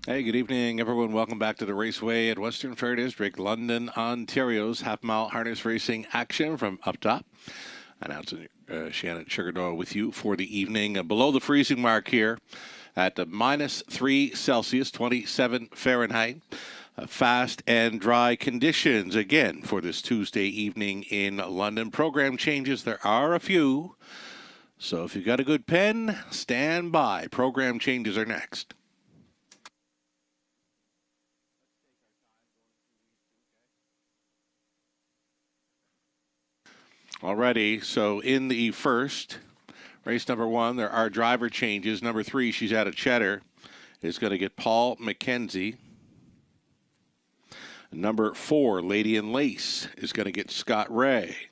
Hey, good evening, everyone. Welcome back to the Raceway at Western Fair District, London, Ontario's half-mile harness racing action from up top. Announcing Shannon Sugardoll with you for the evening. Below the freezing mark here at -3 Celsius, 27 Fahrenheit. Fast and dry conditions again for this Tuesday evening in London. Program changes, there are a few. So if you've got a good pen, stand by. Program changes are next. Alrighty, so in the first, race number 1, there are driver changes. Number 3, she's out of Cheddar, is going to get Paul McKenzie. Number 4, Lady in Lace, is going to get Scott Ray.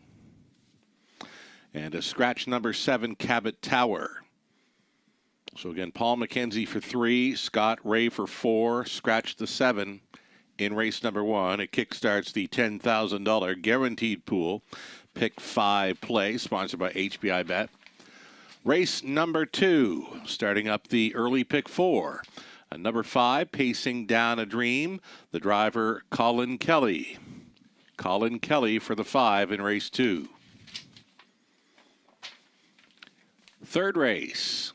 And a scratch number 7, Cabot Tower. So again, Paul McKenzie for 3, Scott Ray for 4, scratch the 7 in race number 1. It kickstarts the $10,000 guaranteed pool. Pick 5 play, sponsored by HBI Bet. Race number 2, starting up the early pick 4. Number 5, Pacing Down a Dream, the driver Colin Kelly. Colin Kelly for the 5 in race 2. Third race.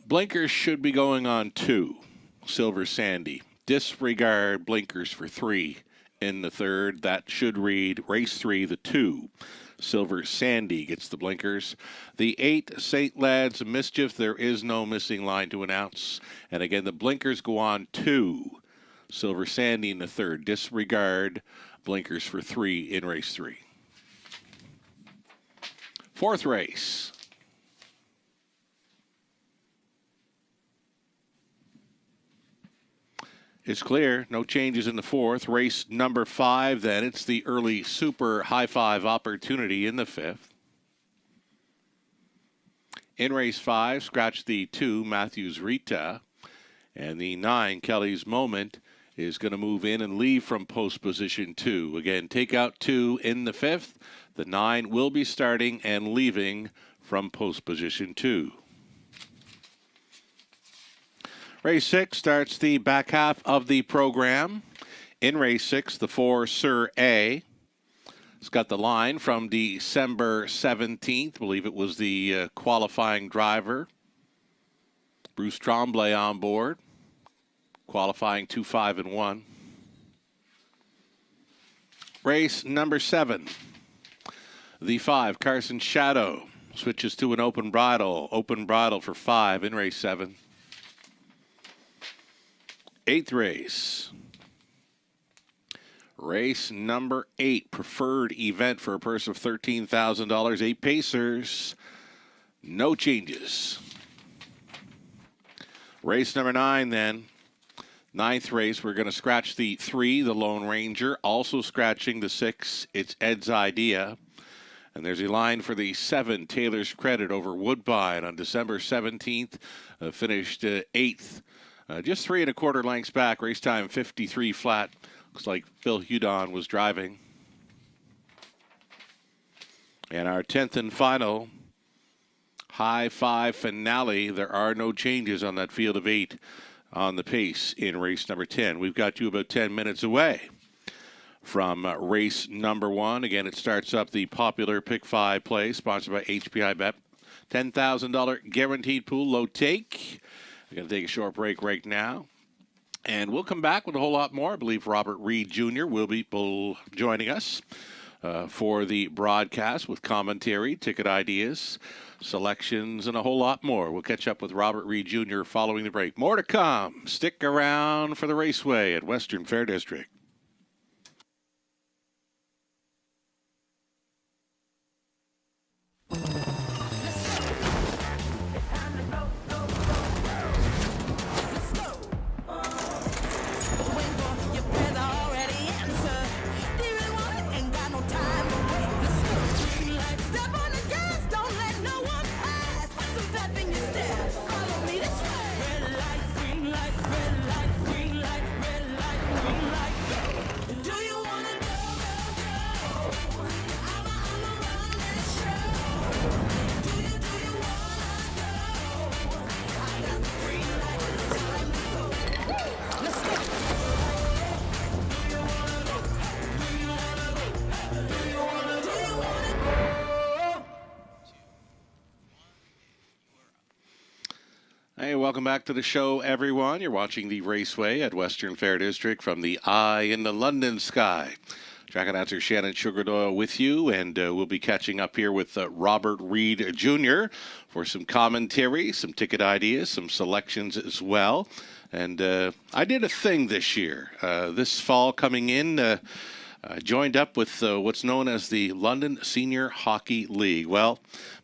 Blinkers should be going on 2, Silver Sandy. Disregard blinkers for 3 in the third. That should read race 3, the 2. Silver Sandy gets the blinkers. The 8, St. Lad's Mischief. There is no missing line to announce. And again, the blinkers go on 2. Silver Sandy in the third. Disregard blinkers for 3 in race 3. Fourth race. It's clear, no changes in the fourth. Race number 5, then. It's the early super high five opportunity in the 5th. In race 5, scratch the 2, Matthews Rita. And the 9, Kelly's Moment, is going to move in and leave from post position 2. Again, take out 2 in the 5th. The 9 will be starting and leaving from post position 2. Race 6 starts the back half of the program. In race 6, the 4, Sir A. It's got the line from December 17th. I believe it was the qualifying driver. Bruce Tremblay on board. Qualifying 2-5-1. Race number 7. The 5, Carson Shadow. Switches to an open bridle. Open bridle for 5 in race 7. 8th race. Race number 8. Preferred event for a purse of $13,000. 8 pacers. No changes. Race number 9 then. 9th race. We're going to scratch the 3, the Lone Ranger. Also scratching the 6. It's Ed's Idea. And there's a line for the 7, Taylor's Credit over Woodbine on December 17th. Finished 8th. Just 3 1/4 lengths back. Race time 53 flat. Looks like Phil Hudon was driving. And our 10th and final high five finale. There are no changes on that field of 8 on the pace in race number 10. We've got you about 10 minutes away from race number 1. Again, it starts up the popular Pick 5 play, sponsored by HPI Bet. $10,000 guaranteed pool, low take. We're going to take a short break right now. And we'll come back with a whole lot more. I believe Robert Reed Jr. will be joining us for the broadcast with commentary, ticket ideas, selections, and a whole lot more. We'll catch up with Robert Reed Jr. following the break. More to come. Stick around for the Raceway at Western Fair District. Hey, welcome back to the show, everyone. You're watching the Raceway at Western Fair District from the eye in the London sky. Track announcer Shannon Sugardoyle with you, and we'll be catching up here with Robert Reid Jr. for some commentary, some ticket ideas, some selections as well. And I did a thing this year. This fall coming in, joined up with what's known as the London Senior Hockey League. Well,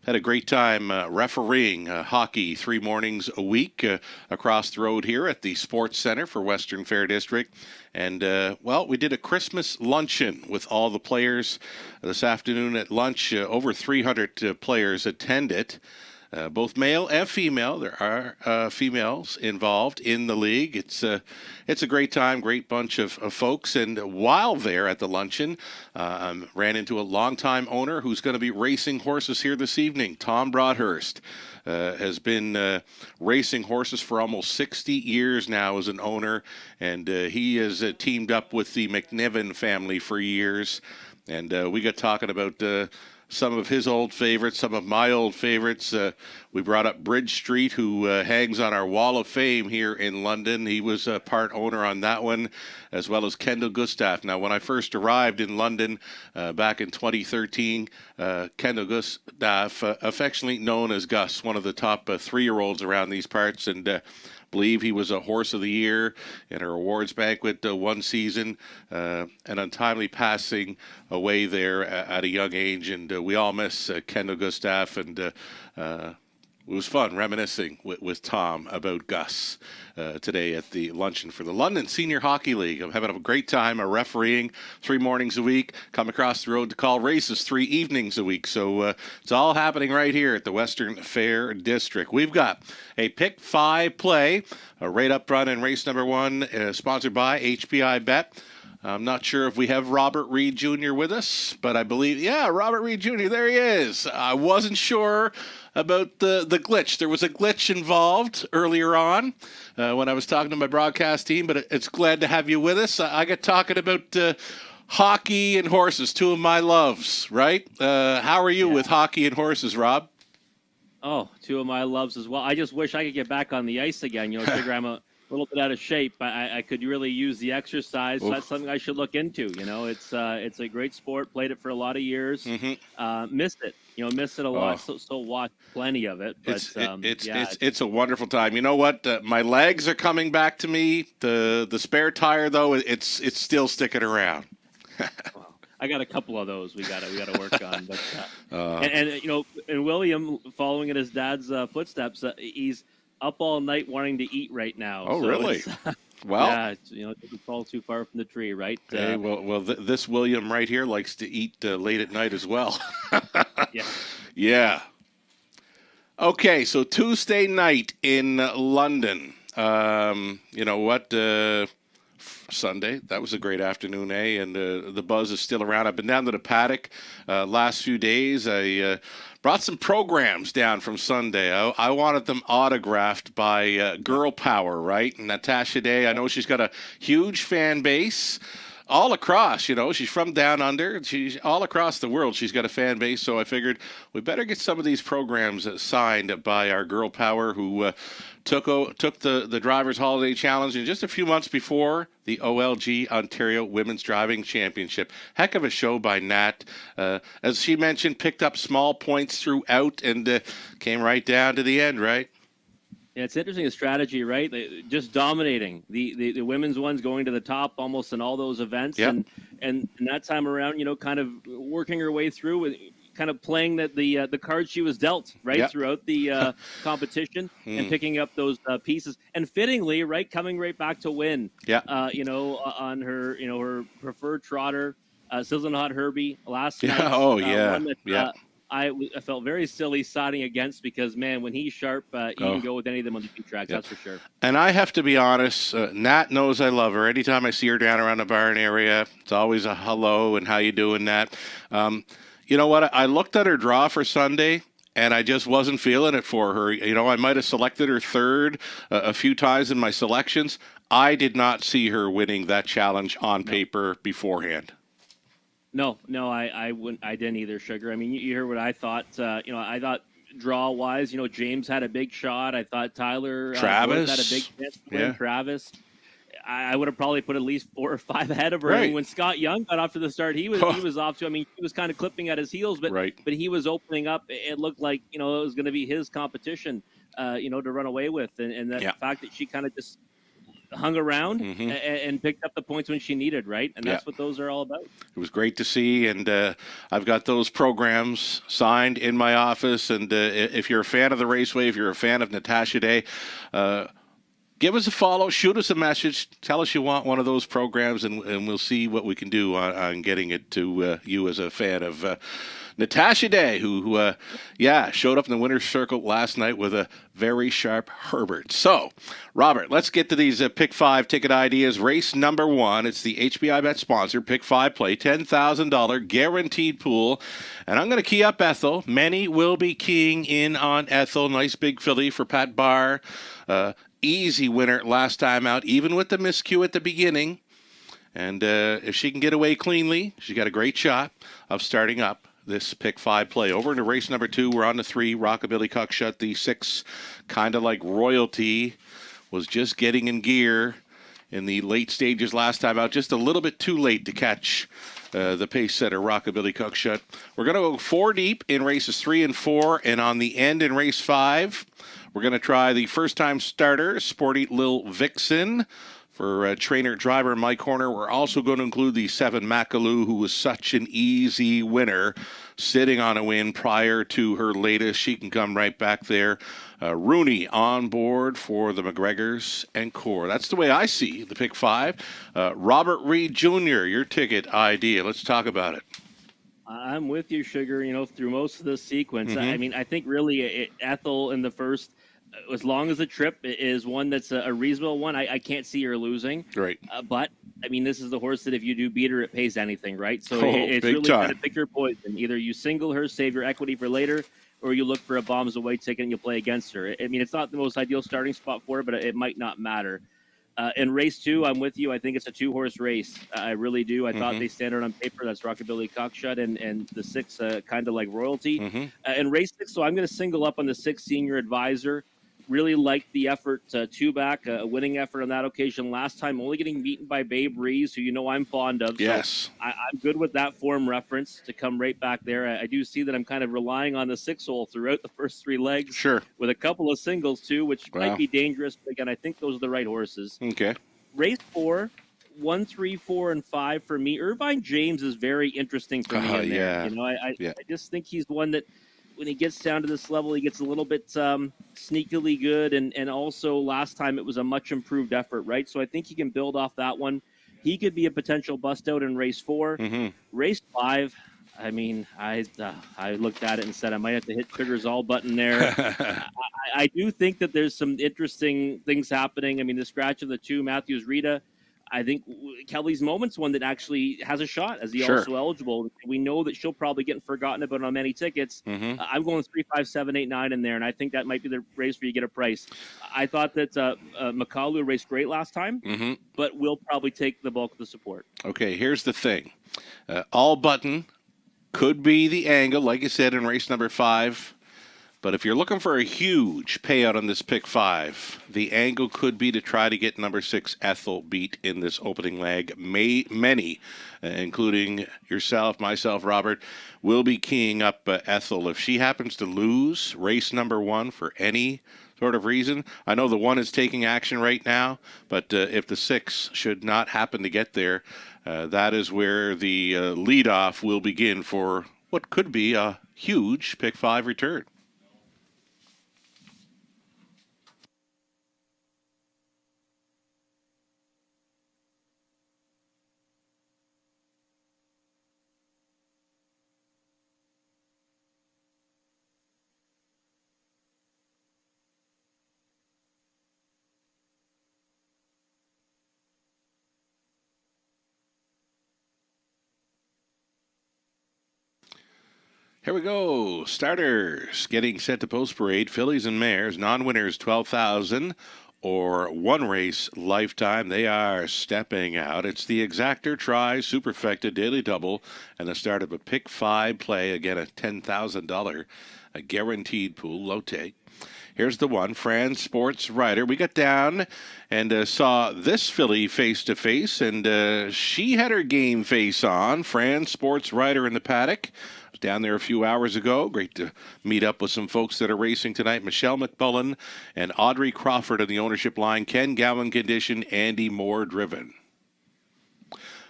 had a great time refereeing hockey 3 mornings a week across the road here at the Sports Center for Western Fair District. And, well, we did a Christmas luncheon with all the players this afternoon at lunch. Over 300 players attended. Both male and female. There are females involved in the league. It's a great time, great bunch of folks. And while there at the luncheon, ran into a longtime owner who's going to be racing horses here this evening. Tom Broadhurst has been racing horses for almost 60 years now as an owner, and he has teamed up with the McNiven family for years. And we got talking about some of his old favorites, some of my old favorites. We brought up Bridge Street, who hangs on our wall of fame here in London. He was a part owner on that one, as well as Kendall Gustav. Now, when I first arrived in London back in 2013, Kendall Gustav, affectionately known as Gus, one of the top 3-year-olds around these parts, and believe he was a Horse of the Year in our awards banquet one season, an untimely passing away there at a young age, and we all miss Kendall Gustav, and it was fun reminiscing with Tom about Gus today at the luncheon for the London Senior Hockey League. I'm having a great time refereeing 3 mornings a week, come across the road to call races 3 evenings a week. So it's all happening right here at the Western Fair District. We've got a Pick 5 play right up front in race number 1, sponsored by HPI Bet. I'm not sure if we have Robert Reid Jr. with us, but I believe, yeah, Robert Reid Jr., there he is. I wasn't sure about the glitch. There was a glitch involved earlier on when I was talking to my broadcast team, but it's glad to have you with us. I got talking about hockey and horses, 2 of my loves, right? How are you with hockey and horses, Rob? Oh, 2 of my loves as well. I just wish I could get back on the ice again. You know, figure I'm a little bit out of shape. I could really use the exercise. So that's something I should look into. You know, it's a great sport. Played it for a lot of years. Mm-hmm. Missed it. You know, missed it a lot. So watched plenty of it. But it's a wonderful time. You know what? My legs are coming back to me. The spare tire though, it's still sticking around. I got a couple of those we gotta work on. But and you know, and William, following in his dad's footsteps, he's up all night wanting to eat right now. Oh, so really? Well, yeah, you know, it doesn't fall too far from the tree, right? Hey, this William right here likes to eat late at night as well. Yeah. Yeah. Okay, so Tuesday night in London. You know what? Sunday. That was a great afternoon, eh? And the buzz is still around. I've been down to the paddock last few days. I brought some programs down from Sunday. I wanted them autographed by Girl Power, right? And Natasha Day. I know she's got a huge fan base all across, you know. She's from down under. She's all across the world. She's got a fan base. So I figured we better get some of these programs signed by our Girl Power, who took the Drivers' Holiday Challenge in just a few months before the OLG Ontario Women's Driving Championship. Heck of a show by Nat. As she mentioned, picked up small points throughout and came right down to the end, right? Yeah, it's interesting, a strategy, right? Just dominating the women's ones, going to the top almost in all those events. Yep. And that time around, you know, kind of working her way through with kind of playing the cards she was dealt, right, Yep. throughout the competition and picking up those pieces. And fittingly, right, coming right back to win. Yeah. You know, on her, you know, her preferred trotter, Sizzling Hot Herbie last night. Oh, yeah. One that, yeah. I felt very silly siding against, because, man, when he's sharp, you can go with any of them on the 2 tracks, that's for sure. And I have to be honest, Nat knows I love her. Anytime I see her down around the barn area, it's always a hello and how you doing, Nat. You know what? I looked at her draw for Sunday, and I just wasn't feeling it for her. You know, I might have selected her third a few times in my selections. I did not see her winning that challenge on paper beforehand. No, I wouldn't. I didn't either, Sugar. I mean, you heard what I thought. You know, I thought draw-wise. You know, James had a big shot. I thought Tyler Travis had a big chance to win. yeah. Travis. I would have probably put at least 4 or 5 ahead of her. Right. And when Scott Young got off to the start, he was off to. I mean, he was kind of clipping at his heels, but right. but he was opening up. It looked like, you know, it was going to be his competition, you know, to run away with, and that fact that she kind of just hung around and picked up the points when she needed, right? And that's what those are all about. It was great to see, and I've got those programs signed in my office. And if you're a fan of the Raceway, if you're a fan of Natasha Day, give us a follow, shoot us a message, tell us you want one of those programs, and we'll see what we can do on getting it to you as a fan of Natasha Day, who showed up in the winner's circle last night with a very sharp Herbert. So, Robert, let's get to these Pick 5 ticket ideas. Race number 1, it's the HBI Bet sponsor, Pick 5 play, $10,000 guaranteed pool. And I'm going to key up Ethel. Many will be keying in on Ethel. Nice big filly for Pat Barr. Easy winner last time out, even with the miscue at the beginning. And if she can get away cleanly, she's got a great shot of starting up this Pick 5 play. Over into race number 2, we're on the 3, Rockabilly Cockshut. The 6, kind of like royalty, was just getting in gear in the late stages last time out. Just a little bit too late to catch the pace setter, Rockabilly Cockshut. We're going to go 4 deep in races 3 and 4, and on the end in race 5, we're going to try the first-time starter, Sporty Lil Vixen. For trainer-driver Mike Horner, we're also going to include the 7 Makaloo, who was such an easy winner, sitting on a win prior to her latest. She can come right back there. Rooney on board for the McGregors and Core. That's the way I see the Pick 5. Robert Reed Jr., your ticket idea. Let's talk about it. I'm with you, Sugar. You know, through most of this sequence, I mean, I think really Ethel in the first, as long as the trip is one that's a reasonable one, I can't see her losing. Right. But, I mean, this is the horse that if you do beat her, it pays anything, right? So it's big really time. kind of pick your poison. Either you single her, save your equity for later, or you look for a bombs away ticket and you play against her. I mean, it's not the most ideal starting spot for her, but it might not matter. In race 2, I'm with you. I think it's a 2-horse race. I really do. I thought they stand out on paper. That's Rockabilly Cockshut and the 6 kind of like royalty. In race 6, so I'm going to single up on the 6 Senior Advisor. Really liked the effort, 2-back, a winning effort on that occasion last time, only getting beaten by Babe Reeves, who you know I'm fond of. Yes. So I'm good with that form reference to come right back there. I do see that I'm kind of relying on the 6-hole throughout the first 3 legs. Sure. With a couple of singles, too, which might be dangerous. But again, I think those are the right horses. Okay. Race 4, 1, 3, 4, and 5 for me. Irvine James is very interesting for me in there. Yeah. You know, I just think he's one that, when he gets down to this level, he gets a little bit sneakily good. And also last time it was a much improved effort, right? So I think he can build off that one. He could be a potential bust out in race 4. Race 5, I mean, I looked at it and said I might have to hit Sugar's all button there. I do think that there's some interesting things happening. I mean, the scratch of the 2, Matthews Rita, I think Kelly's Moment's one that actually has a shot as the also eligible. We know that she'll probably get forgotten about on many tickets. I'm going 3, 5, 7, 8, 9 in there, and I think that might be the race where you get a price. I thought that Makalu raced great last time, but will probably take the bulk of the support. Okay, here's the thing. All button could be the angle, like you said, in race number 5. But if you're looking for a huge payout on this Pick 5, the angle could be to try to get number 6 Ethel beat in this opening leg. Many, including yourself, myself, Robert, will be keying up Ethel. If she happens to lose race number 1 for any sort of reason, I know the 1 is taking action right now, but if the 6 should not happen to get there, that is where the leadoff will begin for what could be a huge Pick 5 return. Here we go. Starters getting set to post parade. Fillies and mares. Non-winners 12,000. or one race lifetime, they are stepping out. It's the Exactor Try Superfecta Daily Double and the start of a Pick 5 play. Again, a $10,000 a guaranteed pool, low take. Here's the one, Fran Sports Rider. We got down and saw this filly face-to-face, and she had her game face on. Fran Sports Rider in the paddock. Down there a few hours ago. Great to meet up with some folks that are racing tonight. Michelle McMullen and Audrey Crawford in the ownership line. Ken Gowan condition, Andy Moore driven.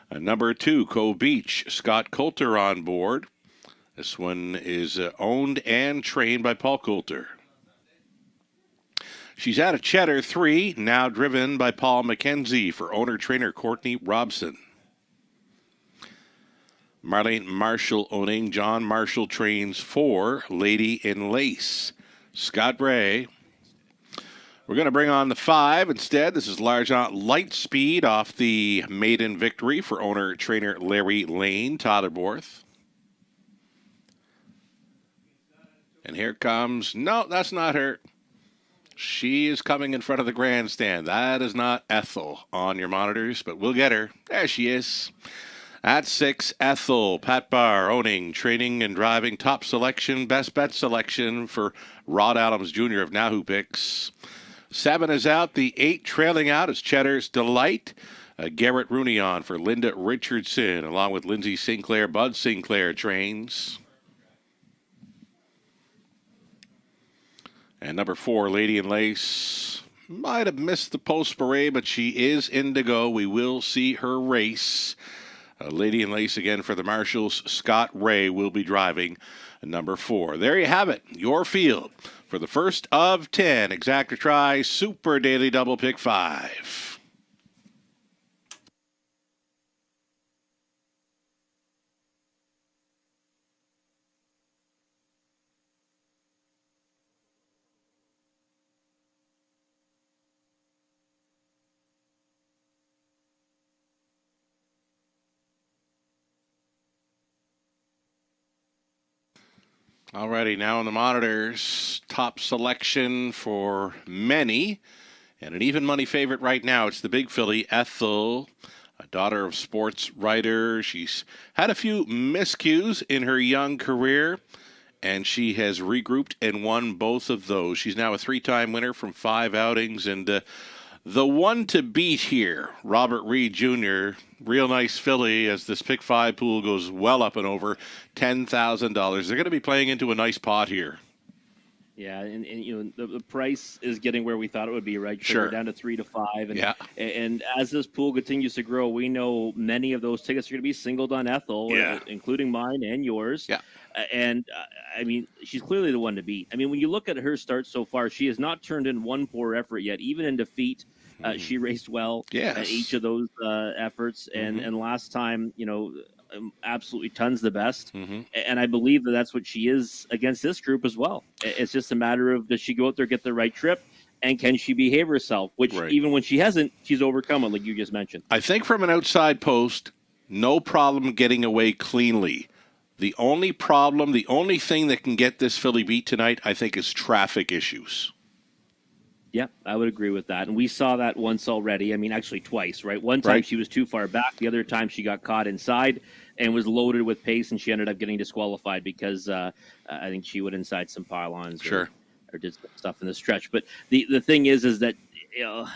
Number 2, Cove Beach. Scott Coulter on board. This one is owned and trained by Paul Coulter. She's out of Cheddar 3, now driven by Paul McKenzie for owner-trainer Courtney Robson. Marlene Marshall owning. John Marshall trains 4, Lady in Lace. Scott Bray. We're going to bring on the 5 instead. This is L'Argent Lightspeed off the maiden victory for owner-trainer Larry Lane, Totterborth. And here comes, no, that's not her. She is coming in front of the grandstand. That is not Ethel on your monitors, but we'll get her. There she is. At 6, Ethel, Pat Barr, owning, training and driving, top selection, best bet selection for Rod Adams Jr. of Now Who Picks. 7 is out. The 8 trailing out is Cheddar's Delight. Garrett Rooney on for Linda Richardson, along with Lindsay Sinclair, Bud Sinclair trains. And number 4, Lady in Lace. Might have missed the post parade, but she is indigo. We will see her race. Lady in Lace again for the Marshalls. Scott Ray will be driving number 4. There you have it. Your field for the first of 10 Exactor Try Super Daily Double Pick 5. Alrighty, now on the monitors, top selection for many, and an even money favorite right now. It's the big filly, Ethel, a daughter of sports writer. She's had a few miscues in her young career, and she has regrouped and won both of those. She's now a 3-time winner from 5 outings, and the one to beat here, Robert Reed Jr., real nice filly as this Pick 5 pool goes well up and over $10,000. They're going to be playing into a nice pot here. Yeah, and you know the price is getting where we thought it would be, right? Sure. We're down to 3 to 5, and yeah. And as this pool continues to grow, we know many of those tickets are going to be singled on Ethel, including mine and yours. Yeah. And I mean, she's clearly the one to beat. I mean, when you look at her start so far, she has not turned in one poor effort yet, even in defeat. She raced well at each of those efforts, and last time, you know, absolutely tons the best. And I believe that that's what she is against this group as well. It's just a matter of, does she go out there, get the right trip, and can she behave herself? Which even when she hasn't, she's overcome it, like you just mentioned. I think from an outside post, no problem getting away cleanly. The only problem, the only thing that can get this filly beat tonight, I think, is traffic issues. Yeah, I would agree with that. And we saw that once already. I mean, actually twice, right? One time she was too far back. The other time she got caught inside and was loaded with pace, and she ended up getting disqualified because I think she went inside some pylons or did some stuff in the stretch. But the thing is that, you know,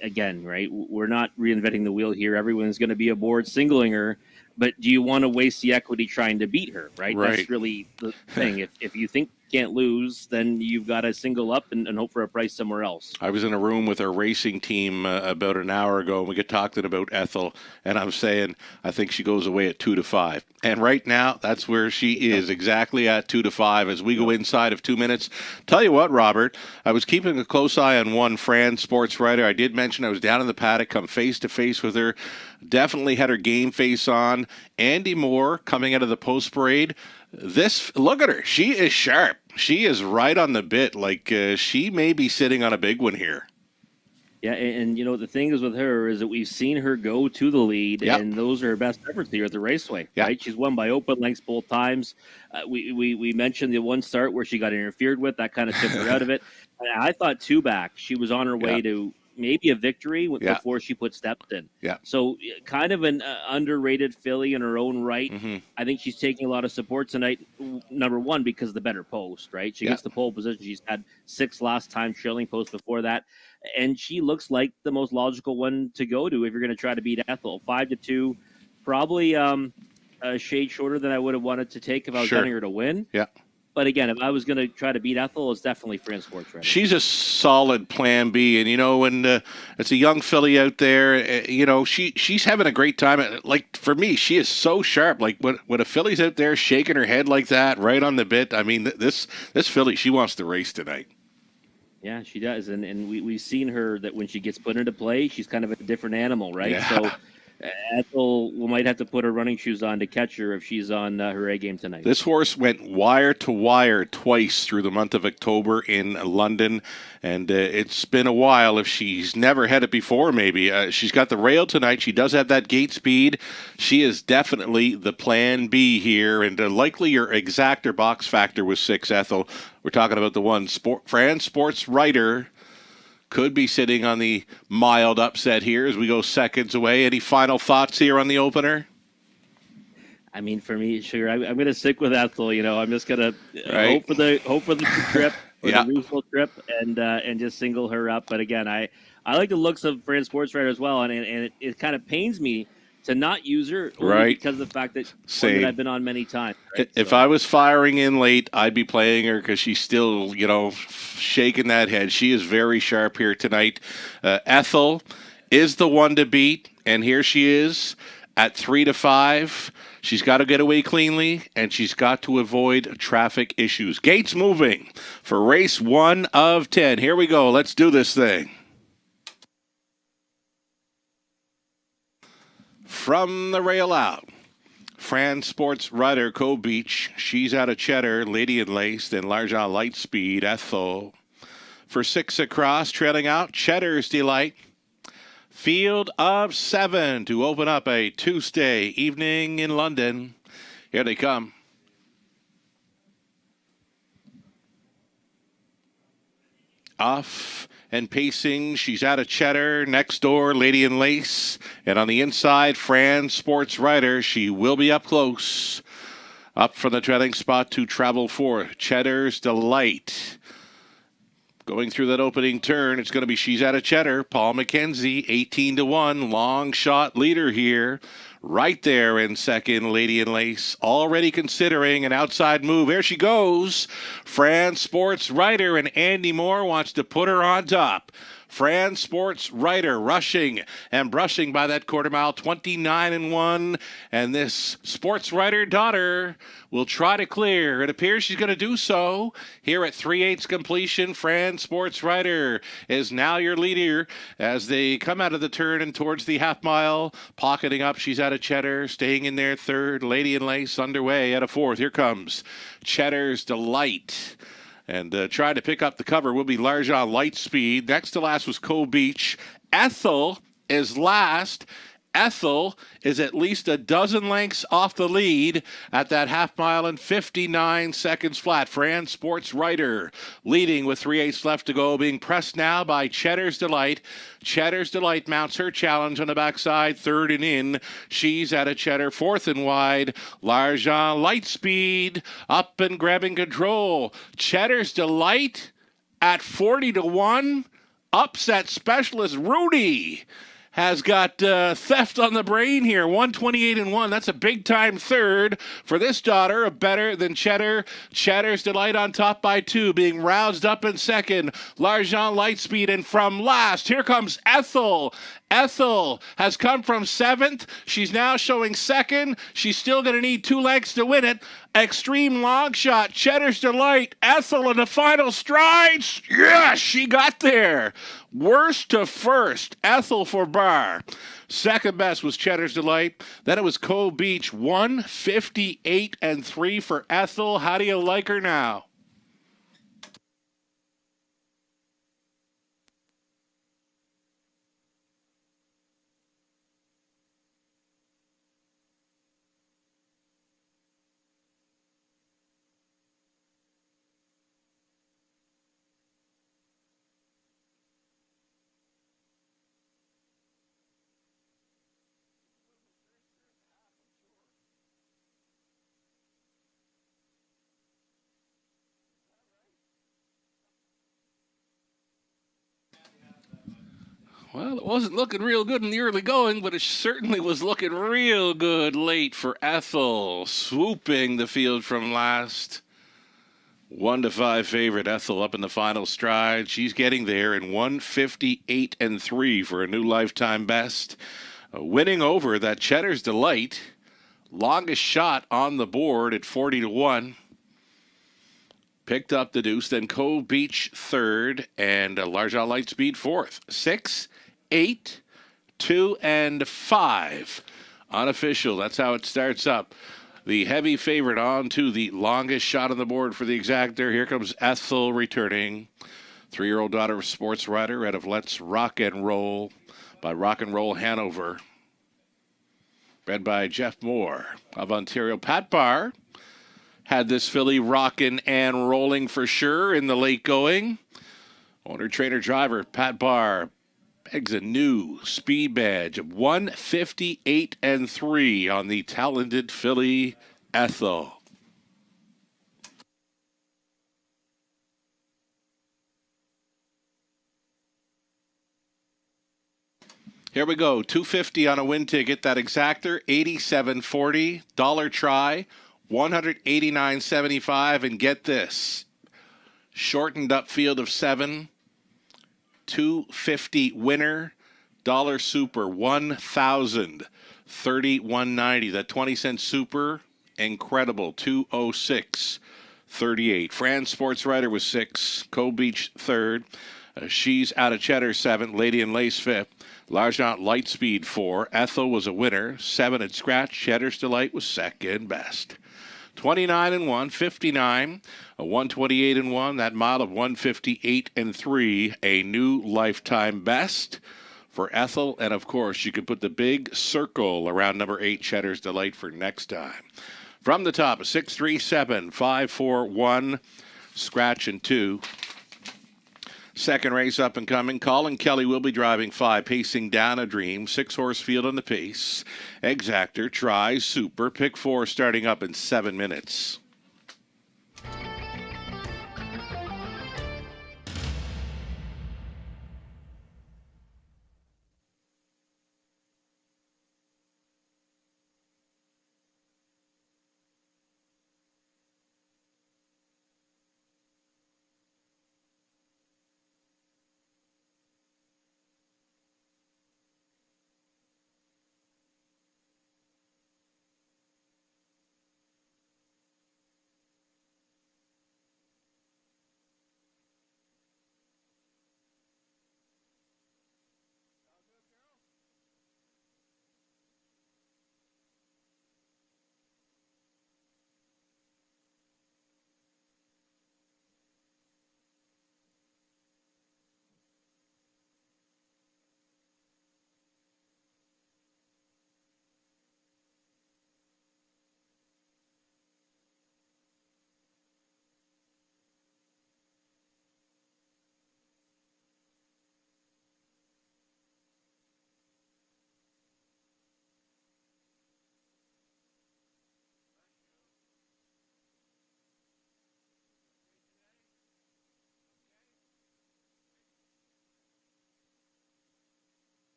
again, right, we're not reinventing the wheel here. Everyone's going to be aboard singling her. But do you want to waste the equity trying to beat her, right? That's really the thing. If you think you can't lose, then you've got to single up and hope for a price somewhere else. I was in a room with our racing team about an hour ago, and we got talking about Ethel, and I'm saying I think she goes away at 2 to 5. And right now, that's where she is, exactly at 2 to 5 as we go inside of 2 minutes. Tell you what, Robert, I was keeping a close eye on one Fran Sports Writer. I did mention I was down in the paddock, come face-to-face with her. Definitely had her game face on. Andy Moore coming out of the post parade. Look at her. She is sharp. She is right on the bit. Like she may be sitting on a big one here. Yeah, and you know, the thing is with her is that we've seen her go to the lead, and those are her best efforts here at the Raceway, right? She's won by open lengths both times. We mentioned the one start where she got interfered with. That kind of took her out of it. I thought 2 back. She was on her way to maybe a victory Yeah. before she put steps in. Yeah. So kind of an underrated filly in her own right. Mm-hmm. I think she's taking a lot of support tonight. Number one, because of the better post, right? She Yeah. gets the pole position. She's had 6 last time shilling posts before that. And she looks like the most logical one to go to if you're going to try to beat Ethel. 5-2, probably a shade shorter than I would have wanted to take if I was Sure. betting her to win. Yeah. But again, if I was going to try to beat Ethel, it's definitely France Sports Ready. She's a solid plan B, and when it's a young filly out there, she's having a great time. Like for me, she is so sharp. Like when a filly's out there shaking her head like that, right on the bit. I mean, this filly, she wants to race tonight. Yeah, she does, and we've seen her that when she gets put into play, she's kind of a different animal, right? Yeah. So Ethel might have to put her running shoes on to catch her if she's on her A game tonight. This horse went wire to wire twice through the month of October in London, and it's been a while. If she's never had it before, maybe. She's got the rail tonight. She does have that gate speed. She is definitely the plan B here, and likely your exactor box factor was 6, Ethel. We're talking about the one. France Sports Writer could be sitting on the mild upset here as we go seconds away. Any final thoughts here on the opener? I mean, for me, sure, I'm going to stick with Ethel. I'm just going to Right. hope for the trip, or Yeah. the regional trip, and just single her up. But again, I like the looks of France Sports Writer as well, and it kind of pains me to not use her, only Right. because of the fact that Same. I've been on many times. Right? If I was firing in late, I'd be playing her because she's still, shaking that head. She is very sharp here tonight. Ethel is the one to beat, and here she is at 3-5. She's got to get away cleanly, and she's got to avoid traffic issues. Gates moving for race 1 of 10. Here we go. Let's do this thing. From the rail out, France Sports Rider, Co Beach. She's out of Cheddar, Lady and Laced, and Largent Lightspeed, Ethel. For 6 across, trailing out, Cheddar's Delight. Field of 7 to open up a Tuesday evening in London. Here they come. Off and pacing, she's out of Cheddar. Next door, Lady and Lace. And on the inside, France Sports Rider. She will be up close. Up from the trailing spot to travel for Cheddar's Delight. Going through that opening turn, it's going to be She's Out of Cheddar. Paul McKenzie, 18-1. Long shot leader here. Right there in second, Lady and Lace. Already considering an outside move. There she goes. France Sports Rider, and Andy Moore wants to put her on top. France Sports Rider rushing and brushing by that quarter mile, 29-1. And this Sports Rider daughter will try to clear. It appears she's going to do so. Here at 3/8 completion, France Sports Rider is now your leader as they come out of the turn and towards the half mile. Pocketing up, she's out of Cheddar, staying in there third. Lady and Lace underway at a fourth. Here comes Cheddar's Delight. And trying to pick up the cover will be Largent Lightspeed. Next to last was Co Beach. Ethel is last. Ethel is at least a dozen lengths off the lead at that half mile and 59 seconds flat. France Sports Rider leading with 3/8 left to go, being pressed now by Cheddar's Delight. Cheddar's Delight mounts her challenge on the backside, third and in. She's at a Cheddar, fourth and wide. Largent Lightspeed up and grabbing control. Cheddar's Delight at 40-1. Upset specialist Rudy has got theft on the brain here. 128-1. That's a big time third for this daughter of better than Cheddar. Cheddar's Delight on top by 2, being roused up in second. Largent Lightspeed, and from last, here comes Ethel. Ethel has come from 7th. She's now showing second. She's still going to need 2 legs to win it. Extreme long shot. Cheddar's Delight. Ethel in the final strides. Yes, she got there. Worst to first. Ethel for bar. Second best was Cheddar's Delight. Then it was Co Beach. 158-3 for Ethel. How do you like her now? Well, it wasn't looking real good in the early going, but it certainly was looking real good late for Ethel, swooping the field from last. 1-5 favorite Ethel up in the final stride. She's getting there in 158 and 3 for a new lifetime best. Winning over that Cheddar's Delight. Longest shot on the board at 40-1. Picked up the deuce, then Cove Beach third, and Largent Lightspeed fourth. 6, 8, 2, and 5. Unofficial. That's how it starts up. The heavy favorite on to the longest shot on the board for the exactor. Here comes Ethel returning. 3-year-old daughter of sports writer out of Let's Rock and Roll by Rock and Roll Hanover. Bred by Jeff Moore of Ontario. Pat Barr had this filly rocking and rolling for sure in the late going. Owner, trainer, driver Pat Barr pegs a new speed badge of 158 and 3 on the talented filly Ethel. Here we go. $250 on a win ticket. That exactor, $87.40. Dollar try, $189.75. And get this, shortened up field of 7, $250 winner, dollar super, $1,000, $31.90. That 20-cent super, incredible, $206.38. Fran Sports Writer was 6, Cove Beach third. She's out of Cheddar 7, Lady and Lace 5th. Largent Lightspeed 4. Ethel was a winner. 7 at scratch. Cheddar's Delight was second best. 29 and 1, 59, a 128 and 1. That mile of 158 and 3. A new lifetime best for Ethel. And of course, you can put the big circle around number 8, Cheddar's Delight, for next time. From the top, 6, 3, 7, 5, 4, 1, scratch and 2. Second race up and coming. Colin Kelly will be driving 5, pacing Down a Dream. 6-horse field on the pace. Exactor, Try, Super. Pick 4 starting up in 7 minutes.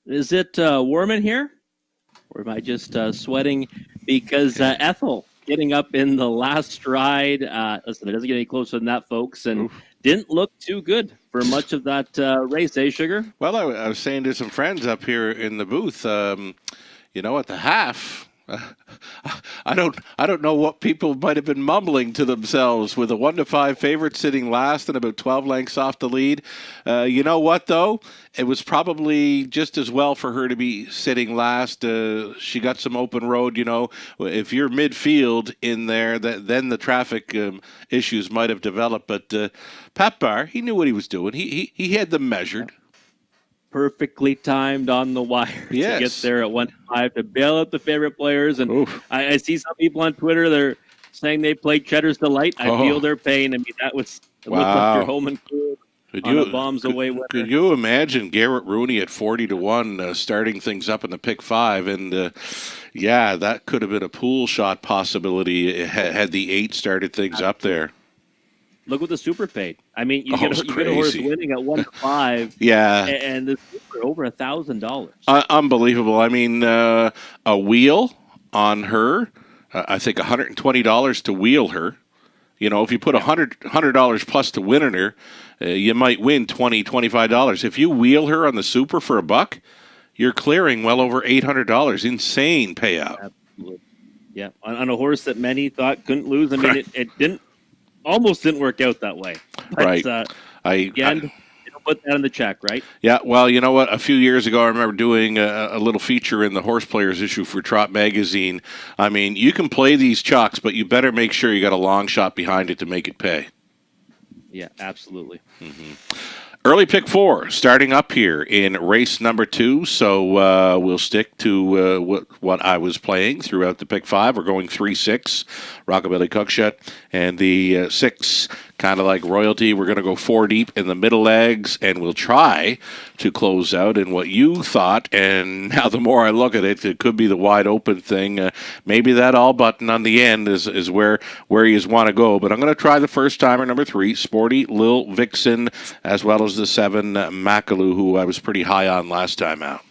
Is it warm in here? Or am I just sweating? Because Ethel getting up in the last stride. Listen, it doesn't get any closer than that, folks, and didn't look too good for much of that race, eh, Sugar? Well, I was saying to some friends up here in the booth, at the half, I don't know what people might have been mumbling to themselves with a 1-5 favorite sitting last and about 12 lengths off the lead. You know what, though? It was probably just as well for her to be sitting last. She got some open road, If you're midfield in there, then the traffic issues might have developed. But Pat Barr, he knew what he was doing. He had them measured. Perfectly timed on the wire to get there at 1-5 to bail out the favorite players. And I see some people on Twitter, they're saying they played Cheddar's Delight. I feel their pain. I mean, that was looked like your home and cool on a bombs away winner. Could you imagine Garrett Rooney at 40-1 starting things up in the pick 5? And that could have been a pool shot possibility had the 8 started things up there. Look what the Super paid. I mean, you get a horse winning at 1-5. Yeah, and the Super over $1,000. Unbelievable. I mean, a wheel on her. I think $120 to wheel her. If you put $100 plus to winning her, you might win $25. If you wheel her on the Super for $1, you're clearing well over $800. Insane payout. Absolutely. Yeah, on a horse that many thought couldn't lose. I mean, it almost didn't work out that way. But, right. Again, put that in the check, right? Yeah, well, you know what? A few years ago, I remember doing a little feature in the Horse Players issue for Trot Magazine. I mean, you can play these chalks, but you better make sure you got a long shot behind it to make it pay. Yeah, absolutely. Mm-hmm. Early pick 4, starting up here in race number 2. So we'll stick to what I was playing throughout the pick 5. We're going 3-6, Rockabilly Cookshut, and the 6, kind of like Royalty. We're going to go 4 deep in the middle legs, and we'll try to close out in what you thought. And now the more I look at it, it could be the wide open thing. Maybe that all button on the end is where you want to go. But I'm going to try the first timer, number 3, Sporty Lil Vixen, as well as the 7, Makalu, who I was pretty high on last time out.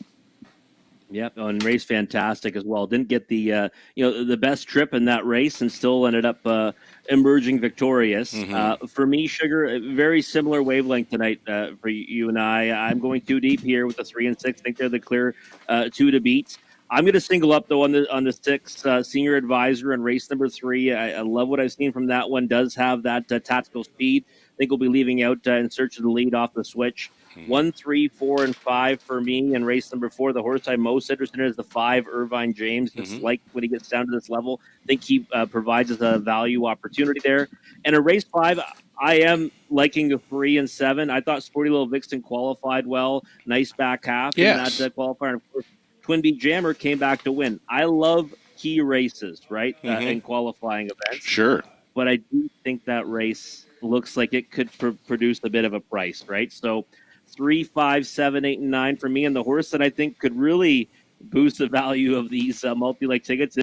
Yep, and race fantastic as well. Didn't get the the best trip in that race, and still ended up emerging victorious. Mm-hmm. For me, Sugar, a very similar wavelength tonight for you and I. I'm going 2 deep here with the 3 and 6. I think they're the clear 2 to beat. I'm going to single up though on the 6, Senior Advisor in race number 3. I love what I've seen from that one. Does have that tactical speed. I think we'll be leaving out in search of the lead off the switch. 1, 3, 4, and 5 for me in race number 4. The horse I'm most interested in is the 5, Irvine James. Just like when he gets down to this level, I think he provides us a value opportunity there. And in race 5, I am liking the 3 and 7. I thought Sporty Little Vixen qualified well. Nice back half in that qualifier. And of course, Twin Beat Jammer came back to win. I love key races, right, in qualifying events. Sure. But I do think that race looks like it could produce a bit of a price, right? So 3, 5, 7, 8, and 9 for me. And the horse that I think could really boost the value of these multi-leg tickets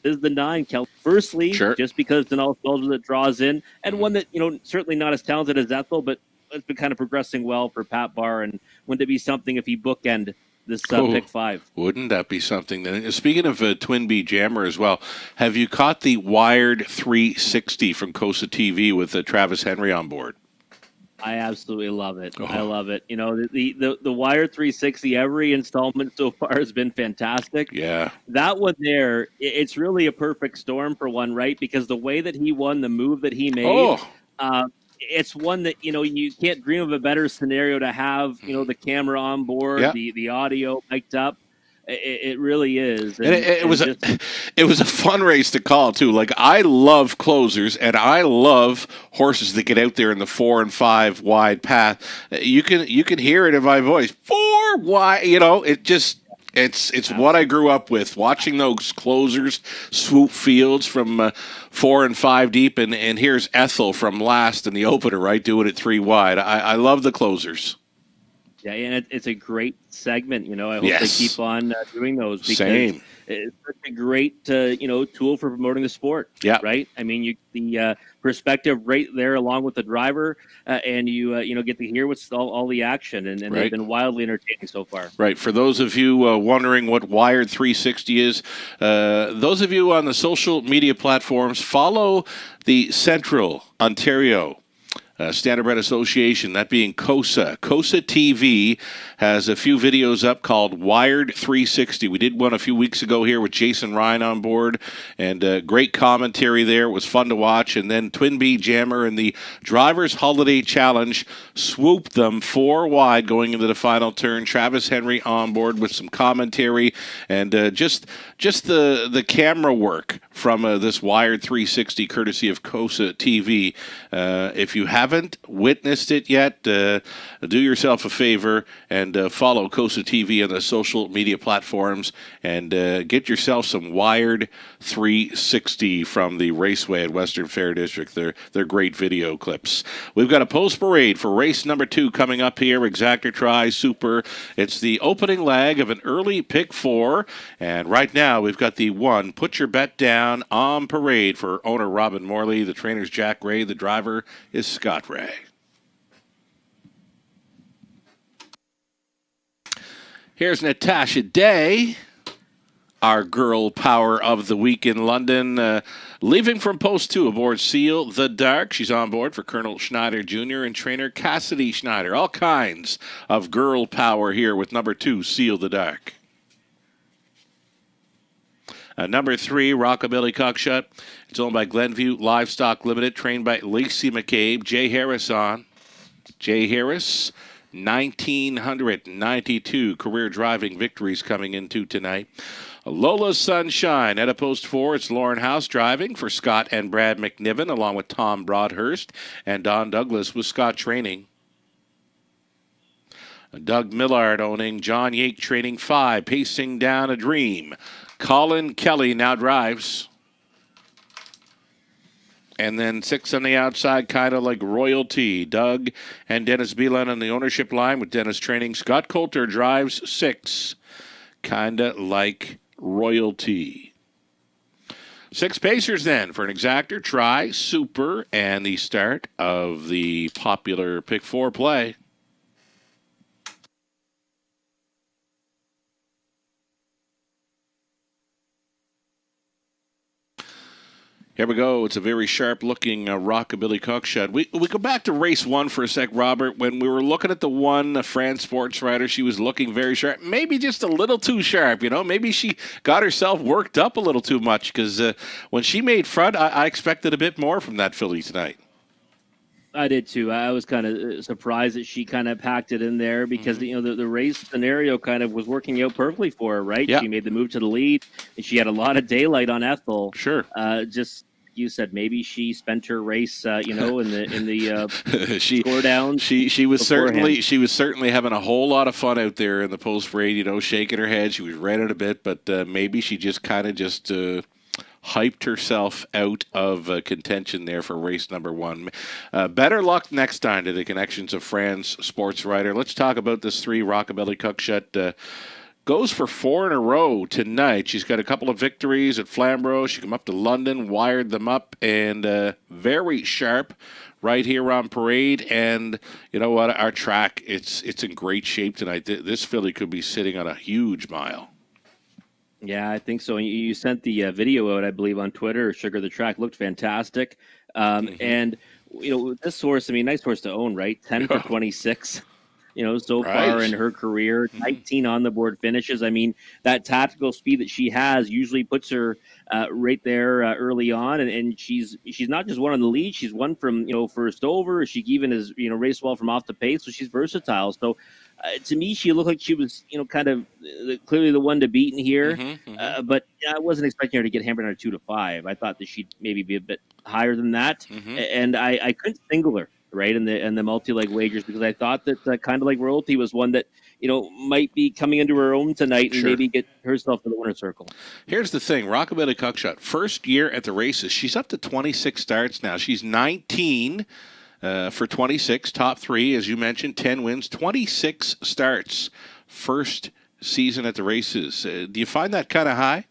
is the 9, Kel. Firstly, just because Denal Soldier that draws in, and one that, certainly not as talented as Ethel, but it's been kind of progressing well for Pat Barr. And wouldn't it be something if he bookend this pick 5? Wouldn't that be something? Then, speaking of Twin Bee Jammer as well, have you caught the Wired 360 from Costa TV with Travis Henry on board? I absolutely love it. I love it. The Wire 360, every installment so far has been fantastic. Yeah. That one there, it's really a perfect storm for one, right? Because the way that he won, the move that he made, it's one that, you can't dream of a better scenario to have, the camera on board, the audio mic'd up. It really is. And it was a fun race to call too. Like, I love closers and I love horses that get out there in the 4 and 5 wide path. You can hear it in my voice. 4 wide, it's what I grew up with, watching those closers swoop fields from 4 and 5 deep, and here's Ethel from last in the opener, right, doing it 3 wide. I love the closers. Yeah, and it's a great segment. I hope they Yes. keep on doing those because Same. it's such a great tool for promoting the sport. Yeah. Right. I mean, the perspective right there, along with the driver, and you get to hear what's all the action, and they've Right. been wildly entertaining so far. Right. For those of you wondering what Wired 360 is, those of you on the social media platforms, follow the Central Ontario Standardbred Association, that being COSA. COSA TV has a few videos up called Wired 360. We did one a few weeks ago here with Jason Ryan on board, and great commentary there. It was fun to watch. And then Twin Bee Jammer and the Drivers Holiday Challenge swooped them 4 wide going into the final turn. Travis Henry on board with some commentary and just the camera work from this Wired 360 courtesy of COSA TV. If you haven't witnessed it yet, do yourself a favor and follow COSA TV on the social media platforms and get yourself some Wired 360 from the Raceway at Western Fair District. They're great video clips. We've got a post parade for race number 2 coming up here. Exactor Tri Super. It's the opening leg of an early pick 4, and right now we've got the 1 Put Your Bet Down on parade for owner Robin Morley. The trainer's Jack Ray. The driver is Scott Ray. Here's Natasha Day, our girl power of the week in London, leaving from post 2 aboard Seal the Dark. She's on board for Colonel Schneider Jr. and trainer Cassidy Schneider. All kinds of girl power here with number 2, Seal the Dark. Number 3, Rockabilly Cockshut. It's owned by Glenview Livestock Limited, trained by Lacey McCabe. Jay Harris on. Jay Harris, 1,992 career driving victories coming into tonight. Lola Sunshine at a post 4. It's Lauren House driving for Scott and Brad McNiven, along with Tom Broadhurst and Don Douglas with Scott training. Doug Millard owning. John Yake training 5, pacing down a dream. Colin Kelly now drives. And then 6 on the outside, kind of like royalty. Doug and Dennis Beelan on the ownership line with Dennis training. Scott Coulter drives 6, kind of like royalty. 6 pacers then for an Exactor, Tri, Super, and the start of the popular Pick 4 play. Here we go. It's a very sharp-looking Rockabilly Cockshut. We go back to race 1 for a sec, Robert. When we were looking at the 1 France Sports Rider, she was looking very sharp. Maybe just a little too sharp, Maybe she got herself worked up a little too much because when she made front, I expected a bit more from that filly tonight. I did too. I was kind of surprised that she kind of packed it in there because the race scenario kind of was working out perfectly for her, right? Yeah. She made the move to the lead, and she had a lot of daylight on Ethel. Sure. Just you said maybe she spent her race, in the score down. She was certainly having a whole lot of fun out there in the post parade. Shaking her head. She was running a bit, but maybe she just kind of hyped herself out of contention there for race number 1. Better luck next time to the Connections of France Sports Rider. Let's talk about this 3 Rockabilly Cockshut. Goes for 4 in a row tonight. She's got a couple of victories at Flamborough. She came up to London, wired them up, and very sharp right here on parade. And you know what? Our track, it's in great shape tonight. This filly could be sitting on a huge mile. Yeah, I think so. You sent the video out, I believe, on Twitter. Sugar the Track looked fantastic. And, this horse, nice horse to own, right? 10 for 26, so far in her career. 19 on the board finishes. That tactical speed that she has usually puts her right there early on. And she's not just one on the lead. She's one from, first over. She even has, raced well from off the pace. So she's versatile. So, to me, she looked like she was, kind of clearly the one to beat in here. But I wasn't expecting her to get hammered on a 2 to 5. I thought that she'd maybe be a bit higher than that. And I couldn't single her, right, in the multi-leg wagers because I thought that kind of like royalty was one that, might be coming into her own tonight and maybe get herself to the winner's circle. Here's the thing. Rockabilly Cockshut, first year at the races. She's up to 26 starts now. She's 19. for 26, top three, as you mentioned, 10 wins, 26 starts, first season at the races. Do you find that kind of high?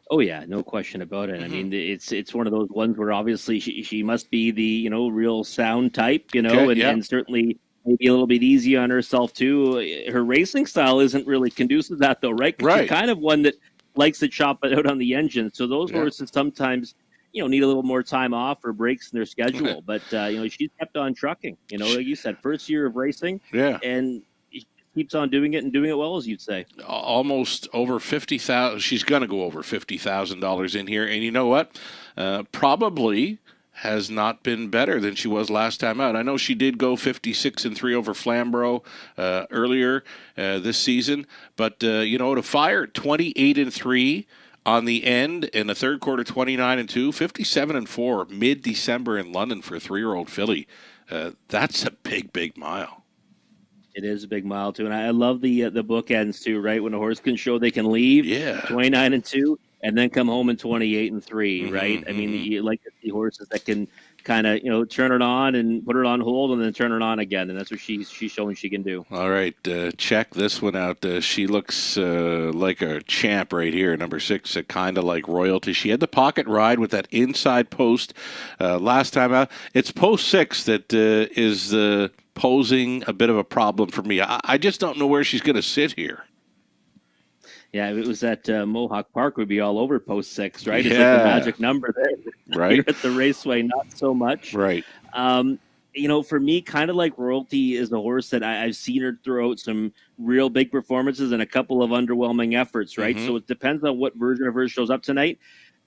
Oh yeah, no question about it. I mean, it's one of those ones where obviously she must be the real sound type, Okay, and certainly maybe a little bit easy on herself too. Her racing style isn't really conducive to that though, right? 'Cause she's Right. kind of one that likes to chop it out on the engine. So those Yeah. horses sometimes need a little more time off or breaks in their schedule. But she's kept on trucking. Like you said, first year of racing, Yeah. and she keeps on doing it and doing it well, as you'd say. Almost over 50,000. She's going to go over $50,000 in here, and you know what? Probably has not been better than she was last time out. I know she did go 56-3 over Flamborough earlier this season, but to fire 28-3 on the end in the third quarter, 29-2, 57-4 mid-December in London for a 3-year-old filly. That's a big mile. It is a big mile too, and I love the bookends too. Right when a horse can show they can leave, 29-2, and then come home in 28-3. Right? I mean, you like to see horses that can kind of turn it on and put it on hold, and then turn it on again, and that's what she's showing she can do. All right, check this one out. She looks like a champ right here, number 6, kind of like royalty. She had the pocket ride with that inside post last time out. It's post 6 that is posing a bit of a problem for me. I just don't know where she's going to sit here. Yeah, if it was at Mohawk Park, we'd be all over post 6, right? Yeah. It's like the magic number there. Right. Here at the Raceway, not so much. Right. For me, kind of like royalty is a horse that I've seen her throw out some real big performances and a couple of underwhelming efforts, right? So it depends on what version of her shows up tonight.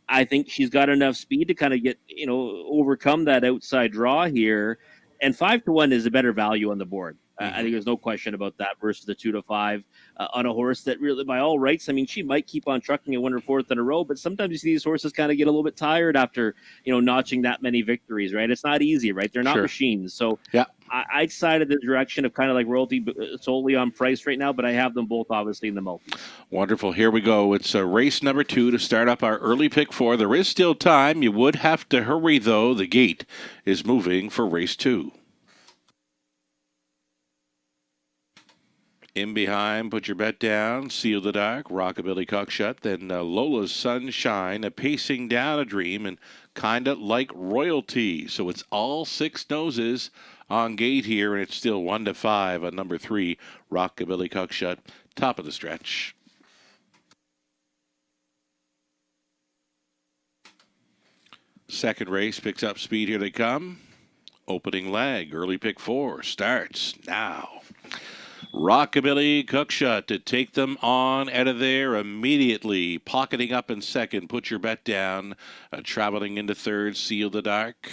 I think she's got enough speed to kind of get, overcome that outside draw here. And 5-1 is a better value on the board. I think there's no question about that versus the 2-5 on a horse that really, by all rights, I mean, she might keep on trucking and win her 4th in a row, but sometimes you see these horses kind of get a little bit tired after, notching that many victories, right? It's not easy, right? They're not machines. So yeah, I decided the direction of kind of like royalty solely on price right now, but I have them both obviously in the multi. Wonderful. Here we go. It's race number 2 to start up our early pick 4. There is still time. You would have to hurry, though. The gate is moving for race 2. In behind, put your bet down, Seal the Dark, Rockabilly Cockshut, then Lola's Sunshine, pacing down a dream, and kinda like royalty. So it's all 6 noses on gate here, and it's still 1-5 on number 3, Rockabilly Cockshut, top of the stretch. Second race picks up speed. Here they come. Opening leg, early pick 4 starts now. Rockabilly Cockshut to take them on out of there immediately. Pocketing up in second. Put your bet down. Traveling into third. Seal the Dark.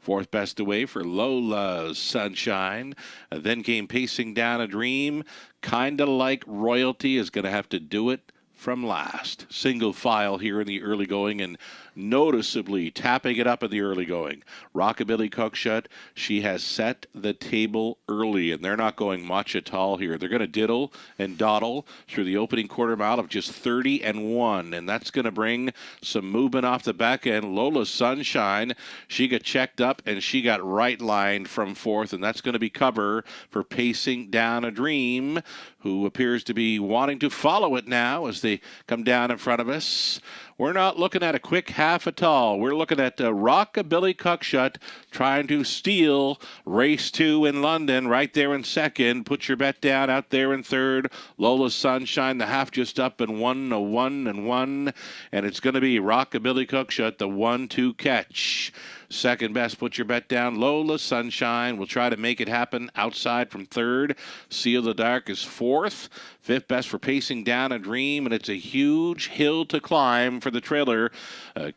4th best away for Lola's Sunshine. Then came pacing down a dream. Kinda like royalty is going to have to do it from last. Single file here in the early going and noticeably tapping it up in the early going. Rockabilly Cockshut, she has set the table early, and they're not going much at all here. They're going to diddle and dawdle through the opening quarter mile of just 30-1, and that's going to bring some movement off the back end. Lola Sunshine, she got checked up, and she got right lined from 4th, and that's going to be cover for pacing down a dream, who appears to be wanting to follow it now as they come down in front of us. We're not looking at a quick half at all. We're looking at Rockabilly Cockshut trying to steal race 2 in London, right there in second. Put your bet down out there in third. Lola's Sunshine, the half just up and 1-1-1. And it's going to be Rockabilly Cockshut, the 1-2 catch. Second best, put your bet down. Lola Sunshine will try to make it happen outside from third. Seal the Dark is 4th. 5th best for pacing down a dream, and it's a huge hill to climb for the trailer.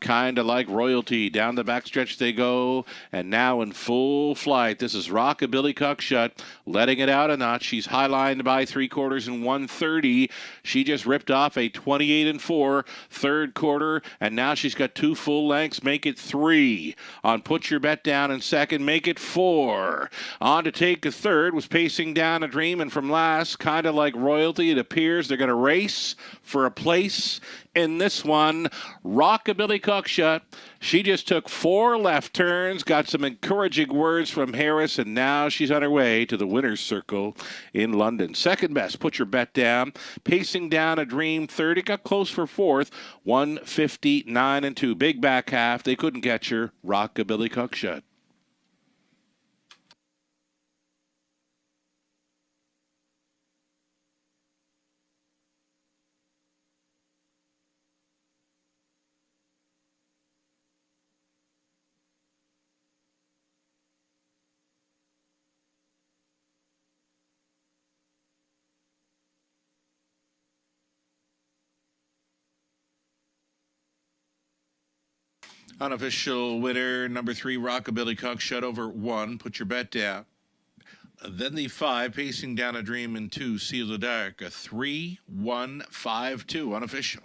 Kind of like royalty. Down the backstretch they go, and now in full flight. This is Rockabilly Cockshut letting it out a notch. She's highlined by 3/4 and 130. She just ripped off a 28-4 third quarter, and now she's got 2 full lengths. Make it 3. On Put Your Bet Down in second, make it 4. On to take a third was pacing down a dream, and from last, kind of like royalty. healthy. It appears they're going to race for a place in this one. Rockabilly Cockshut. She just took 4 left turns, got some encouraging words from Harris, and now she's on her way to the winner's circle in London. Second best, put your bet down. Pacing down a dream 30, got close for fourth, 159 and 2. Big back half. They couldn't catch her. Rockabilly Cockshut. Unofficial winner, number 3, Rockabilly Cockshut over 1. Put your bet down. Then the 5, pacing down a dream in 2, Seal the Dark. A 3, 1, 5, 2. Unofficial.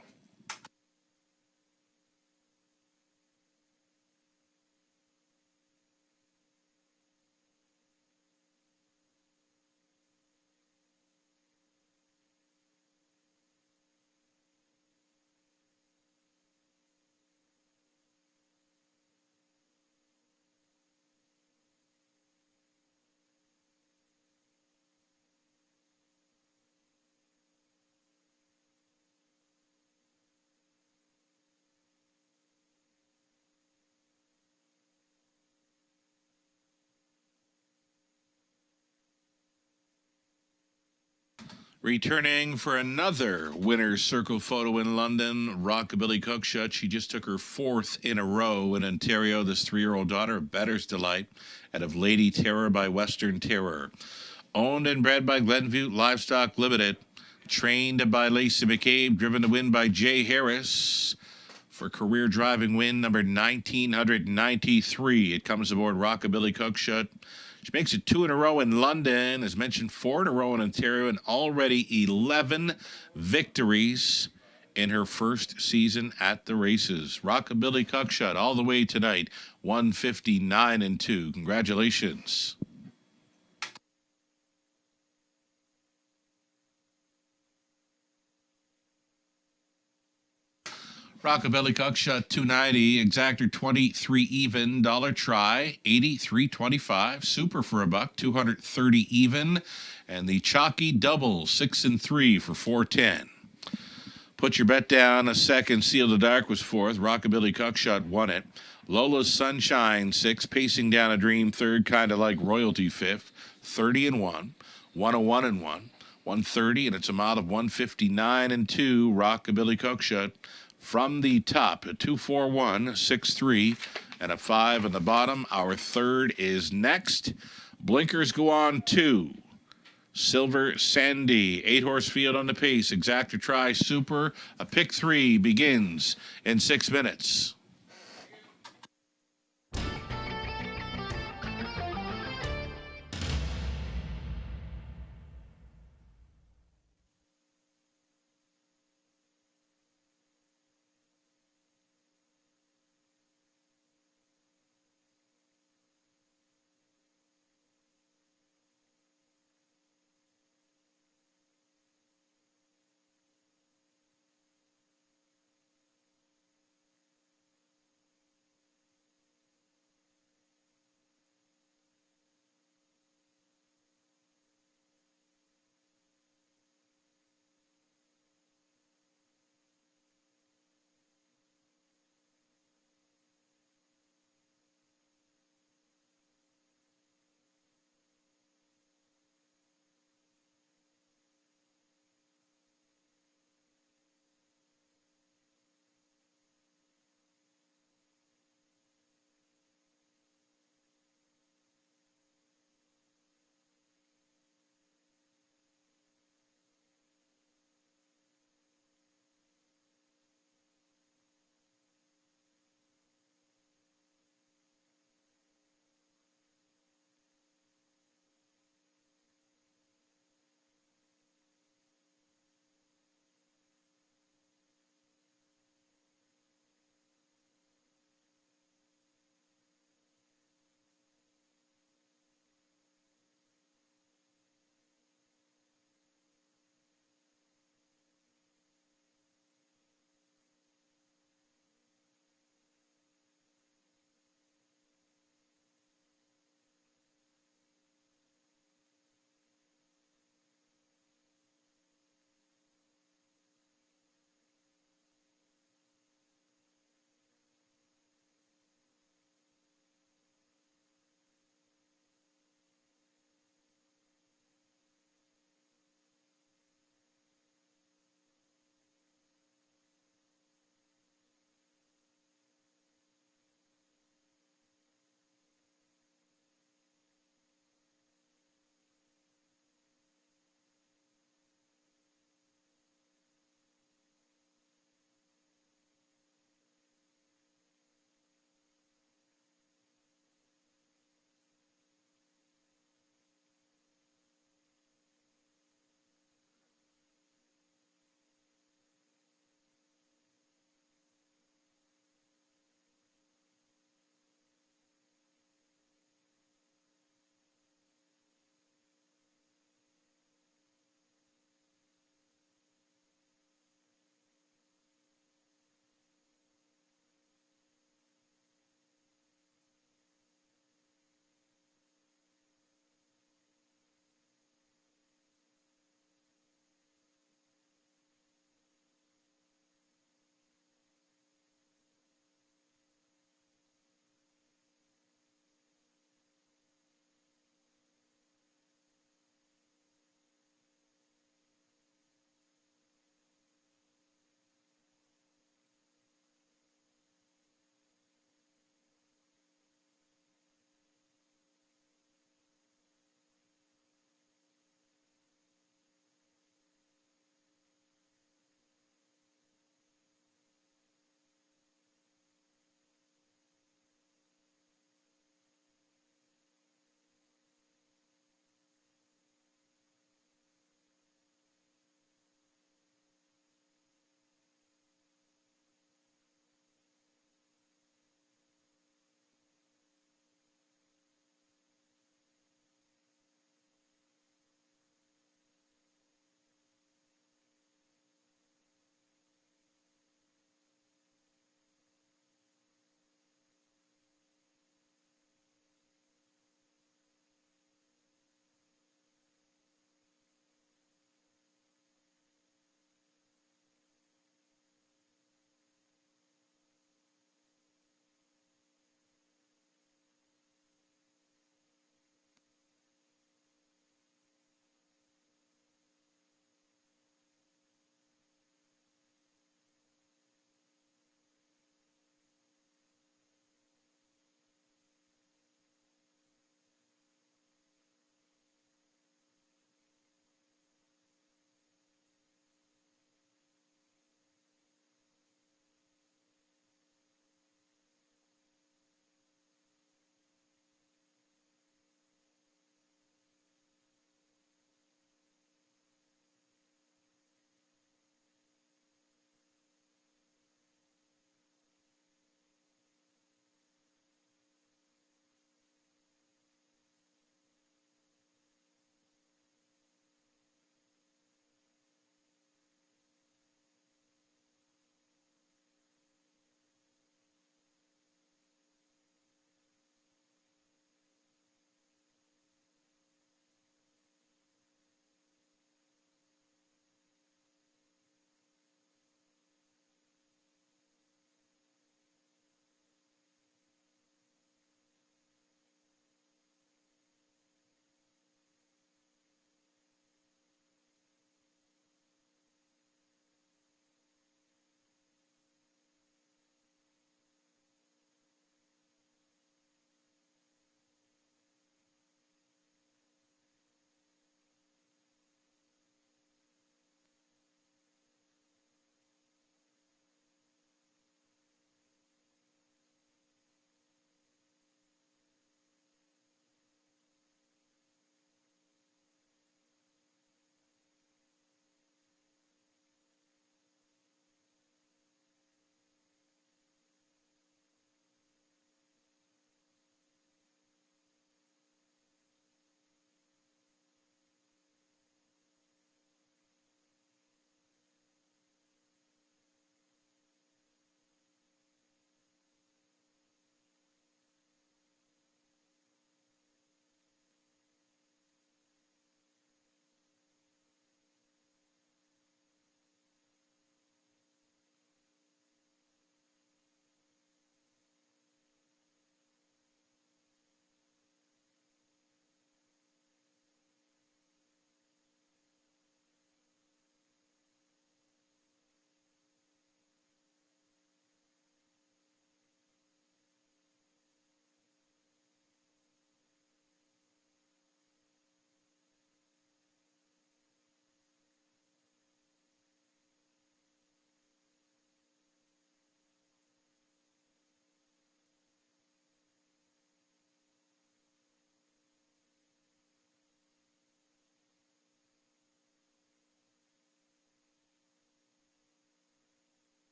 Returning for another winner's circle photo in London, Rockabilly Cockshut. She just took her 4th in a row in Ontario. This 3-year-old daughter of Bettor's Delight out of Lady Terror by Western Terror. Owned and bred by Glenview Livestock Limited. Trained by Lacey McCabe. Driven to win by Jay Harris. For career driving win number 1993. It comes aboard Rockabilly Cockshut. She makes it 2 in a row in London, as mentioned, 4 in a row in Ontario, and already 11 victories in her first season at the races. Rockabilly Cockshut all the way tonight, 159 and 2. Congratulations. Rockabilly Cockshut 290, exactor 23 even, dollar try 83.25, super for $1, 230 even, and the chalky double 6 and 3 for 410. Put your bet down a second. Seal the Dark was 4th. Rockabilly Cockshut won it. Lola's Sunshine 6, pacing down a dream 3rd, kind of like royalty 5th, 30 and 1, 101 and 1, 130, and it's a mile of 159 and 2. Rockabilly Cockshut. From the top, a 241, 63, and a 5 on the bottom. Our third is next. Blinkers go on 2. Silver Sandy, 8-horse field on the pace. Exactor try, super. A pick 3 begins in 6 minutes.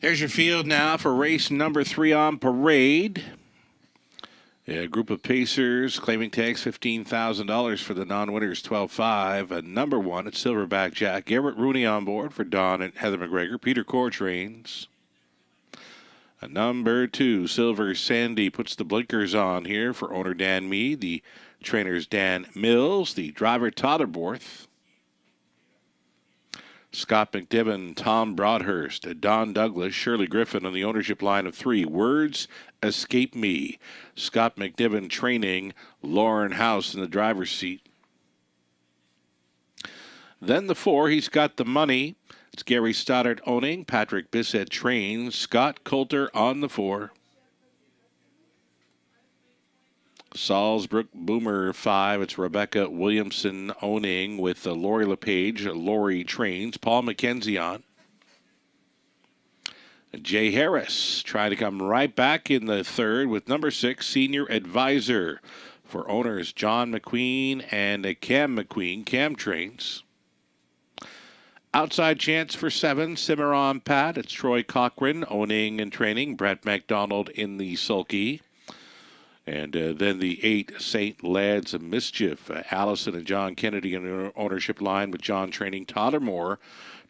There's your field now for race number 3 on parade. A group of Pacers claiming tags $15,000 for the non-winners, 12-5. Number 1 at Silverback Jack. Garrett Rooney on board for Don and Heather McGregor. Peter Core trains. Number 2, Silver Sandy puts the blinkers on here for owner Dan Mead. The trainers Dan Mills. The driver Todd Borth. Scott McDivitt, Tom Broadhurst, Don Douglas, Shirley Griffin on the ownership line of 3. Words Escape Me. Scott McDivitt training, Lauren House in the driver's seat. Then the 4, he's got the money. It's Gary Stoddart owning, Patrick Bissett trains, Scott Coulter on the 4. Salzbrook Boomer 5. It's Rebecca Williamson owning with Lori LePage. Lori trains. Paul McKenzie on. Jay Harris trying to come right back in the 3rd with number 6, Senior Advisor for owners John McQueen and Cam McQueen. Cam trains. Outside chance for 7, Cimarron Pat. It's Troy Cochran owning and training. Brett McDonald in the sulky. And then the 8, St. Lads of Mischief. Allison and John Kennedy in the ownership line with John training Tottermore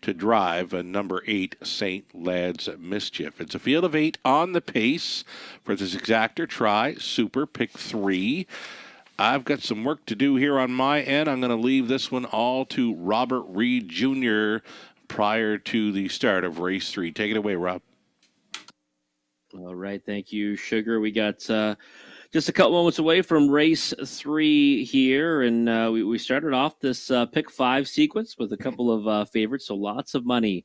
to drive number 8, St. Lads of Mischief. It's a field of 8 on the pace for this exactor try. Super pick 3. I've got some work to do here on my end. I'm going to leave this one all to Robert Reed Jr. prior to the start of race 3. Take it away, Rob. All right. Thank you, Sugar. We got just a couple moments away from race 3 here, and we started off this pick 5 sequence with a couple of favorites, so lots of money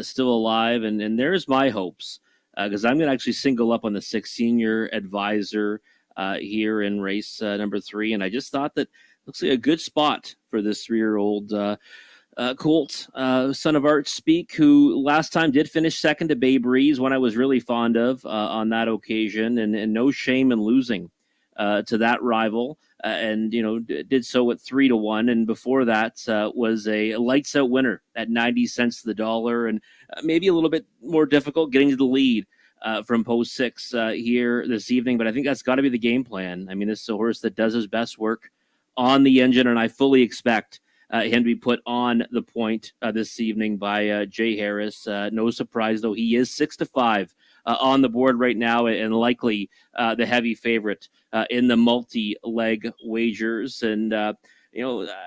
still alive, and there's my hopes, because I'm going to actually single up on the 6, Senior Advisor here in race number 3, and I just thought that looks like a good spot for this 3-year-old Colt, son of Art Speak, who last time did finish second to Babe Reeves, one I was really fond of on that occasion, and no shame in losing to that rival, and did so at 3-1, and before that was a lights out winner at 90 cents to the dollar, and maybe a little bit more difficult getting to the lead from post 6 here this evening, but I think that's got to be the game plan. I mean, this is a horse that does his best work on the engine, and I fully expect him to be put on the point this evening by Jay Harris. No surprise, though, he is 6-5 on the board right now, and likely the heavy favorite in the multi-leg wagers. And I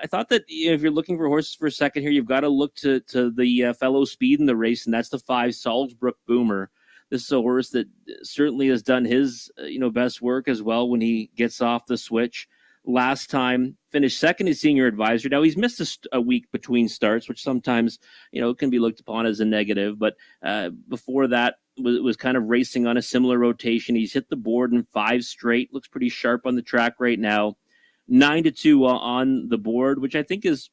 thought that if you're looking for horses for a second here, you've got to look to the fellow speed in the race, and that's the 5, Salzbrook Boomer. This is a horse that certainly has done his best work as well when he gets off the switch. Last time finished second as Senior Advisor. Now he's missed a week between starts, which sometimes can be looked upon as a negative. But before that was kind of racing on a similar rotation. He's hit the board in 5 straight. Looks pretty sharp on the track right now. 9-2 on the board, which I think is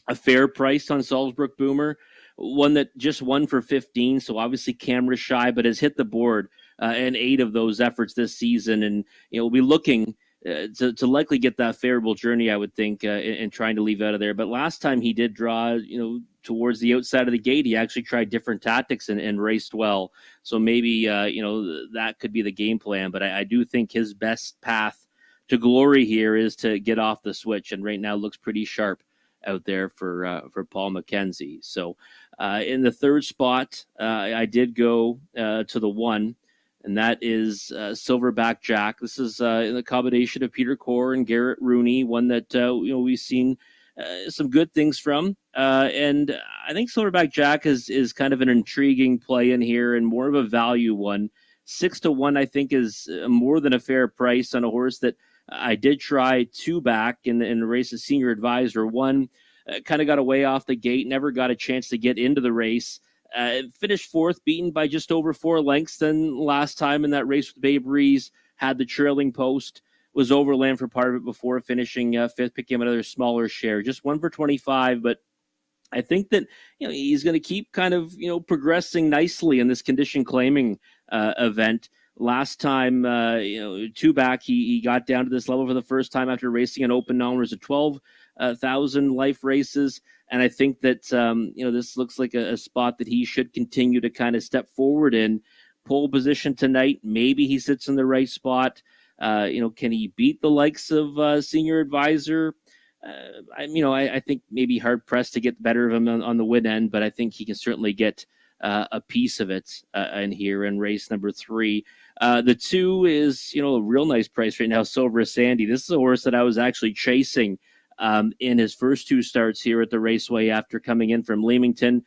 a fair price on Salzbrook Boomer. One that just won for 15, so obviously camera shy, but has hit the board in 8 of those efforts this season, and we'll be looking to likely get that favorable journey, I would think, in trying to leave out of there. But last time he did draw, towards the outside of the gate, he actually tried different tactics and raced well. So maybe, that could be the game plan. But I do think his best path to glory here is to get off the switch. And right now looks pretty sharp out there for Paul McKenzie. So in the 3rd spot, I did go to the 1. And that is Silverback Jack. This is in the combination of Peter Core and Garrett Rooney, one that we've seen some good things from. And I think Silverback Jack is kind of an intriguing play in here and more of a value one. 6-1, I think, is more than a fair price on a horse that I did try 2 back in the race as Senior Advisor. One kind of got away off the gate, never got a chance to get into the race. Finished 4th, beaten by just over 4 lengths than last time in that race with Babe Reeves. Had the trailing post, was overland for part of it before finishing 5th, picking up another smaller share. Just 1 for 25, but I think that he's going to keep kind of progressing nicely in this condition claiming event. Last time, 2 back, he got down to this level for the first time after racing an open non-winners at 12 1,000 life races. And I think that, this looks like a spot that he should continue to kind of step forward in. Pole position tonight. Maybe he sits in the right spot. Can he beat the likes of Senior Advisor? I think maybe hard pressed to get the better of him on the win end, but I think he can certainly get a piece of it in here in race number 3. The 2 is, a real nice price right now, Silver Sandy. This is a horse that I was actually chasing in his first 2 starts here at the Raceway after coming in from Leamington.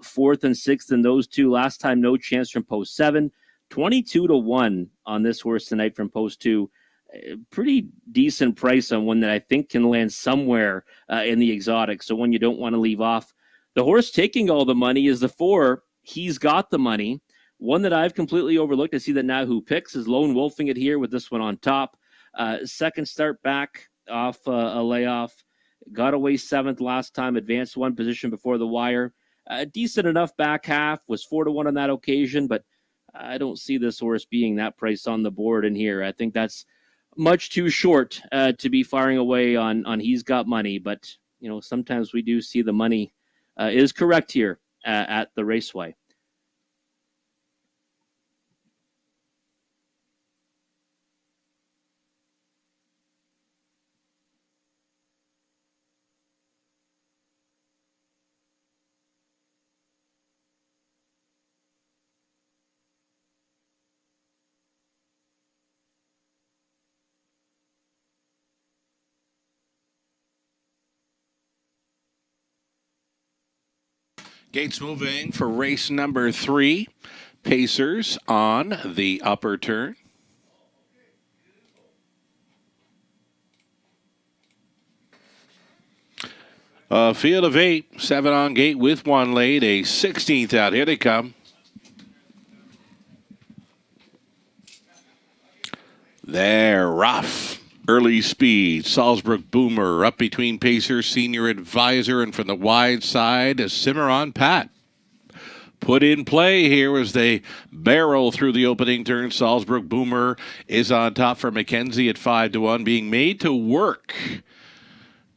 4th and 6th in those 2. Last time, no chance from post 7. 22-1 on this horse tonight from post 2. Pretty decent price on one that I think can land somewhere in the exotic. So one you don't want to leave off. The horse taking all the money is the 4. He's got the money. One that I've completely overlooked. I see that now Who Picks is lone wolfing it here with this one on top. Second start back off a layoff. Got away 7th last time. Advanced 1 position before the wire. Decent enough back half. Was 4-1 on that occasion, but I don't see this horse being that price on the board in here. I think that's much too short to be firing away on he's got money. But, sometimes we do see the money is correct here at the Raceway. Gates moving for race number 3. Pacers on the upper turn. A field of 8, 7 on gate with 1 late, a 16th out. Here they come. They're rough. Early speed. Salzburg Boomer up between Pacer, Senior Advisor, and from the wide side, a Cimarron Pat. Put in play here as they barrel through the opening turn. Salzburg Boomer is on top for McKenzie at 5-1, being made to work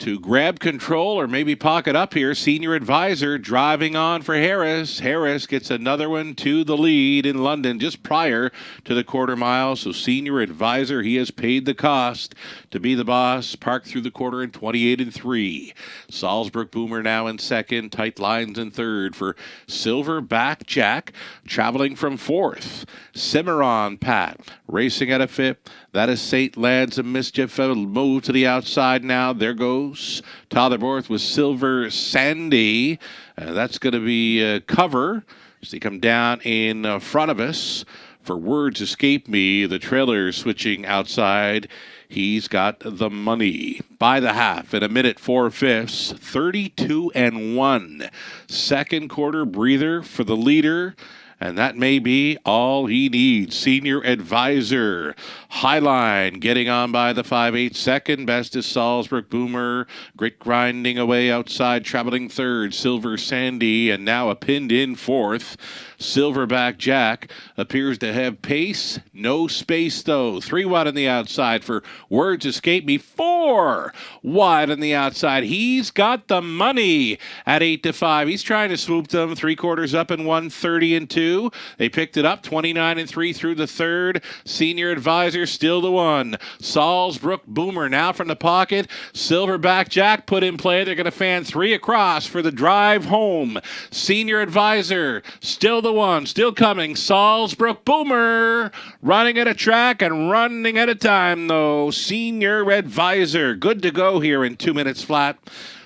to grab control or maybe pocket up here. Senior Advisor driving on for Harris. Harris gets another one to the lead in London just prior to the quarter mile. So Senior Advisor, he has paid the cost to be the boss. Parked through the quarter in 28-3. Salzburg Boomer now in second. Tight lines in third for Silverback Jack. Traveling from 4th. Cimarron Pat racing at a 5th. That is St. Lads of Mischief. Move to the outside now. There goes Totherborth with Silver Sandy. That's going to be a cover as they come down in front of us. For Words Escape Me, the trailer switching outside. He's got the money by the half in 1:04, 32-1. Second quarter breather for the leader. And that may be all he needs. Senior Advisor. Highline getting on by the 5/8. Second best is Salzburg Boomer. Grit grinding away outside, traveling third. Silver Sandy, and now a pinned in 4th. Silverback Jack appears to have pace. No space, though. 3 wide on the outside for Words Escape Me. 4 wide on the outside. He's got the money at 8-5. He's trying to swoop them. 3/4 up in 1:30-2. They picked it up 29-3 through the third. Senior Advisor still the 1. Salzburg Boomer now from the pocket. Silverback Jack put in play. They're going to fan 3 across for the drive home. Senior Advisor still the 1. Still coming. Salzburg Boomer running at a track and running at a time, though. Senior Advisor good to go here in 2 minutes flat.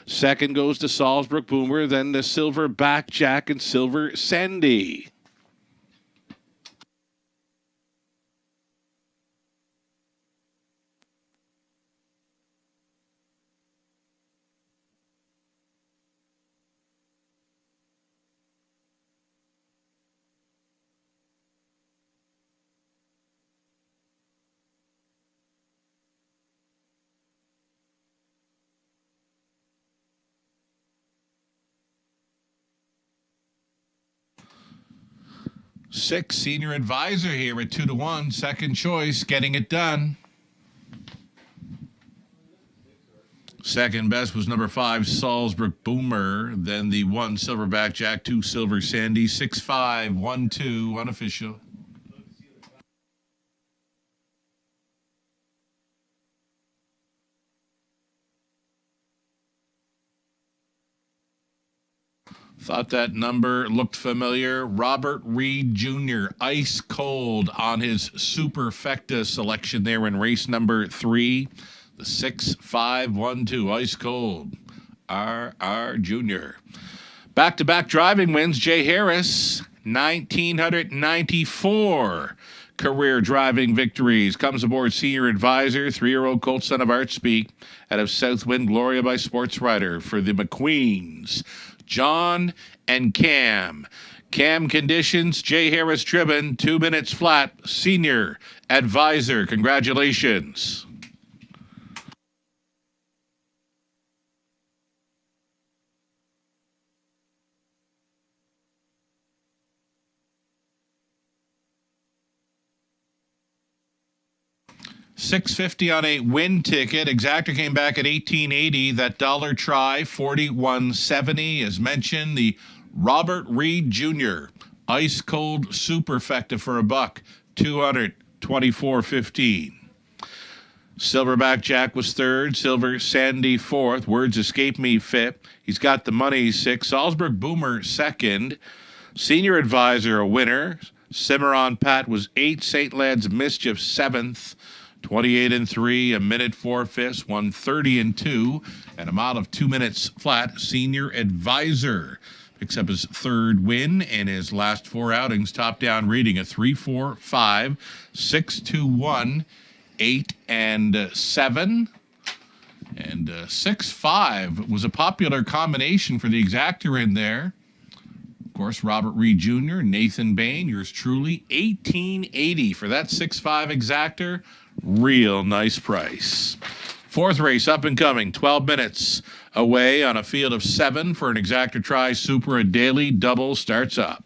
Second goes to Salzburg Boomer, then to Silverback Jack and Silver Sandy. Six, Senior Advisor here at 2-1. Second choice, getting it done. Second best was number 5, Salzburg Boomer. Then the 1, Silverback Jack, 2, Silver Sandy, 6-5-1-2, unofficial. Thought that number looked familiar. Robert Reed Jr., ice cold on his Superfecta selection there in race number 3. The 6-5-1-2, ice cold. R. Jr. Back-to-back driving wins. Jay Harris, 1,994 career driving victories. Comes aboard senior advisor, 3-year-old colt son of Artspeak out of Southwind Gloria by Sports Rider for the McQueens. John and Cam. Cam conditions, Jay Harris driven, 2 minutes flat, senior advisor. Congratulations. $6.50 on a win ticket. Exacta came back at $18.80. That dollar try, $41.70. As mentioned, the Robert Reed Jr. Ice Cold Superfecta for $1, $224.15. Silverback Jack was third. Silver Sandy fourth. Words escape me fifth. He's got the money sixth. Salzburg Boomer second. Senior Advisor a winner. Cimarron Pat was 8th. St. Lad's Mischief 7th. 28-3, a minute 4/5, 130-2, and a mile of 2 minutes flat. Senior Advisor picks up his third win in his last 4 outings. Top down reading a 3-4-5, 6-2-1, 8 and 7. And 6-5 was a popular combination for the exactor in there. Of course, Robert Reed Jr., Nathan Bain, yours truly, $18.80 for that 6-5 exactor. Real nice price. Fourth race up and coming, 12 minutes away on a field of 7 for an exactor try. Super a daily double starts up.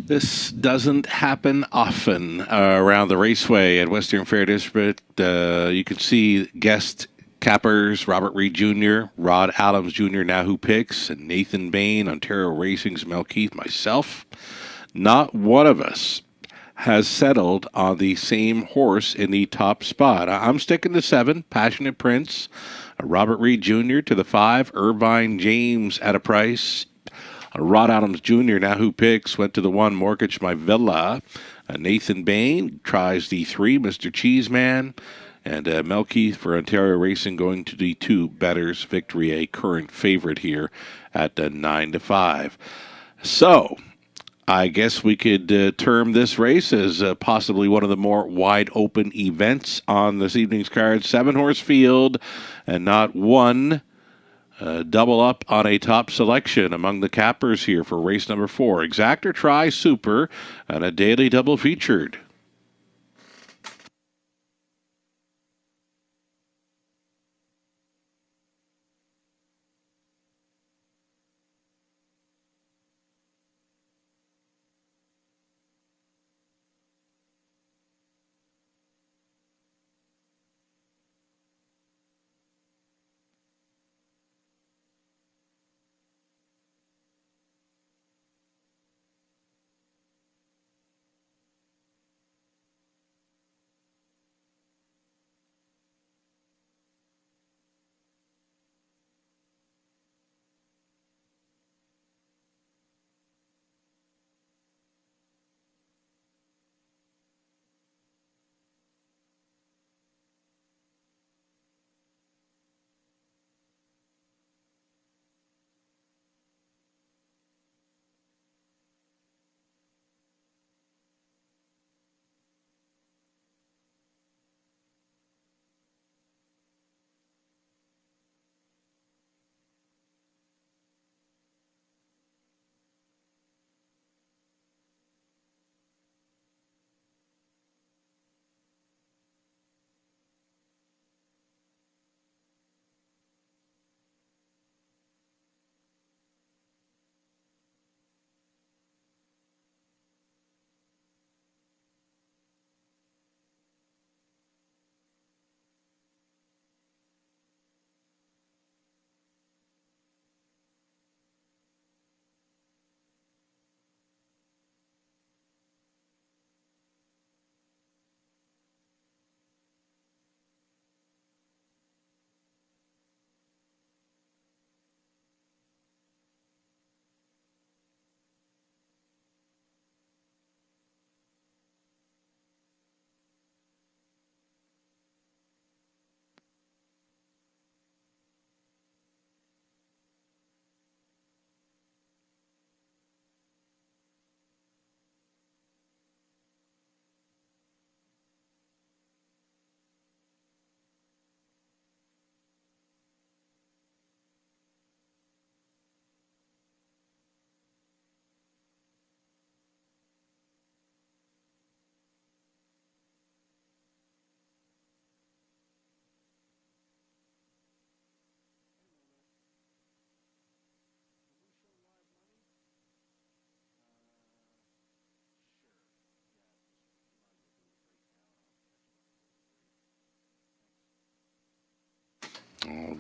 This doesn't happen often around the raceway at Western Fair District. You can see guest cappers Robert Reed Jr., Rod Adams Jr., Now Who Picks, and Nathan Bain, Ontario Racing's Mel Keith, myself. Not one of us has settled on the same horse in the top spot. I'm sticking to 7, Passionate Prince, Robert Reed Jr. to the 5, Irvine James at a price. Rod Adams Jr., Now Who Picks, went to the 1, Mortgage My Villa. Nathan Bain tries the 3, Mr. Cheeseman. And Mel Keith for Ontario Racing going to the 2, Better's Victory, a current favorite here at 9-5. So, I guess we could term this race as possibly one of the more wide open events on this evening's card. 7-horse field and not one double up on a top selection among the cappers here for race number 4. Exactor Tri Super and a daily double featured.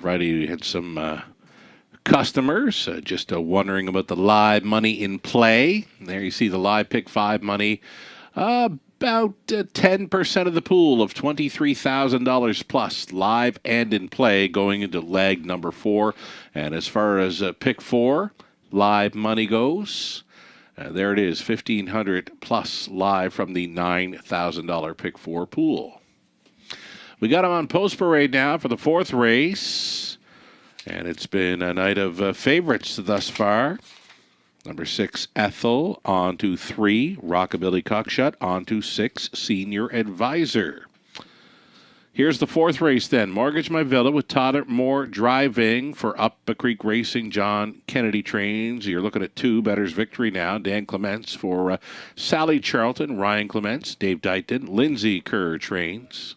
Righty, we had some customers just wondering about the live money in play. There you see the live pick 5 money. About 10% of the pool of $23,000 plus live and in play going into leg number 4. And as far as pick 4 live money goes, there it is, $1,500 plus live from the $9,000 pick 4 pool. We got them on post parade now for the 4th race. And it's been a night of favorites thus far. Number 6, Ethel, on to 3, Rockabilly Cockshut, on to 6, Senior Advisor. Here's the 4th race then. Mortgage My Villa with Todd Moore driving for Up a Creek Racing, John Kennedy trains. You're looking at 2, Better's Victory now. Dan Clements for Sally Charlton, Ryan Clements, Dave Dighton, Lindsay Kerr trains.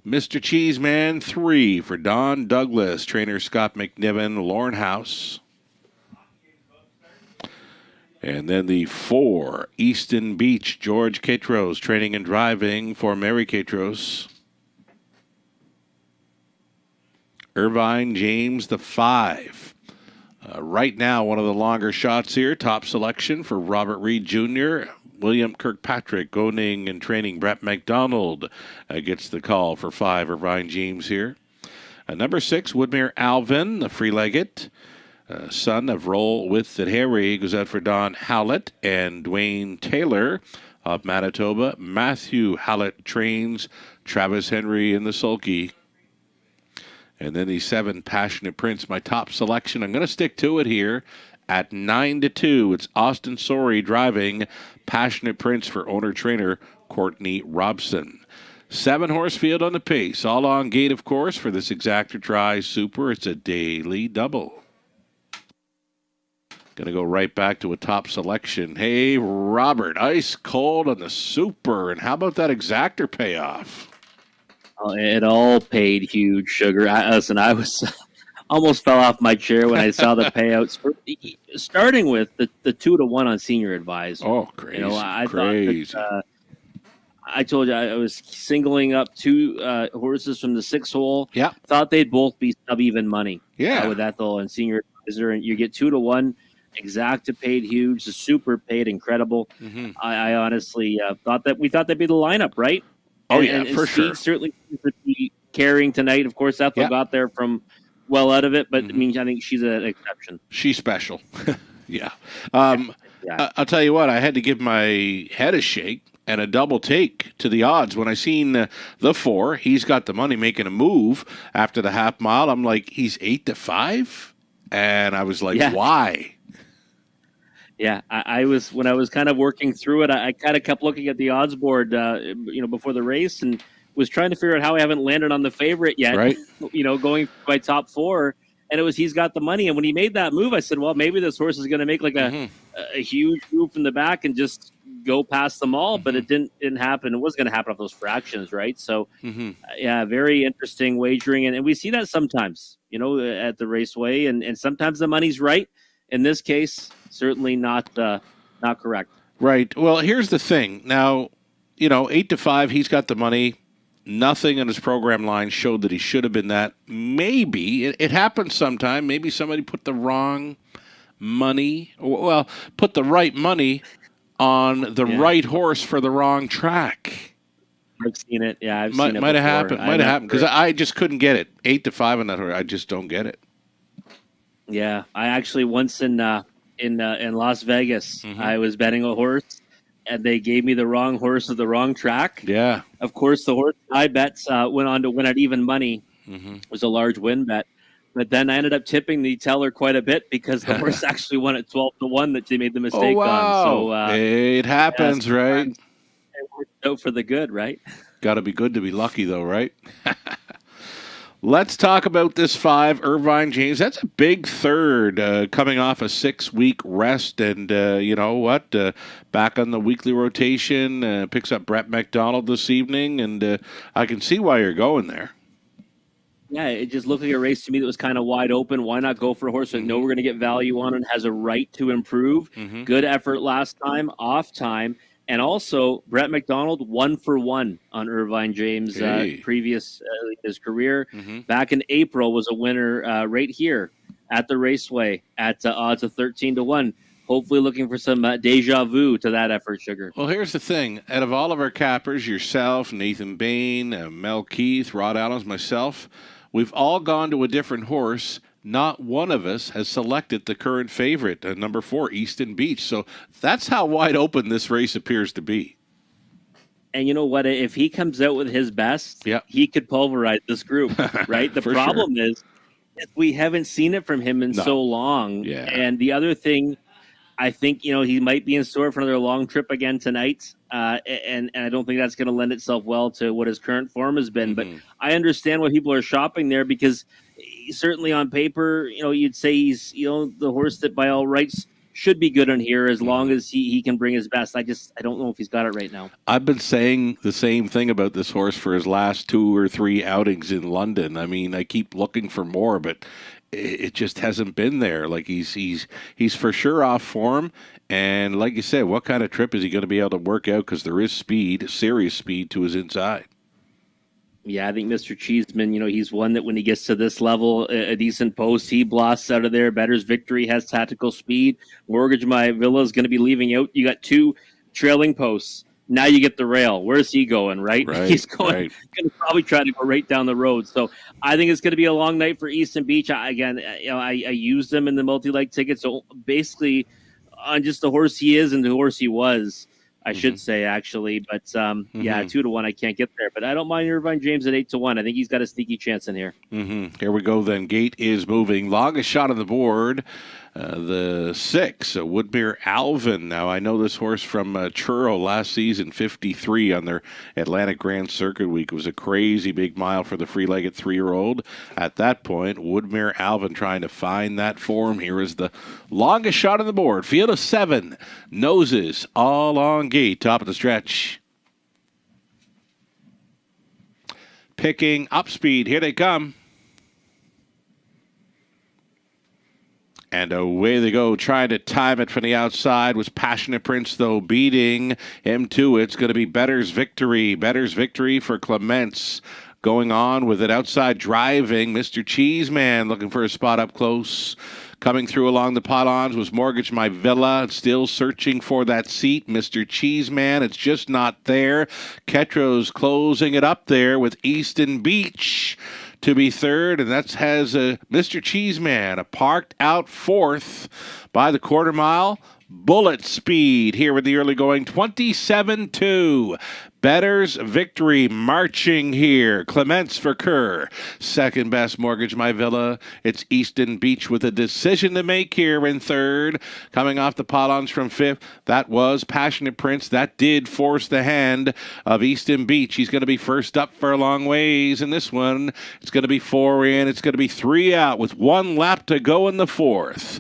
Mr. Cheeseman 3 for Don Douglas, trainer Scott McNiven, Lauren House. And then the 4, Easton Beach, George Catros, training and driving for Mary Catros. Irvine James, the 5. Right now, one of the longer shots here. Top selection for Robert Reed Jr., William Kirkpatrick, owning and training Brett McDonald gets the call for 5, Irvine James here. Number 6, Woodmere Alvin, the free-legged. Son of Roll with the Harry goes out for Don Howlett and Dwayne Taylor of Manitoba. Matthew Howlett trains Travis Henry in the sulky. And then the 7, Passionate Prince, my top selection. I'm going to stick to it here at 9-2. It's Austin Sorey driving Passionate Prince for owner-trainer Courtney Robson. 7-horse field on the pace. All on gate, of course, for this Exacta Tri Super. It's a daily double. Going to go right back to a top selection. Hey, Robert, ice cold on the Super. And how about that Exactor payoff? It all paid huge, Sugar. I was almost fell off my chair when I saw the payouts. Starting with the 2-1 on Senior Advisor. Oh, crazy! I crazy. thought that, I told you I was singling up 2 horses from the 6 hole. Yeah, thought they'd both be sub-even money. Yeah, with Ethel and Senior Advisor, and you get 2-1. Exacta paid huge. The Super paid incredible. Mm-hmm. I honestly thought they'd be the lineup, right? Oh, and for sure. Certainly seems to be carrying tonight. Of course, Ethel got there from well out of it, but I mean, I think she's an exception. She's special. Yeah. I'll tell you what, I had to give my head a shake and a double take to the odds. When I seen the 4, he's got the money making a move after the half mile. I'm like, he's 8-5? And I was like, why? Yeah, I was when I was kind of working through it. I kind of kept looking at the odds board, before the race, and was trying to figure out how I haven't landed on the favorite yet. Right. Going by top 4, and it was he's got the money. And when he made that move, I said, well, maybe this horse is going to make like a huge move from the back and just go past them all. But it didn't happen. It was going to happen off those fractions, right? So, very interesting wagering, and we see that sometimes, at the raceway, and sometimes the money's right. In this case, certainly not correct. Right. Well, here's the thing. Now, 8-5, he's got the money. Nothing in his program line showed that he should have been that. Maybe it happens sometime. Maybe somebody put the wrong money. Well, put the right money on the right horse for the wrong track. I've seen it. Yeah, I've seen it. Might have happened. Might have happened because I just couldn't get it. 8-5 on that horse. I just don't get it. Yeah, I actually once in Las Vegas, I was betting a horse, and they gave me the wrong horse at the wrong track. Yeah. Of course, the horse I bets went on to win at even money. It was a large win bet. But then I ended up tipping the teller quite a bit because the horse actually won at 12-1 that they made the mistake on. So it happens, right? It worked out for the good, right? Got to be good to be lucky, though, right? Let's talk about this 5, Irvine James. That's a big third coming off a 6-week rest. And you know what? Back on the weekly rotation, picks up Brett McDonald this evening. And I can see why you're going there. Yeah, it just looked like a race to me that was kind of wide open. Why not go for a horse that we're going to get value on and has a right to improve? Good effort last time, off time. And also, Brett McDonald 1-for-1 on Irvine James Hey. previous his career. Mm-hmm. Back in April was a winner right here at the Raceway at odds of 13-1. Hopefully, looking for some deja vu to that effort, Sugar. Well, here's the thing. Out of all of our cappers, yourself, Nathan Bain, Mel Keith, Rod Adams, myself, we've all gone to a different horse. Not one of us has selected the current favorite, number 4, Easton Beach. So that's how wide open this race appears to be. And you know what? If he comes out with his best, Yep. he could pulverize this group, right? The problem is we haven't seen it from him in so long. Yeah. And the other thing, I think, he might be in store for another long trip again tonight. And I don't think that's going to lend itself well to what his current form has been. Mm-hmm. But I understand why people are shopping there, because certainly on paper, you'd say he's, the horse that by all rights should be good on here as long as he can bring his best. I don't know if he's got it right now. I've been saying the same thing about this horse for his last 2 or 3 outings in London. I mean, I keep looking for more, but it just hasn't been there. Like he's for sure off form, and like you said, what kind of trip is he going to be able to work out? Because there is speed, serious speed to his inside. Yeah, I think Mr. Cheeseman, he's one that when he gets to this level, a decent post, he blasts out of there. Better's Victory has tactical speed. Mortgage My Villa is going to be leaving out. You got 2 trailing posts. Now you get the rail. Where's he going, right? He's going to probably try to go right down the road. So I think it's going to be a long night for Easton Beach. I used them in the multi-leg ticket. So basically on just the horse he is and the horse he was, I should say, actually. But, yeah, 2-1, I can't get there. But I don't mind Irvine James at 8-1. I think he's got a sneaky chance in here. Here we go, then. Gate is moving. Longest shot on the board, the 6, Woodmere Alvin. Now, I know this horse from Churro last season, 53 on their Atlantic Grand Circuit week. It was a crazy big mile for the free-legged 3-year-old. At that point, Woodmere Alvin trying to find that form. Here is the longest shot on the board. Field of 7. Noses all on Gate. Top of the stretch. Picking up speed. Here they come. And away they go, trying to time it from the outside. Was Passionate Prince, though, beating him to it. It's going to be Better's Victory. Better's Victory for Clements. Going on with it outside driving. Mr. Cheeseman looking for a spot up close. Coming through along the pylons was Mortgage My Villa. Still searching for that seat. Mr. Cheeseman, it's just not there. Ketro's closing it up there with Easton Beach to be third, and that has Mr. Cheeseman, a parked out 4th by the quarter mile. Bullet Speed here with the early going, 27-2. Better's Victory marching here. Clements for Kerr. Second best, Mortgage My Villa. It's Easton Beach with a decision to make here in third. Coming off the pylons from 5th, that was Passionate Prince. That did force the hand of Easton Beach. He's going to be first up for a long ways in this one. It's going to be 4 in. It's going to be 3 out with 1 lap to go in the 4th.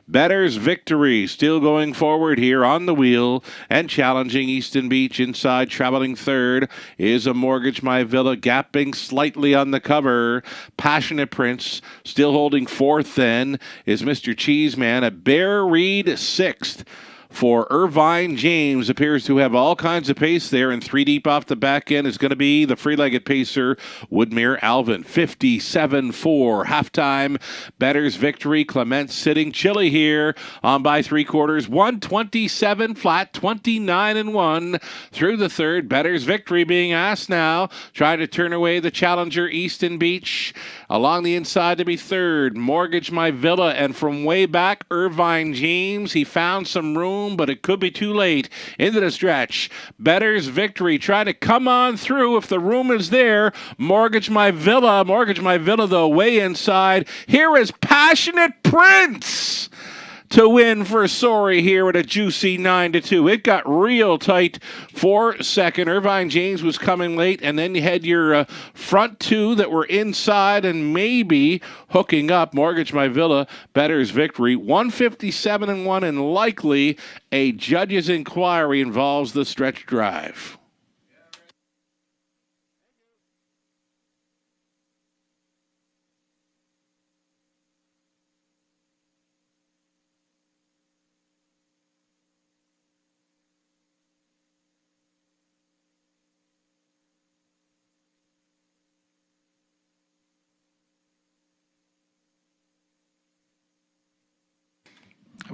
Better's Victory still going forward here on the wheel and challenging Easton Beach inside. Traveling third is a Mortgage My Villa, gapping slightly on the cover. Passionate Prince still holding 4th then is Mr. Cheeseman. A Bear Reed 6th. For Irvine James, appears to have all kinds of pace there, and 3 deep off the back end is going to be the free-legged pacer, Woodmere Alvin. 57-4, halftime. Better's Victory. Clements sitting chilly here on by 3/4. 127 flat, 29-1 through the third. Better's Victory being asked now, trying to turn away the challenger, Easton Beach. Along the inside to be third, Mortgage My Villa, and from way back, Irvine James. He found some room, but it could be too late. Into the stretch. Better's Victory trying to come on through if the room is there. Mortgage My Villa. Mortgage My Villa, though, way inside. Here is Passionate Prince to win for Sorry here at a juicy 9-2. It got real tight for second. Irvine James was coming late, and then you had your front 2 that were inside and maybe hooking up. Mortgage My Villa, Better's Victory. 157-1, and likely a judge's inquiry involves the stretch drive.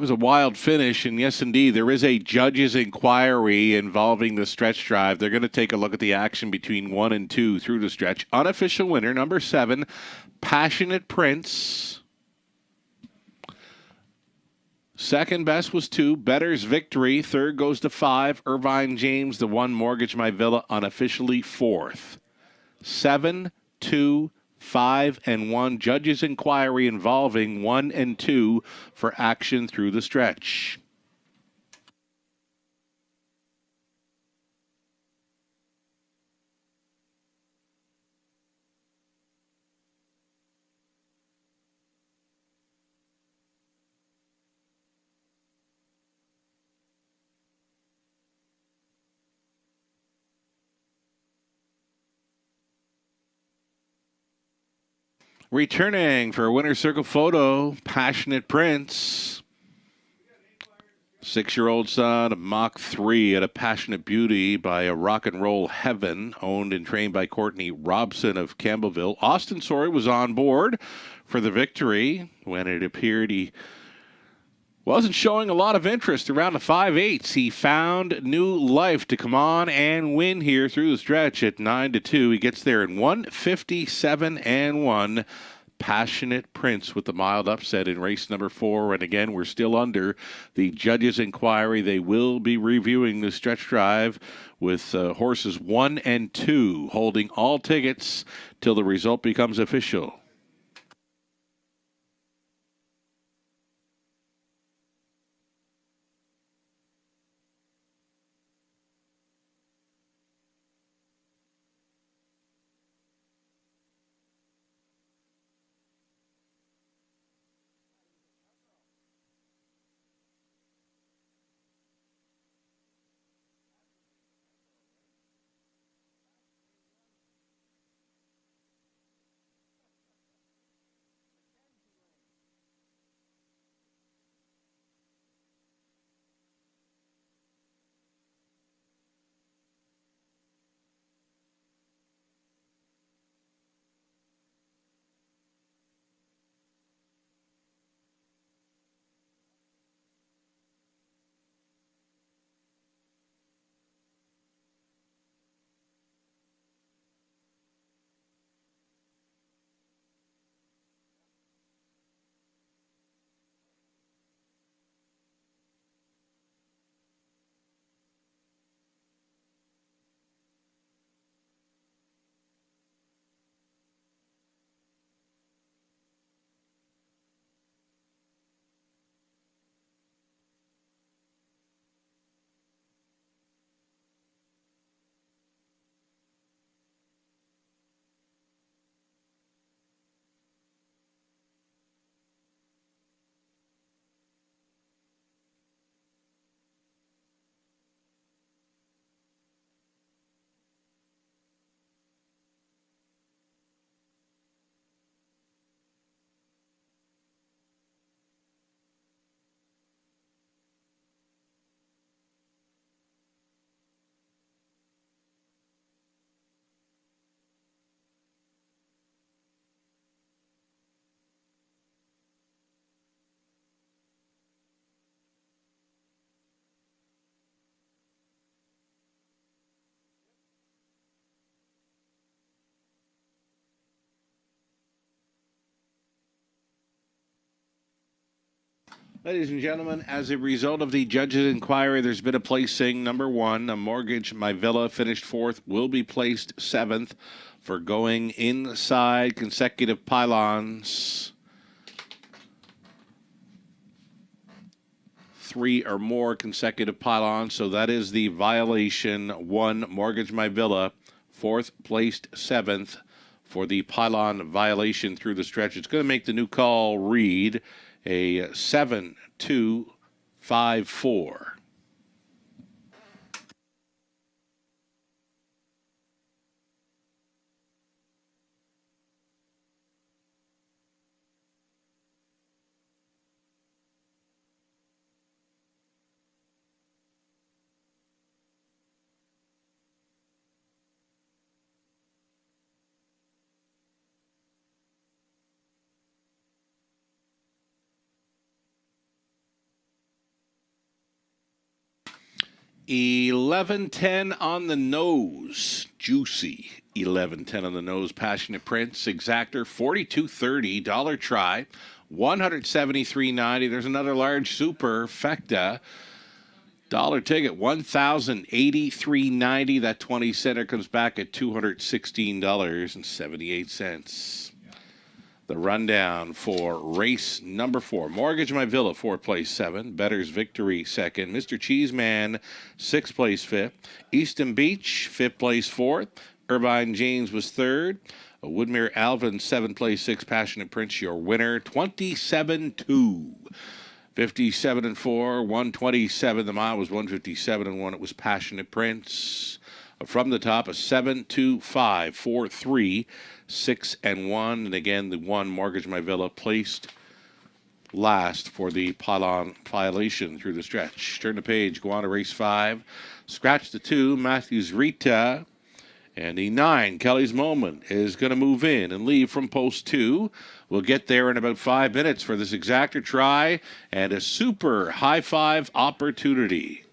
was a wild finish, and yes, indeed, there is a judge's inquiry involving the stretch drive. They're going to take a look at the action between 1 and 2 through the stretch. Unofficial winner, number 7, Passionate Prince. Second best was 2, Better's Victory. Third goes to 5, Irvine James, the 1, Mortgage My Villa, unofficially fourth. 7, 2, 5, and 1. Judge's inquiry involving 1 and 2 for action through the stretch. Returning for a winner's circle photo, Passionate Prince. 6-year-old son of Mach 3 at a Passionate Beauty by a Rock and Roll Heaven, owned and trained by Courtney Robson of Campbellville. Austin Sorey was on board for the victory when it appeared he wasn't showing a lot of interest around the 5/8s. He found new life to come on and win here through the stretch at 9-2. He gets there in 1:57.1. Passionate Prince with the mild upset in race number 4. And again, we're still under the judge's inquiry. They will be reviewing the stretch drive with horses 1 and 2 holding all tickets till the result becomes official. Ladies and gentlemen, as a result of the judge's inquiry, there's been a placing. Number 1, a Mortgage My Villa, finished 4th, will be placed 7th for going inside consecutive pylons. 3 or more consecutive pylons, so that is the violation. 1, Mortgage My Villa, 4th placed 7th for the pylon violation through the stretch. It's going to make the new call read a 7-2-5-4. 11:10 on the nose. Juicy. 11:10 on the nose. Passionate Prince. Exactor. 42.30. Dollar try. 173.90. There's another large super. Fecta. Dollar ticket. 1,083.90. That 20 center comes back at $216.78. The rundown for race number 4. Mortgage My Villa, 4th place 7. Better's Victory, 2nd. Mr. Cheeseman, 6th place 5th. Easton Beach, 5th place 4th. Irvine James was 3rd. Woodmere Alvin, 7th place 6th. Passionate Prince, your winner, 27-2. 57-4, 127. The mile was 157-1. It was Passionate Prince. From the top, a 7-2-5, 4-3, 6-1. And again, the 1 Mortgage My Villa placed last for the pylon violation through the stretch. Turn the page, go on to race 5. Scratch the 2, Matthews Rita. And the 9, Kelly's Moment, is going to move in and leave from post 2. We'll get there in about 5 minutes for this exactor try and a super high 5 opportunity.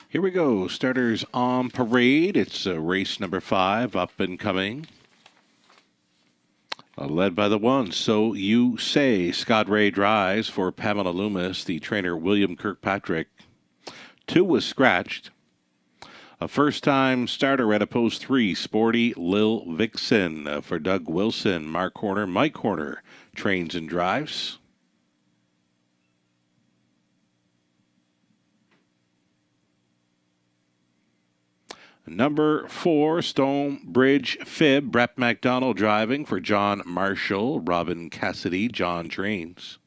Here we go. Starters on parade. It's race number 5, up and coming. Led by the one, So You Say. Scott Ray drives for Pamela Loomis, the trainer William Kirkpatrick. 2 was scratched. A first-time starter at a post 3, Sporty Lil Vixen for Doug Wilson. Mark Horner, Mike Horner trains and drives. Number 4, Stonebridge Fib, Brett McDonald driving for John Marshall, Robin Cassidy, John trains.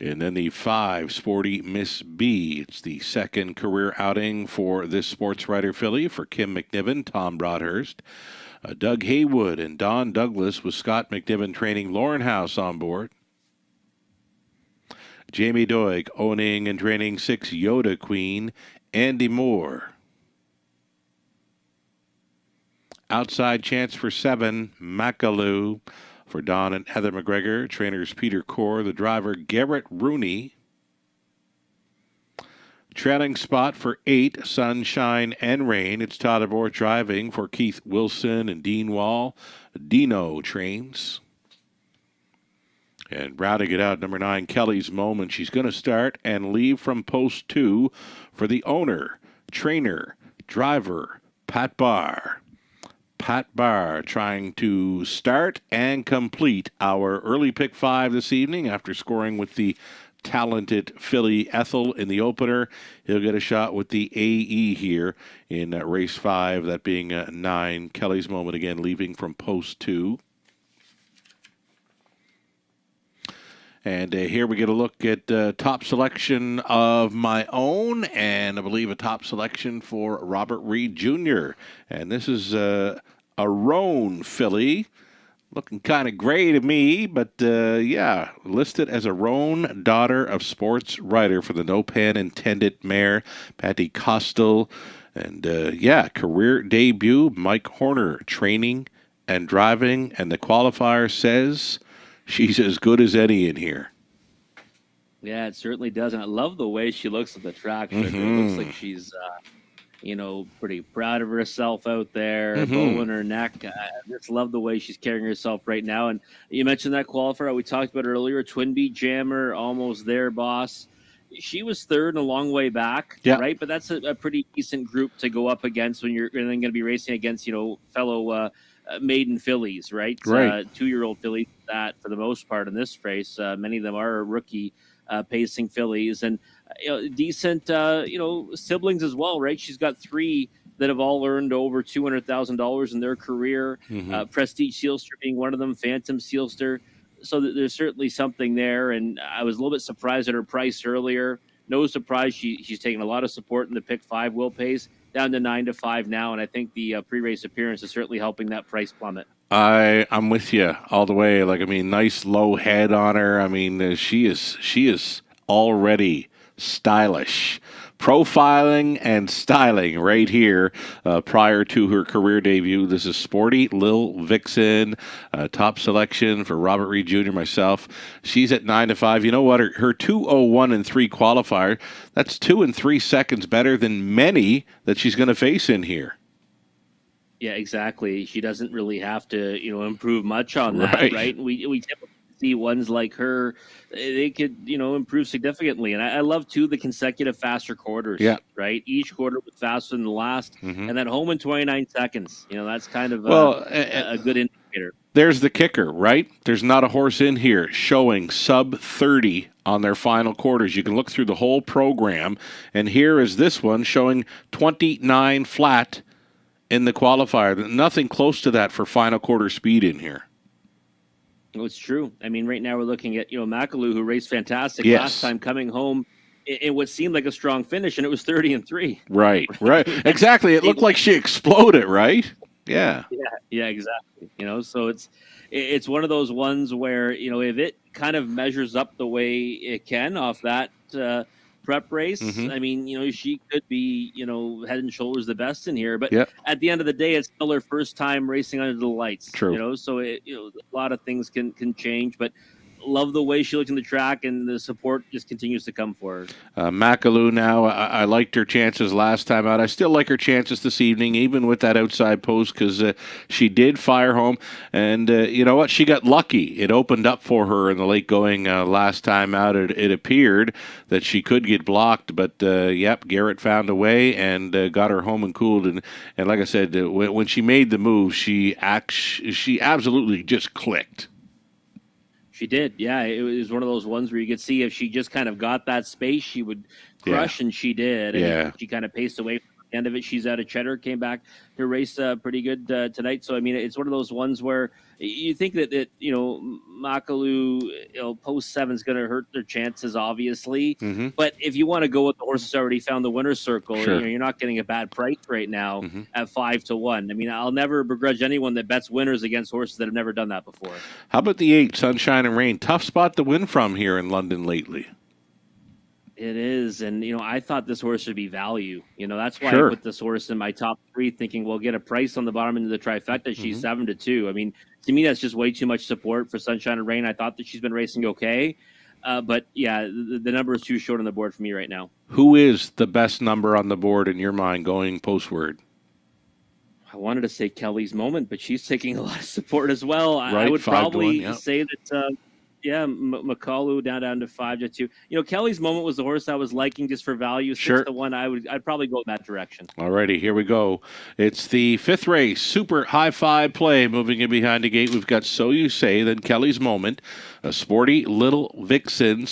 And then the 5, Sporty Miss B. It's the second career outing for this sports writer filly for Kim McNiven, Tom Broadhurst. Doug Haywood and Don Douglas with Scott McNiven training Lauren House on board. Jamie Doig owning and training 6, Yoda Queen, Andy Moore. Outside chance for 7, Macaloo for Don and Heather McGregor. Trainers Peter Core, the driver Garrett Rooney. Trailing spot for 8, Sunshine and Rain. It's Todd Abort driving for Keith Wilson and Dean Wall. Dino trains. And rounding it out, number 9, Kelly's Moment. She's going to start and leave from post 2 for the owner, trainer, driver, Pat Barr. Pat Barr trying to start and complete our early pick 5 this evening after scoring with the talented filly Ethel in the opener. He'll get a shot with the AE here in race 5, that being 9, Kelly's Moment, again leaving from post 2. And here we get a look at top selection of my own, and I believe a top selection for Robert Reed Jr. And this is a roan filly, looking kind of gray to me, but yeah, listed as a roan, daughter of sports writer for the No Pan Intended mare, Patty Costal. And yeah, career debut, Mike Horner training and driving, and the qualifier says she's as good as any in here. Yeah, it certainly does. And I love the way she looks at the track. It looks like she's, pretty proud of herself out there, bow in her neck. I just love the way she's carrying herself right now. And you mentioned that qualifier we talked about earlier, Twinbee Jammer, almost there, boss. She was third and a long way back, right? But that's a pretty decent group to go up against when you're then going to be racing against, fellow maiden fillies, right? 2-year-old fillies, that for the most part in this race. Many of them are rookie pacing fillies, and decent, siblings as well, right? She's got 3 that have all earned over $200,000 in their career. Prestige Sealster being one of them, Phantom Sealster. So there's certainly something there, and I was a little bit surprised at her price earlier. No surprise, she's taken a lot of support in the pick 5 Will Pace, down to 9-5 now, and I think the pre-race appearance is certainly helping that price plummet. I'm with you all the way. Nice low head on her. She is already stylish. Profiling and styling right here prior to her career debut. This is Sporty Lil Vixen, top selection for Robert Reed Jr., myself. She's at 9-5. You know what? Her 2:01 and 3 qualifier, that's 2 and 3 seconds better than many that she's going to face in here. Yeah, exactly. She doesn't really have to, improve much on that, right? We typically see ones like her, they could, improve significantly. And I love, too, the consecutive faster quarters, right? Each quarter was faster than the last. And then home in 29 seconds. That's kind of a good indicator. There's the kicker, right? There's not a horse in here showing sub 30 on their final quarters. You can look through the whole program, and here is this one showing 29 flat in the qualifier. Nothing close to that for final quarter speed in here. Well, it's true. Right now we're looking at, Macaloo, who raced fantastic last time, coming home in what seemed like a strong finish, and it was 30-3. Right. Exactly. It looked like she exploded, right? Yeah, exactly. So it's one of those ones where, if it kind of measures up the way it can off that prep race, she could be, head and shoulders the best in here. But at the end of the day, it's still her first time racing under the lights. True. So a lot of things can change. But love the way she looked in the track, and the support just continues to come for her. McAloo now, I liked her chances last time out. I still like her chances this evening, even with that outside post, because she did fire home. And you know what? She got lucky. It opened up for her in the late going last time out. It appeared that she could get blocked, but yep, Garrett found a way and got her home and cooled. And like I said, when she made the move, she absolutely just clicked. She did, yeah. It was one of those ones where you could see if she just kind of got that space, she would crush, and she did. And she kind of paced away from the end of it. She's out of Cheddar, came back to race pretty good tonight. So, I mean, it's one of those ones where you think that McAloo, post 7 is going to hurt their chances, obviously. Mm-hmm. But if you want to go with the horse that's already found the winner's circle, sure. You're not getting a bad price right now Mm-hmm. at 5-1. I mean, I'll never begrudge anyone that bets winners against horses that have never done that before. How about the 8, Sunshine and Rain? Tough spot to win from here in London lately. It is, and I thought this horse would be value. That's why Sure. I put this horse in my top 3, thinking we'll get a price on the bottom end of the trifecta. She's 7-2. I mean, to me, that's just way too much support for Sunshine and Rain. I thought that she's been racing okay, but yeah, the number is too short on the board for me right now. Who is the best number on the board in your mind going postward? I wanted to say Kelly's Moment, but she's taking a lot of support as well. Right, I would 5-1, probably say that. McAloo down to 5-2. Kelly's Moment was the horse I was liking just for value. 6-1. I'd probably go in that direction. All righty, here we go. It's the 5th race, Super High Five Play. Moving in behind the gate, we've got So You Say, then Kelly's Moment, a Sporty Lil Vixen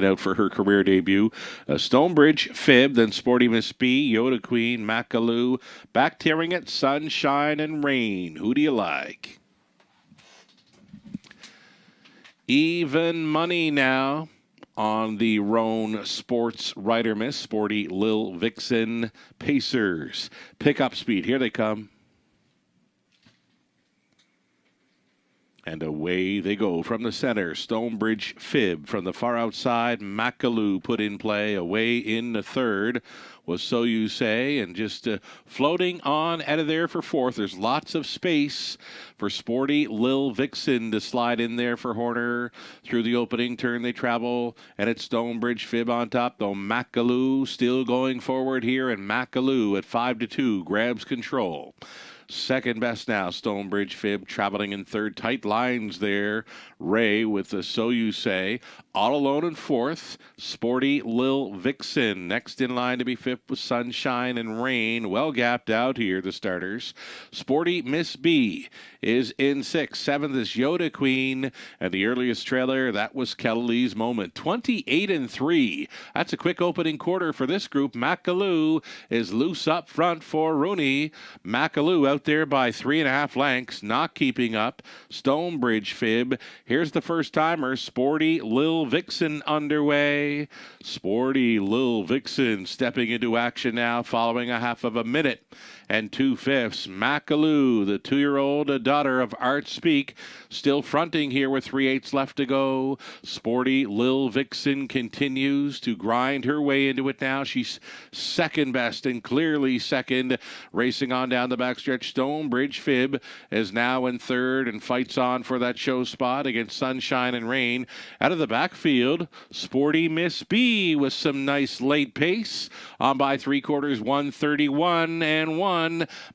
out for her career debut, a Stonebridge Fib, then Sporty Miss B, Yoda Queen, McAloo, back tearing it, Sunshine and Rain. Who do you like? Even money now on the Roan Sports Rider Miss, Sporty Lil Vixen Pacers. Pickup speed. Here they come. And away they go from the center. Stonebridge Fib from the far outside. McAloo put in play. Away in the third was So You Say. And just floating on out of there for 4th. There's lots of space for Sporty Lil Vixen to slide in there for Horner. Through the opening turn they travel. And it's Stonebridge Fib on top, though McAloo still going forward here. And McAloo at 5-2 grabs control. Second best now, Stonebridge Fib traveling in third. Tight lines there. Ray with the So You Say. All alone in 4th. Sporty Lil Vixen. Next in line to be 5th with Sunshine and Rain. Well gapped out here, the starters. Sporty Miss B is in 6th. 7th is Yoda Queen. And the earliest trailer, that was Kelly's Moment. 28-3. That's a quick opening quarter for this group. McAloo is loose up front for Rooney. McAloo out there by 3.5 lengths, not keeping up. Stonebridge Fib. Here's the first timer, Sporty Lil Vixen underway. Sporty Lil Vixen stepping into action now, following a half of a minute and 2/5. McAloo, the 2-year-old daughter of Art Speak, still fronting here with 3/8 left to go. Sporty Lil Vixen continues to grind her way into it now. She's second best and clearly second. Racing on down the backstretch, Stonebridge Fib is now in third and fights on for that show spot against Sunshine and Rain. Out of the backfield, Sporty Miss B with some nice late pace. On by 3/4, 1:31-1.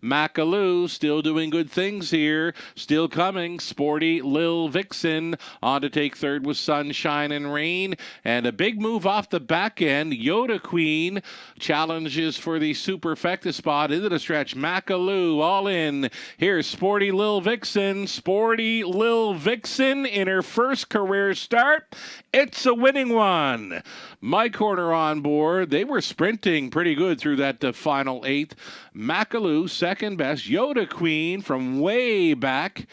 McAloo still doing good things here. Still coming. Sporty Lil Vixen on to take third with Sunshine and Rain. And a big move off the back end. Yoda Queen challenges for the superfecta spot into the stretch. McAloo all in. Here's Sporty Lil Vixen. Sporty Lil Vixen in her first career start. It's a winning one. Mike Horner on board. They were sprinting pretty good through that final 8th. McAloo, second best. Yoda Queen from way back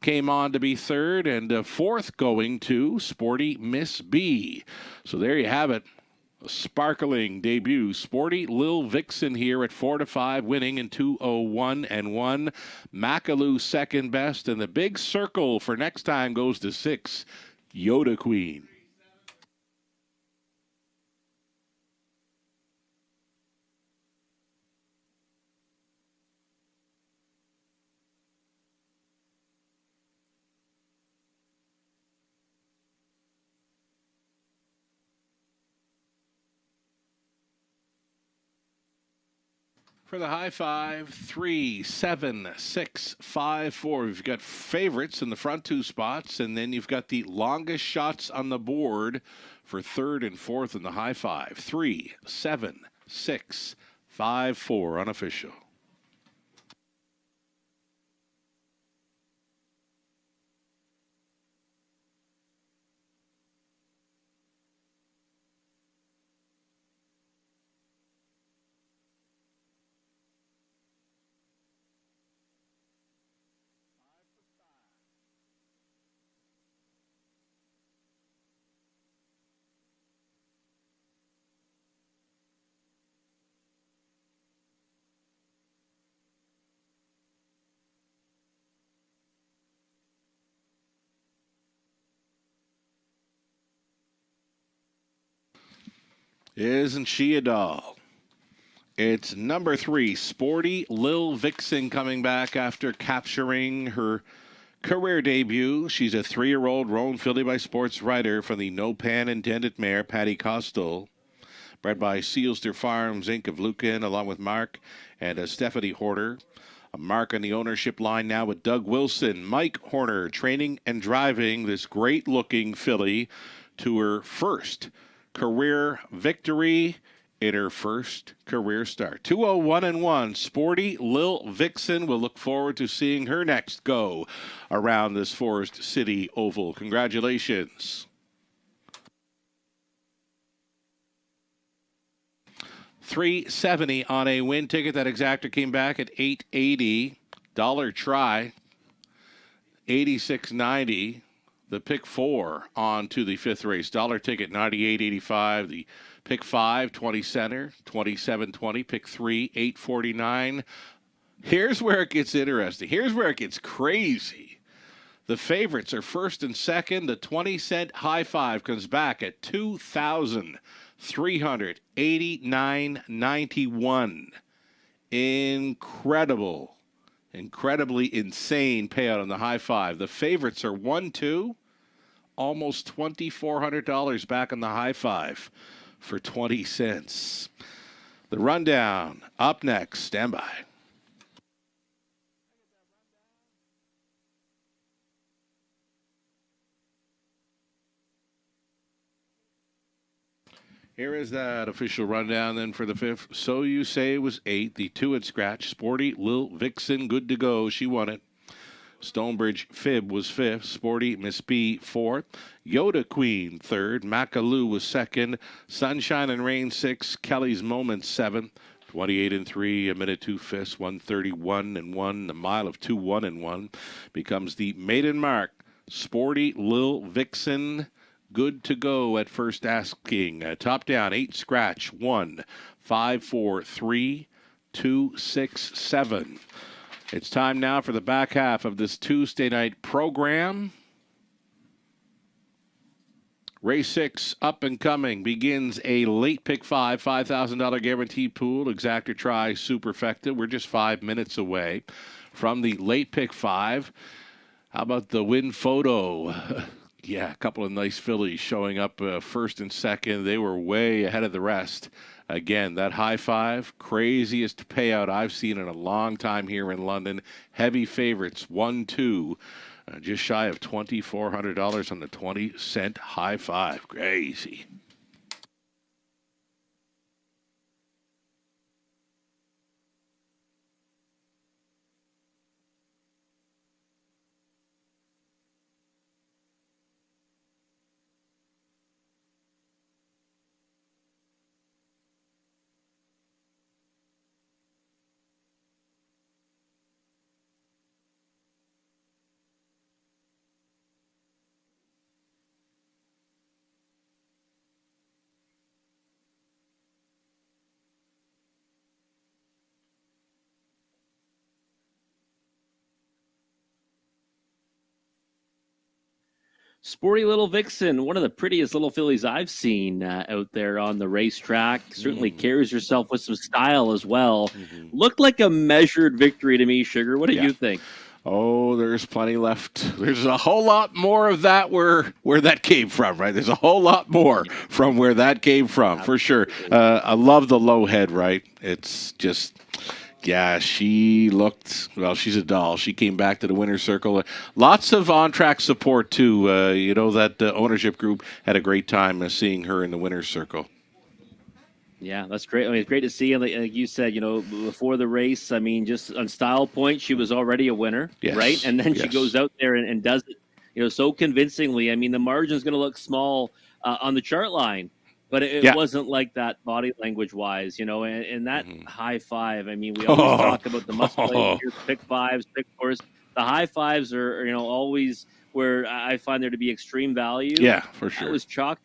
came on to be third, and 4th going to Sporty Miss B. So there you have it. A sparkling debut. Sporty Lil Vixen here at 4-5, winning in 2:01-1. McAloo second best, and the big circle for next time goes to 6. Yoda Queen. For the high five, 3, 7, 6, 5, 4. We've got favorites in the front two spots, and then you've got the longest shots on the board for third and fourth in the high five. 3, 7, 6, 5, 4. Unofficial. Isn't she a doll? It's number 3, Sporty Lil Vixen, coming back after capturing her career debut. She's a 3-year-old roan filly by Sports Writer from the No Pan Intended mare, Patty Costal. Bred by Sealster Farms, Inc. of Lucan, along with Mark and Stephanie Horner. A Mark on the ownership line now with Doug Wilson. Mike Horner training and driving this great-looking filly to her first career victory in her first career start. 201-1. Sporty Lil Vixen. We'll look forward to seeing her next go around this Forest City Oval. Congratulations. $370 on a win ticket. That exactor came back at $880. Dollar try, $86.90. The pick 4 on to the 5th race. Dollar ticket, $98.85. The pick 5, 20 center, $27.20. Pick 3, $8.49. Here's where it gets interesting. Here's where it gets crazy. The favorites are first and second. The 20-cent high five comes back at $2,389.91. Incredibly insane payout on the high five. The favorites are 1-2. Almost $2,400 back on the high five for 20 cents. The rundown up next. Stand by. Here is that official rundown then for the 5th. So You Say was 8. The 2 at scratch. Sporty Lil Vixen, good to go. She won it. Stonebridge Fib was 5th. Sporty Miss B 4th. Yoda Queen 3rd. Macaloo was 2nd. Sunshine and Rain 6th. Kelly's Moment 7th. 28-3, a minute 2 5ths, 131-1. A mile of 2-1-1 becomes the maiden mark. Sporty Lil Vixen, good to go at first asking. Top down, 8 scratch, 1, 5, 4, 3, 2, 6, 7. It's time now for the back half of this Tuesday night program. Race 6, up and coming, begins a late pick 5, $5,000 guaranteed pool. Exactor try, superfecta. We're just 5 minutes away from the late pick 5. How about the win photo? Yeah, a couple of nice fillies showing up first and second. They were way ahead of the rest. Again, that high five, craziest payout I've seen in a long time here in London. Heavy favorites, 1-2, just shy of $2,400 on the 20-cent high five. Crazy. Sporty Little Vixen, one of the prettiest little fillies I've seen out there on the racetrack. Certainly carries herself with some style as well. Looked like a measured victory to me, Sugar. What do you think? Oh, there's plenty left. There's a whole lot more of that where that came from, right? There's a whole lot more from where that came from, for sure. I love the low head, right? It's just, Yeah, she looked, well, she's a doll. She came back to the winner's circle. Lots of on-track support, too. That ownership group had a great time seeing her in the winner's circle. Yeah, that's great. I mean, it's great to see. And like you said, before the race, I mean, just on style point, she was already a winner, Yes, right? And then she yes. goes out there and does it, so convincingly. I mean, the margin's going to look small on the chart line, but it Yeah. wasn't like that body language wise, and that high five. I mean, we always Oh. talk about the must play years, pick fives, pick fours. The high fives are, always where I find there to be extreme value. Yeah, for sure. That was chalk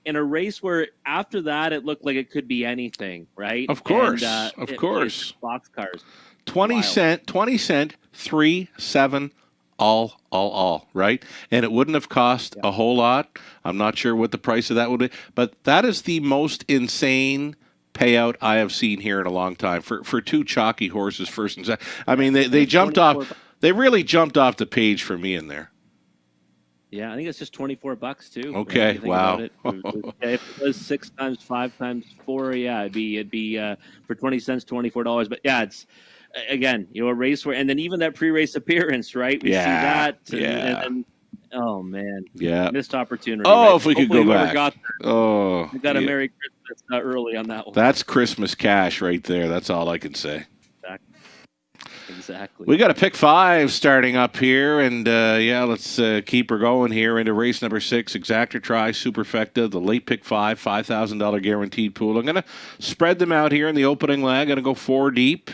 in a race where after that it looked like it could be anything, right? Of course, and, of course. Boxcars, 20 cent, 3, 7, all, right? And it wouldn't have cost a whole lot. I'm not sure what the price of that would be, but that is the most insane payout I have seen here in a long time for two chalky horses, first and second. I mean, they jumped off. They really jumped off the page for me in there. Yeah, I think it's just $24 too. Okay, wow. If it was 6 times 5 times 4, yeah, it'd be for 20 cents, $24. But yeah, it's again, a race where, and then even that pre-race appearance, right? We see that. And oh man, missed opportunity. Oh, right? If we could go back. We got a Merry Christmas early on that one. That's Christmas cash right there. That's all I can say. Exactly. We got a pick 5 starting up here, and let's keep her going here into race number 6, Exacta Tri Superfecta, the late pick 5, $5,000 guaranteed pool. I'm going to spread them out here in the opening leg. I'm going to go 4 deep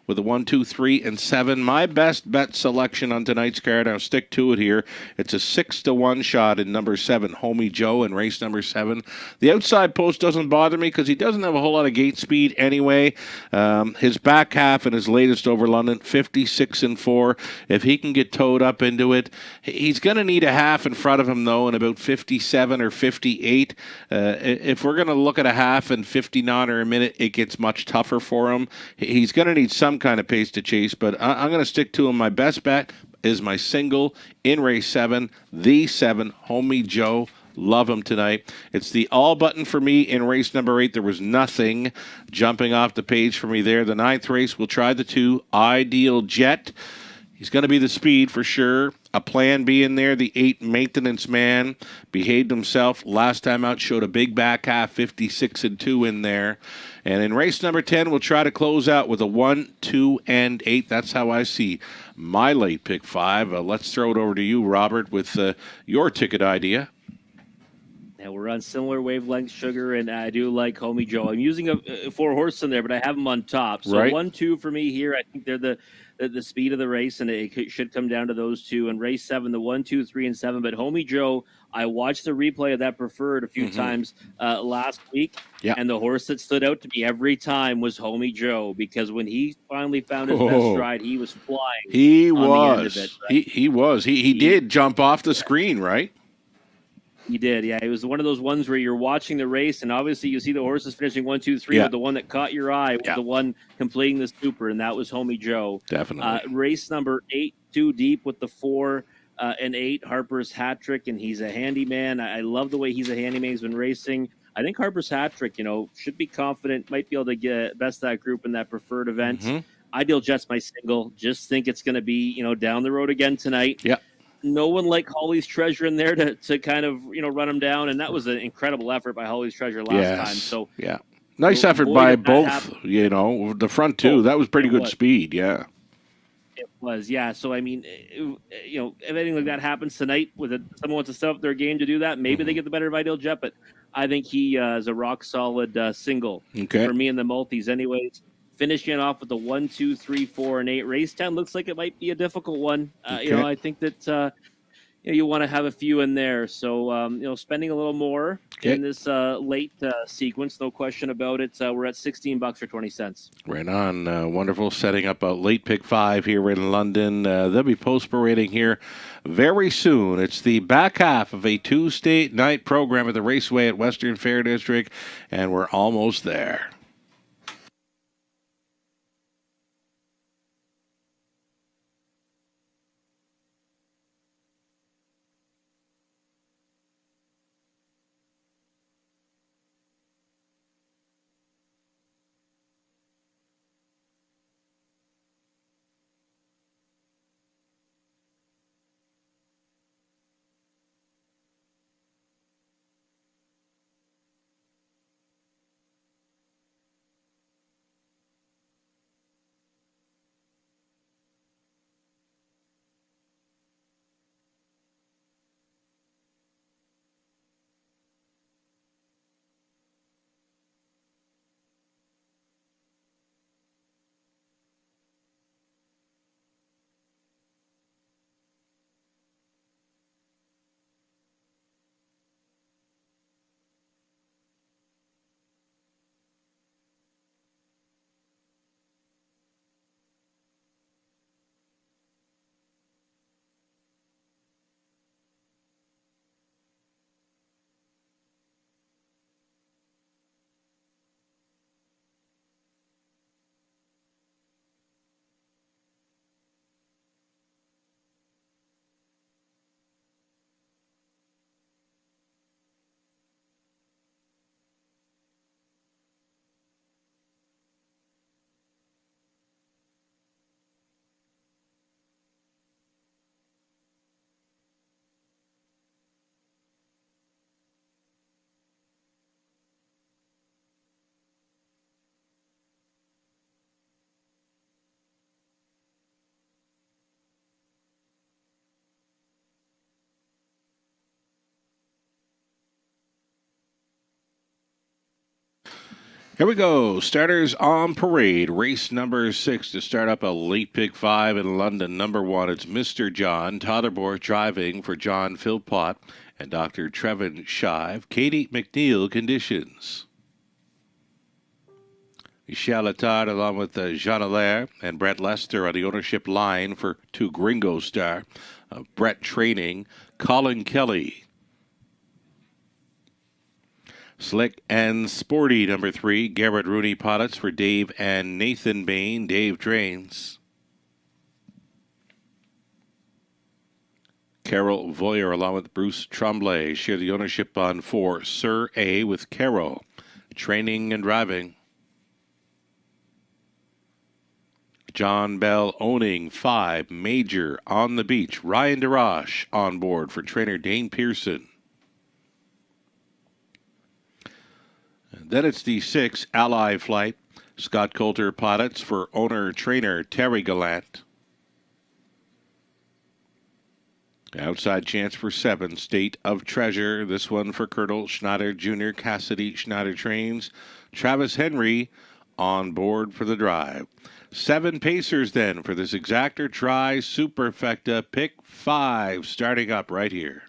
with a 1, 2, 3, and 7. My best bet selection on tonight's card. I'll stick to it here. It's a 6-1 shot in number 7, Homie Joe, in race number 7. The outside post doesn't bother me because he doesn't have a whole lot of gate speed anyway. His back half in his latest over London, 56-4. If he can get towed up into it, he's going to need a half in front of him, though, in about 57 or 58. If we're going to look at a half in 59 or a minute, it gets much tougher for him. He's going to need some kind of pace to chase, but I'm going to stick to him. My best bet is my single in race 7, the 7, Homie Joe. Love him tonight. It's the all button for me in race number 8. There was nothing jumping off the page for me there. The 9th race, we'll try the 2, Ideal Jet. He's going to be the speed for sure. A plan B in there. The 8, Maintenance Man, behaved himself. Last time out, showed a big back half, 56-2 in there. And in race number 10, we'll try to close out with a 1, 2, and 8. That's how I see my late pick 5. Let's throw it over to you, Robert, with your ticket idea. Yeah, we're on similar wavelengths, Sugar, and I do like Homie Joe. I'm using a 4 horse in there, but I have them on top. So right. 1, 2 for me here. I think they're the speed of the race, and it should come down to those two. And race 7, the 1, 2, 3, and 7. But Homie Joe, I watched the replay of that preferred a few times last week, and the horse that stood out to me every time was Homie Joe, because when he finally found his best stride, he was flying. He was. The end of it, right? He was. He did jump off the screen, right? He did, yeah. It was one of those ones where you're watching the race, and obviously you see the horses finishing 1, 2, 3, but the one that caught your eye was the one completing the super, and that was Homie Joe. Definitely. Race number 8, 2 deep with the 4 and 8, Harper's Hat Trick, and he's a handyman. I love the way he's a handyman. He's been racing. I think Harper's Hat Trick, should be confident, might be able to get best that group in that preferred event. Ideal Jet's my single. Just think it's going to be, down the road again tonight. Yeah. No one like Holly's Treasure in there to kind of run him down, and that was an incredible effort by Holly's Treasure last time. So nice effort by both. The front two. That was pretty good speed. Yeah, it was. Yeah. So I mean, if anything like that happens tonight, someone wants to set up their game to do that, maybe they get the better of Ideal Jet. But I think he is a rock solid single for me in the multis, anyways. Finishing off with the 1, 2, 3, 4, and 8. Race 10 looks like it might be a difficult one. I think that you want to have a few in there. So spending a little more in this late sequence, no question about it. We're at $16 or 20 cents. Right on. Wonderful. Setting up a late pick 5 here in London. They'll be post parading here very soon. It's the back half of a Tuesday night program at the Raceway at Western Fair District, and we're almost there. Here we go. Starters on parade. Race number 6 to start up a late pick 5 in London. Number 1, it's Mr. John. Totterborth driving for John Philpott and Dr. Trevin Shive. Katie McNeil conditions. Michel Attard along with Jean Allaire and Brett Lester on the ownership line for 2 Gringo Star. Brett training. Colin Kelly. Slick and Sporty, number 3. Garrett Rooney Pollitz for Dave and Nathan Bain. Dave trains. Carol Voyer along with Bruce Tremblay share the ownership on 4. Sir A with Carol. Training and driving. John Bell owning 5. Major on the beach. Ryan DeRoche on board for trainer Dane Pearson. Then it's the 6 Ally Flight. Scott Coulter Pollitz for owner-trainer Terry Gallant. Outside chance for 7 State of Treasure. This one for Colonel Schneider Jr. Cassidy Schneider trains. Travis Henry on board for the drive. 7 Pacers then for this Exactor Tri Superfecta pick 5 starting up right here.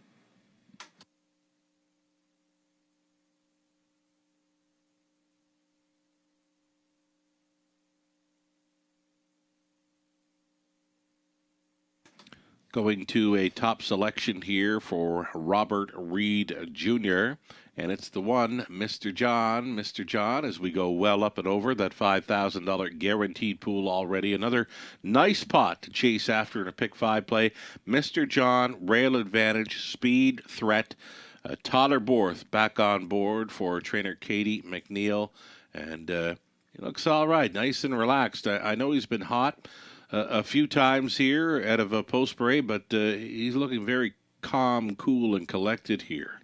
Going to a top selection here for Robert Reed Jr. And it's the one, Mr. John. Mr. John, as we go well up and over that $5,000 guaranteed pool already. Another nice pot to chase after in a pick 5 play. Mr. John, rail advantage, speed, threat. Totterborth back on board for trainer Katie McNeil. And he looks all right, nice and relaxed. I know he's been hot a few times here out of a post parade, but he's looking very calm, cool, and collected here.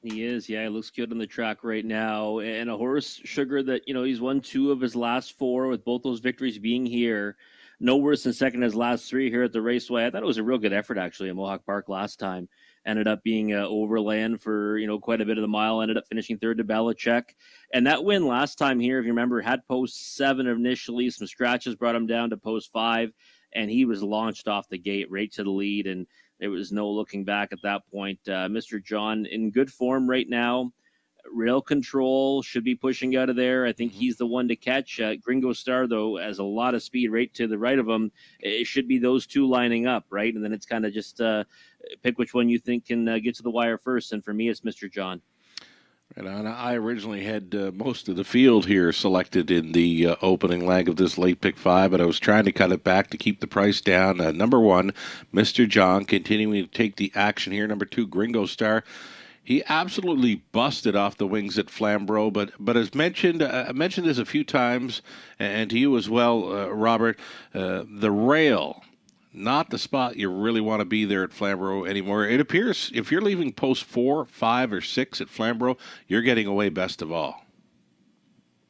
He is, yeah. He looks good on the track right now. And a horse, Sugar, that, he's won 2 of his last 4, with both those victories being here. No worse than second his last 3 here at the Raceway. I thought it was a real good effort, actually, at Mohawk Park last time. Ended up being overland for, quite a bit of the mile. Ended up finishing 3rd to Belichick. And that win last time here, if you remember, had post 7 initially. Some scratches brought him down to post 5. And he was launched off the gate right to the lead. And there was no looking back at that point. Mr. John in good form right now. Rail control should be pushing out of there. I think he's the one to catch. Gringo Star, though, has a lot of speed right to the right of him. It should be those 2 lining up, right? And then it's kind of just pick which one you think can get to the wire first. And for me, it's Mr. John. And I originally had most of the field here selected in the opening leg of this late pick 5, but I was trying to cut it back to keep the price down. Number 1, Mr. John, continuing to take the action here. Number 2, Gringo Star. He absolutely busted off the wings at Flamborough, but as mentioned, I mentioned this a few times, and to you as well, Robert, the rail, not the spot you really want to be there at Flamborough anymore. It appears if you're leaving post 4, 5, or 6 at Flamborough, you're getting away best of all.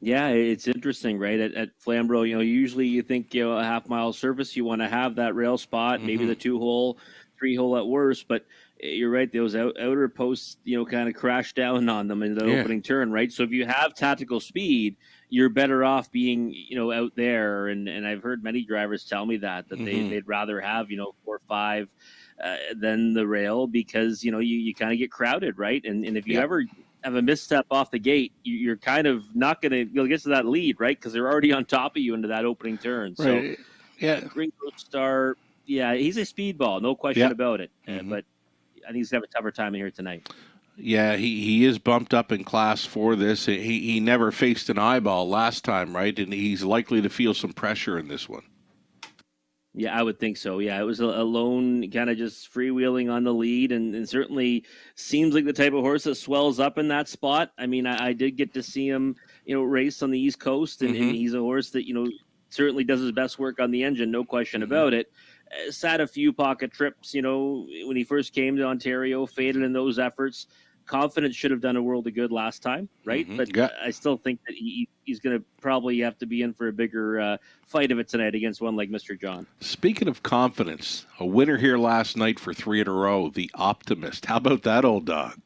Yeah, it's interesting, right? At Flamborough, usually you think, a half-mile surface, you want to have that rail spot, maybe the 2-hole, 3-hole at worst, but you're right. Those outer posts, kind of crash down on them in the opening turn, right? So if you have tactical speed, you're better off being, out there. And I've heard many drivers tell me that they'd rather have, 4 or 5 than the rail because, you kind of get crowded, right? And if you ever have a misstep off the gate, you're kind of not going to get to that lead, right? Because they're already on top of you into that opening turn. Right. So yeah, Gringo Star, yeah, he's a speedball, no question about it. But I think he's going to have a tougher time in here tonight. Yeah, he is bumped up in class for this. He never faced an eyeball last time, right? And he's likely to feel some pressure in this one. Yeah, I would think so. Yeah, it was a lone kind of just freewheeling on the lead and certainly seems like the type of horse that swells up in that spot. I mean, I did get to see him, race on the East Coast, and he's a horse that, certainly does his best work on the engine, no question about it. Sat a few pocket trips, when he first came to Ontario, faded in those efforts. Confidence should have done a world of good last time, right? But I still think that he's going to probably have to be in for a bigger fight of it tonight against one like Mr. John. Speaking of confidence, a winner here last night for 3 in a row, the Optimist. How about that old dog?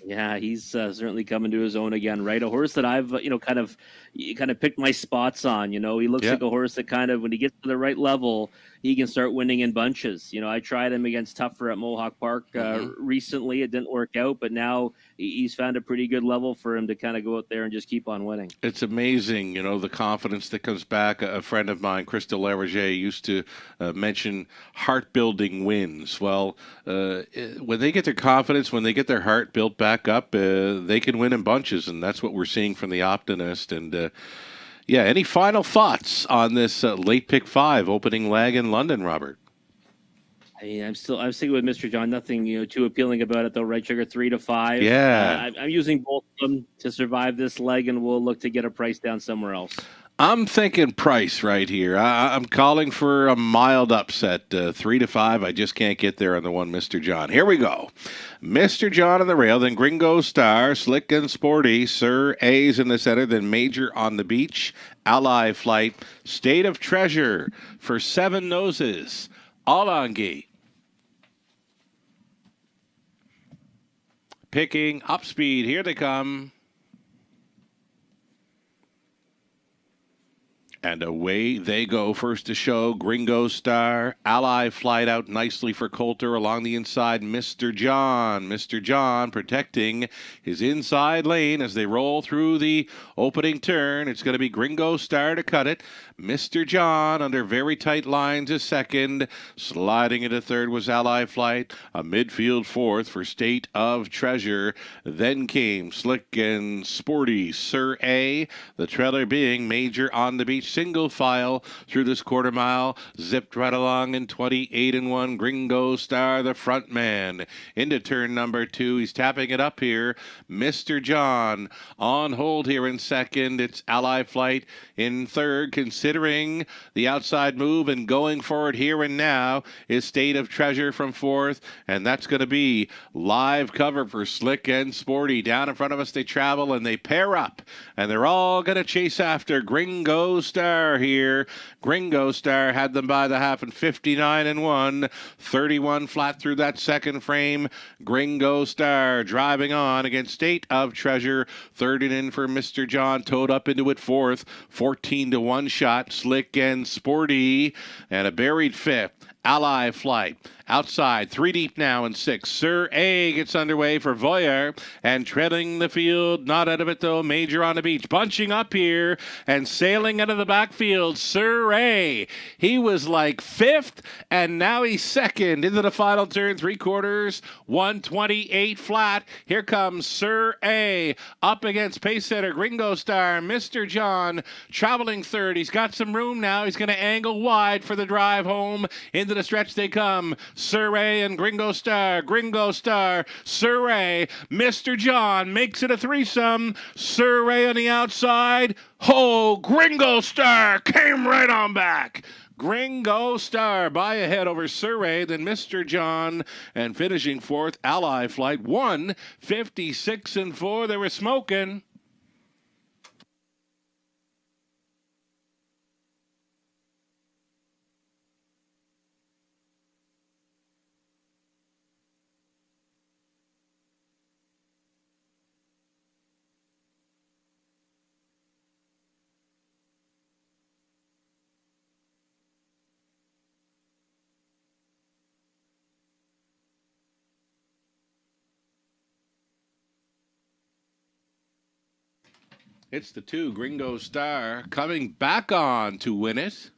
Yeah, he's certainly coming to his own again, right? A horse that I've, kind of picked my spots on. He looks Yeah. like a horse that kind of, when he gets to the right level, he can start winning in bunches. I tried him against Tougher at Mohawk Park Hmm. recently. It didn't work out, but now he's found a pretty good level for him to kind of go out there and just keep on winning. It's amazing, the confidence that comes back. A friend of mine, Crystal Larager, used to mention heart-building wins. Well, when they get their confidence, when they get their heart built back up, they can win in bunches, and that's what we're seeing from the Optimist. And yeah, any final thoughts on this late pick 5 opening leg in London, Robert? I'm sticking with Mr. John. Nothing, too appealing about it though. Red Sugar 3 to 5. Yeah. I'm using both of them to survive this leg, and we'll look to get a price down somewhere else. I'm thinking price right here. I'm calling for a mild upset, 3 to 5. I just can't get there on the one, Mr. John. Here we go. Mr. John on the rail, then Gringo Star, Slick and Sporty, Sir A's in the center, then Major on the beach, Ally Flight, State of Treasure for 7 noses, all on gate. Picking up speed. Here they come. And away they go. First to show, Gringo Star. Ally Flight out nicely for Coulter along the inside. Mr. John. Mr. John protecting his inside lane as they roll through the opening turn. It's going to be Gringo Star to cut it. Mr. John under very tight lines is second. Sliding into third was Ally Flight. A midfield fourth for State of Treasure. Then came Slick and Sporty Sir A. The trailer being Major on the beach. Single file through this quarter mile. Zipped right along in 28-1. Gringo Star, the front man. Into turn number 2. He's tapping it up here. Mr. John on hold here in second. It's Ally Flight in third. Considering the outside move and going for it here and now is State of Treasure from fourth. And that's going to be live cover for Slick and Sporty. Down in front of us they travel and they pair up. And they're all going to chase after Gringo Star here. Gringo Star had them by the half in 59-1. 31 flat through that second frame. Gringo Star driving on against State of Treasure. Third and in for Mr. John. Towed up into it fourth. 14-1 shot. Slick and Sporty. And a buried fifth. Ally Flight. Outside, 3 deep now in 6. Sir A gets underway for Voyer and treading the field. Not out of it though. Major on the beach. Bunching up here and sailing out of the backfield. Sir A. He was like 5th and now he's 2nd into the final turn. 3/4. 128 flat. Here comes Sir A up against pace setter Gringo Star. Mr. John traveling third. He's got some room now. He's going to angle wide for the drive home. Into the stretch they come. Sir A and Gringo Star, Sir A. Mr. John makes it a threesome. Sir A on the outside. Oh, Gringo Star came right on back. Gringo Star by ahead over Sir A, then Mr. John, and finishing fourth, Ally Flight. 1:56-4. They were smoking. It's the 2, Gringo Star, coming back on to win it.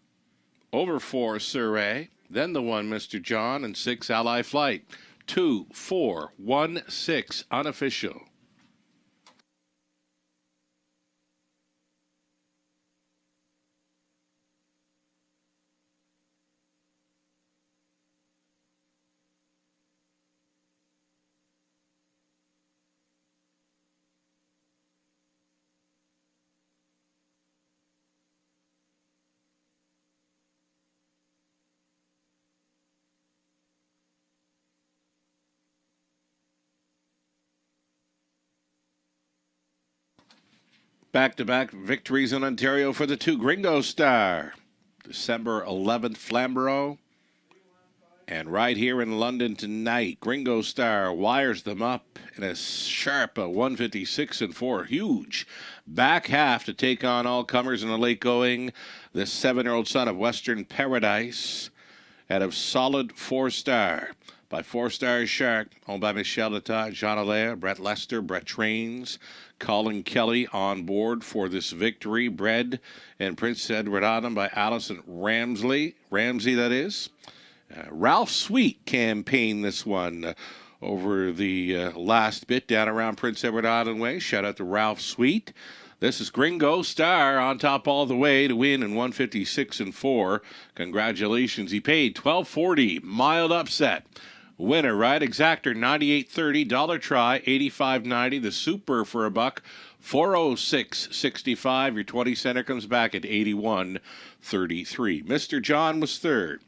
Over 4, Sir A. Then the 1, Mr. John, and 6, Ally Flight. 2, 4, 1, 6, unofficial. Back-to-back victories in Ontario for the 2, Gringo Star. December 11th, Flamborough. And right here in London tonight, Gringo Star wires them up in a sharp 156 and 4. Huge back half to take on all comers in the late going. The 7-year-old son of Western Paradise out of solid 4-star by 4-star Shark, owned by Michelle Latta, Jean Allaire, Brett Lester, Brett Trains, Colin Kelly on board for this victory. Bred and Prince Edward Island by Allison Ramsey, that is. Ralph Sweet campaigned this one over the last bit down around Prince Edward Island way. Shout out to Ralph Sweet. This is Gringo Star on top all the way to win in 156 and 4. Congratulations. He paid $12.40. Mild upset. Winner, right? Exactor $98.30. Dollar try $85.90. The super for $1. 406.65. Your 20 center comes back at 81.33. Mr. John was third.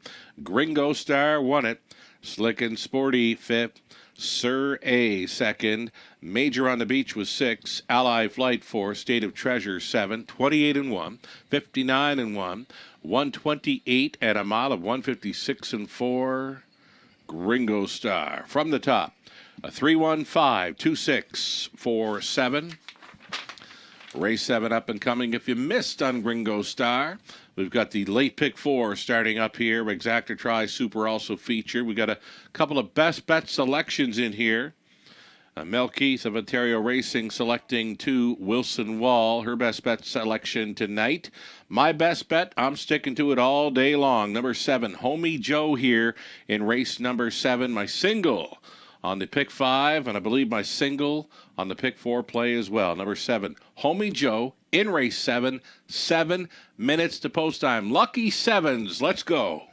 Gringo Star won it. Slick and Sporty fifth. Sir A second. Major on the Beach was 6. Ally Flight 4. State of Treasure 7. 28 and 1. 59 and 1. 128 at a mile of 156 and 4. Gringo Star from the top. A 315-2647. Race 7 up and coming. If you missed on Gringo Star, we've got the late pick 4 starting up here. Exactor Try Super also featured. We've got a couple of best bet selections in here. Mel Keith of Ontario Racing selecting 2 Wilson Wall, her best bet selection tonight. My best bet, I'm sticking to it all day long. Number 7, Homie Joe here in race number 7. My single on the pick 5, and I believe my single on the pick 4 play as well. Number 7, Homie Joe in race 7. 7 minutes to post time. Lucky sevens. Let's go.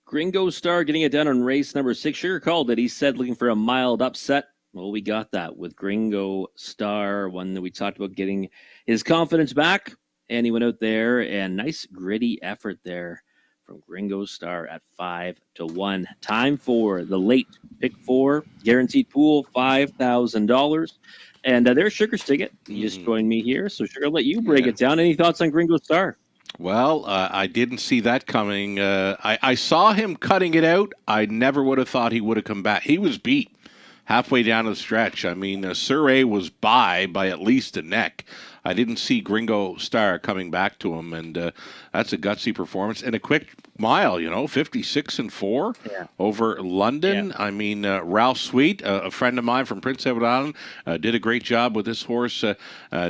Gringo Star getting it done on race number 6. Sugar called it. He said looking for a mild upset. Well, we got that with Gringo Star, one that we talked about getting his confidence back. And he went out there and nice gritty effort there from Gringo Star at 5-1. Time for the late pick 4 guaranteed pool, $5,000. And there's Sugar's ticket. He just joined me here. So Sugar, I'll let you break it down. Any thoughts on Gringo Star? Well, I didn't see that coming. I saw him cutting it out. I never would have thought he would have come back. He was beat halfway down the stretch. I mean, Surrey was by at least a neck. I didn't see Gringo Star coming back to him, and that's a gutsy performance. And a quick mile, 56-4 over London. Yeah. I mean, Ralph Sweet, a friend of mine from Prince Edward Island, did a great job with this horse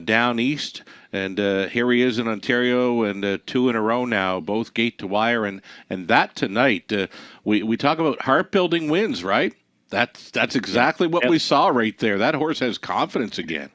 down east. And here he is in Ontario, and 2 in a row now, both gate to wire. And that tonight, we talk about heart-building wins, right? That's exactly what we saw right there. That horse has confidence again.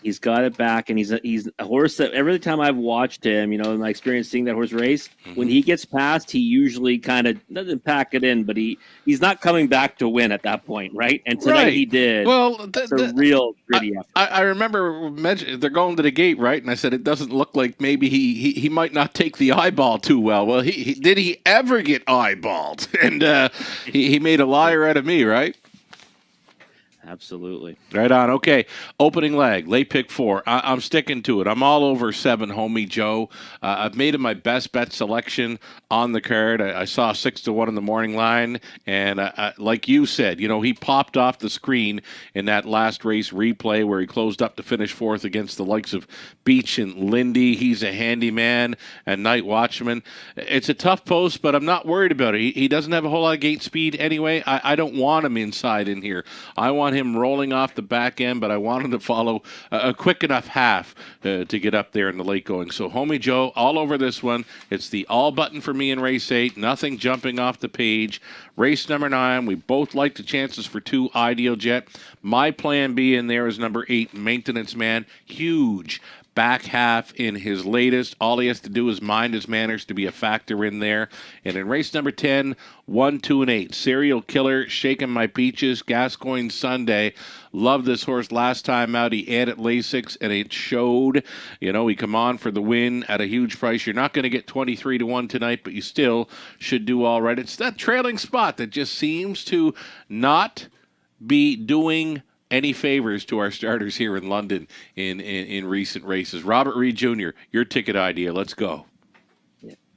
He's got it back, and he's a horse that every time I've watched him, in my experience seeing that horse race, when he gets past, he usually kind of doesn't pack it in, but he's not coming back to win at that point, right? And tonight he did. Well, it's a real gritty effort. I remember they're going to the gate, right? And I said it doesn't look like maybe he might not take the eyeball too well. Well, did he ever get eyeballed? And he made a liar out of me, right? Absolutely. Right on. Okay. Opening leg, late pick 4. I'm sticking to it. I'm all over 7, Homie Joe. I've made him my best bet selection on the card. I saw 6-1 in the morning line, and like you said, he popped off the screen in that last race replay where he closed up to finish 4th against the likes of Beach and Lindy. He's a handyman and Night Watchman. It's a tough post, but I'm not worried about it. He doesn't have a whole lot of gate speed anyway. I don't want him inside in here. I want him rolling off the back end, but I want him to follow a quick enough half to get up there in the late going. So, Homie Joe, all over this one. It's the all button for me in race 8. Nothing jumping off the page. Race number 9, we both like the chances for 2, Ideal Jet. My plan B in there is number 8, Maintenance Man. Huge back half in his latest. All he has to do is mind his manners to be a factor in there. And in race number 10, 1, 2, and 8, Serial Killer, Shaking My Peaches, Gascoigne Sunday. Loved this horse last time out. He added Lasix, and it showed. He come on for the win at a huge price. You're not going to get 23-1 tonight, but you still should do all right. It's that trailing spot that just seems to not be doing any favors to our starters here in London in recent races. Robert Reed Jr., your ticket idea. Let's go.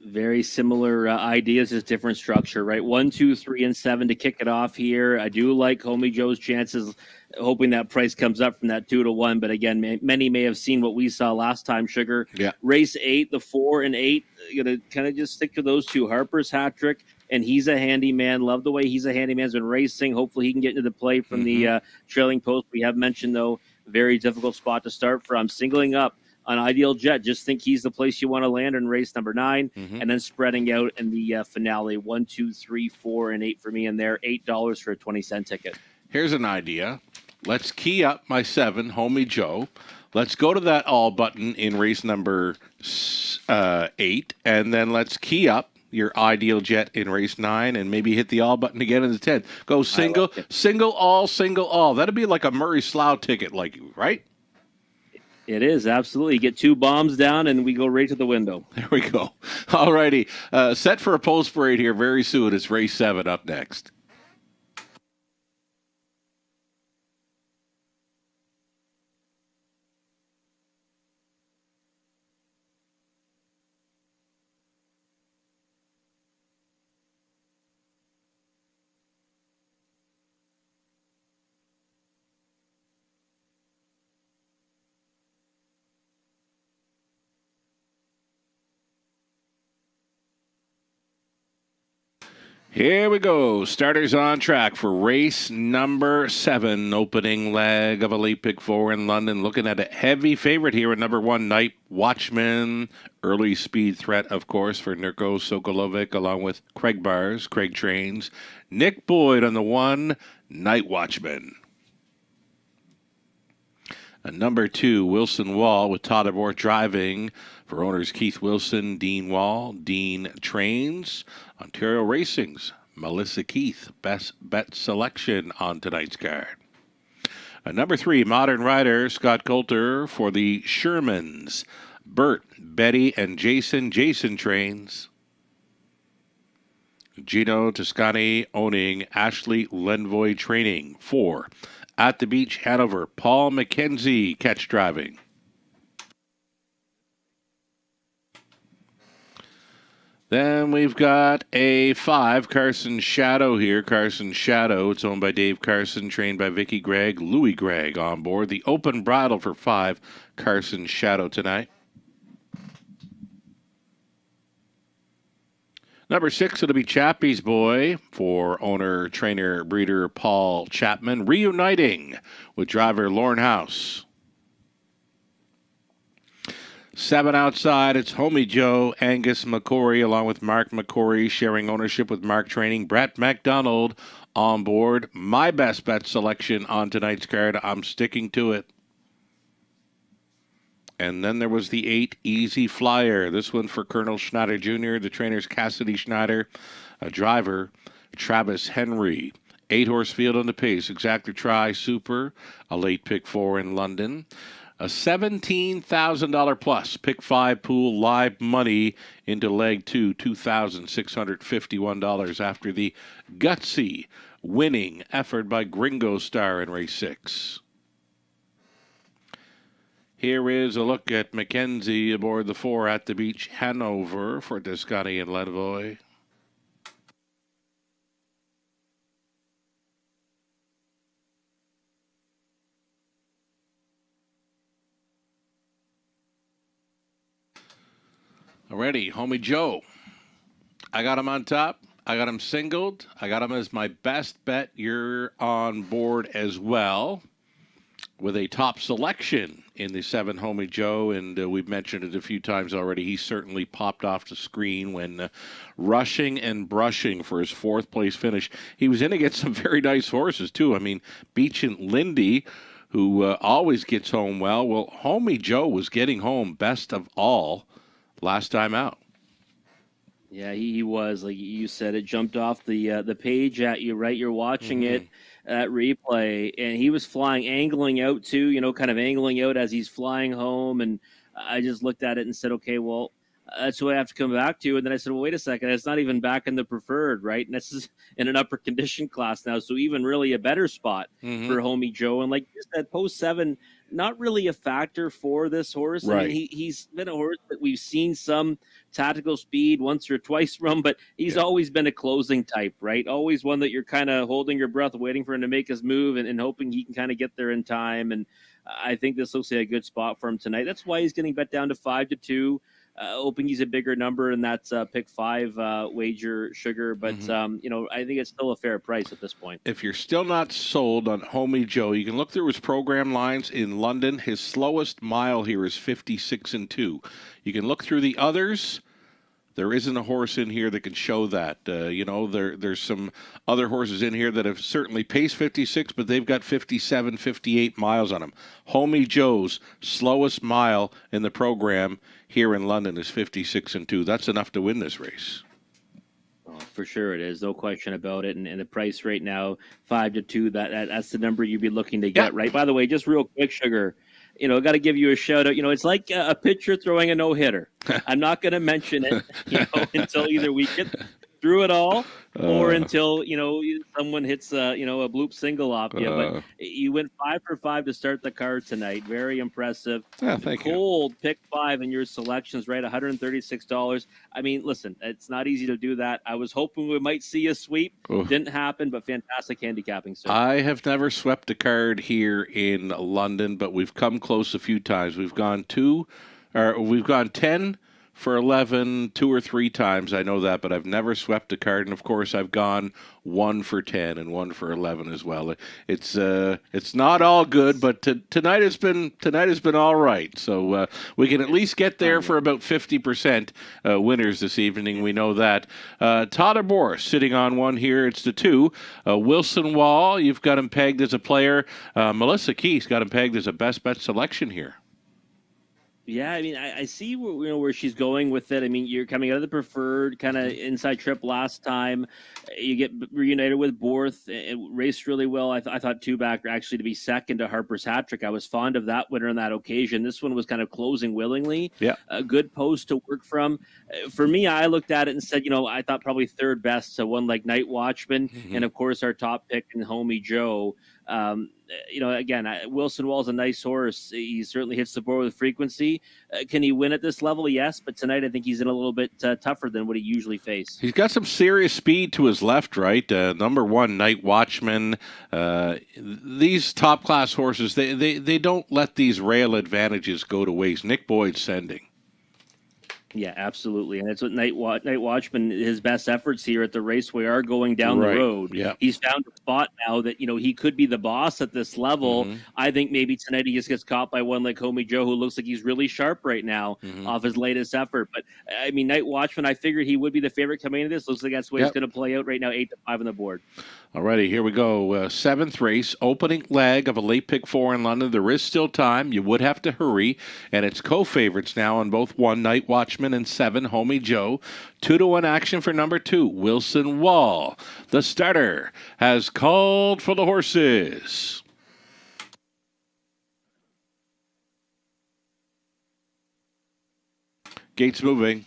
Very similar ideas, just different structure, right? 1, 2, 3, and 7 to kick it off here. I do like Homie Joe's chances, hoping that price comes up from that 2-1. But again, many may have seen what we saw last time, Sugar. Yeah. Race 8, the 4 and 8, going to kind of just stick to those 2. Harper's hat trick, and he's a handyman. Love the way he's a handyman. Has been racing. Hopefully he can get into the play from the trailing post. We have mentioned, though, very difficult spot to start from. Singling up on Ideal Jet, just think he's the place you want to land in race number 9, and then spreading out in the finale, 1, 2, 3, 4, and 8 for me in there, $8 for a 20-cent ticket. Here's an idea. Let's key up my 7, Homie Joe. Let's go to that all button in race number 8, and then let's key up your Ideal Jet in race 9, and maybe hit the all button again in the 10. Go single, single, all. That'd be like a Murray Slough ticket, right? It is, absolutely. You get 2 bombs down, and we go right to the window. There we go. All righty. Set for a post parade here very soon. It's race 7 up next. Here we go. Starters on track for race number 7, opening leg of a late pick 4 in London. Looking at a heavy favorite here at number 1, Night Watchman. Early speed threat, of course, for Nurko Sokolovic, along with Craig Bars, Craig Trains. Nick Boyd on the 1, Night Watchman. Number 2, Wilson Wall with Todd Abort driving for owners Keith Wilson, Dean Wall, Dean Trains. Ontario Racing's Melissa Keith, best bet selection on tonight's card. Number 3, Modern Rider, Scott Coulter for the Shermans. Bert, Betty, and Jason Trains. Gino Toscani owning Ashley Lenvoy Training. 4, At the Beach, Hanover, Paul McKenzie, catch driving. Then we've got a 5, Carson Shadow here. Carson Shadow, it's owned by Dave Carson, trained by Vicky Gregg, Louis Gregg on board. The open bridle for 5, Carson Shadow tonight. Number 6, it'll be Chappie's Boy for owner, trainer, breeder Paul Chapman, reuniting with driver Lorne House. 7 outside, it's Homie Joe, Angus McCory, along with Mark McCory, sharing ownership with Mark Training. Brett McDonald on board. My best bet selection on tonight's card. I'm sticking to it. And then there was the 8, Easy Flyer. This one for Colonel Schneider Jr., the trainers Cassidy Schneider, a driver, Travis Henry. 8-horse field on the pace. Exactor Try Super, a late pick 4 in London. A $17,000 plus pick 5 pool live money into leg 2, $2,651 after the gutsy winning effort by Gringo Star in race 6. Here is a look at McKenzie aboard the 4 At the Beach, Hanover for Toscani and Lenvoy. Alrighty, Homie Joe. I got him on top. I got him singled. I got him as my best bet. You're on board as well with a top selection in the 7 Homie Joe, and we've mentioned it a few times already. He certainly popped off the screen when rushing and brushing for his 4th place finish. He was in against some very nice horses, too. I mean, Beach and Lindy, who always gets home well. Well, Homie Joe was getting home best of all last time out. Yeah, he was, like you said, it jumped off the page at you, right? You're watching it at replay, and he was flying, angling out too, kind of angling out as he's flying home. And I just looked at it and said, okay, well, that's what I have to come back to. And then I said, well, wait a second, it's not even back in the preferred, right? And this is in an upper condition class now, so even really a better spot for Homie Joe. And like you said, post 7, not really a factor for this horse. Right. I mean, he's been a horse that we've seen some tactical speed once or twice from, but he's always been a closing type, right? Always one that you're kind of holding your breath, waiting for him to make his move and hoping he can kind of get there in time. And I think this looks like a good spot for him tonight. That's why he's getting bet down to 5-2. Hoping he's a bigger number, and that's pick 5 wager sugar. But, I think it's still a fair price at this point. If you're still not sold on Homie Joe, you can look through his program lines in London. His slowest mile here is 56-2. You can look through the others. There isn't a horse in here that can show that. There's some other horses in here that have certainly paced 56, but they've got 57, 58 miles on them. Homie Joe's slowest mile in the program here in London is 56-2. That's enough to win this race. Oh, for sure it is. No question about it. And the price right now, 5-2, that's the number you'd be looking to get, right? By the way, just real quick, Sugar, got to give you a shout out. It's like a pitcher throwing a no-hitter. I'm not going to mention it, until either we get through it all or until, someone hits, a bloop single off you. But you went 5 for 5 to start the card tonight. Very impressive. Thank you. Cold pick 5 in your selections, right? $136. I mean, listen, it's not easy to do that. I was hoping we might see a sweep. Didn't happen, but fantastic handicapping, sir. I have never swept a card here in London, but we've come close a few times. We've gone 10 for 11 2 or 3 times. I know that, but I've never swept a card. And of course, I've gone 1 for 10 and 1 for 11 as well. It's not all good, but tonight has been all right. So we can at least get there for about 50% winners this evening. We know that. Tyler Boris sitting on one here. It's the 2. Wilson Wall, you've got him pegged as a player. Melissa Keith's got him pegged as a best bet selection here. Yeah, I mean, I see where she's going with it. I mean, you're coming out of the preferred kind of inside trip last time. You get reunited with Borth. It raced really well. I thought two back actually to be second to Harper's hat trick. I was fond of that winner on that occasion. This one was kind of closing willingly. Yeah, a good post to work from. For me, I looked at it and said, I thought probably third best. So one like Night Watchman, and of course our top pick in Homie Joe. Again, Wilson Wall's a nice horse. He certainly hits the board with frequency. Can he win at this level? Yes, but tonight I think he's in a little bit tougher than what he usually faces. He's got some serious speed to his left, right? Number 1, Night Watchman. These top class horses, they don't let these rail advantages go to waste. Nick Boyd's sending. Yeah, absolutely. And it's what Night Watchman, his best efforts here at the Raceway are going down the road. Yeah. He's found a spot now that, he could be the boss at this level. I think maybe tonight he just gets caught by one like Homie Joe, who looks like he's really sharp right now off his latest effort. But, I mean, Night Watchman, I figured he would be the favorite coming into this. Looks like that's the way it's going to play out right now, 8-5 on the board. Alrighty, here we go. 7th race, opening leg of a late pick 4 in London. There is still time. You would have to hurry. And it's co-favorites now on both 1, Night Watchman, and 7, Homie Joe. 2-1 action for number 2, Wilson Wall. The starter has called for the horses. Gates moving.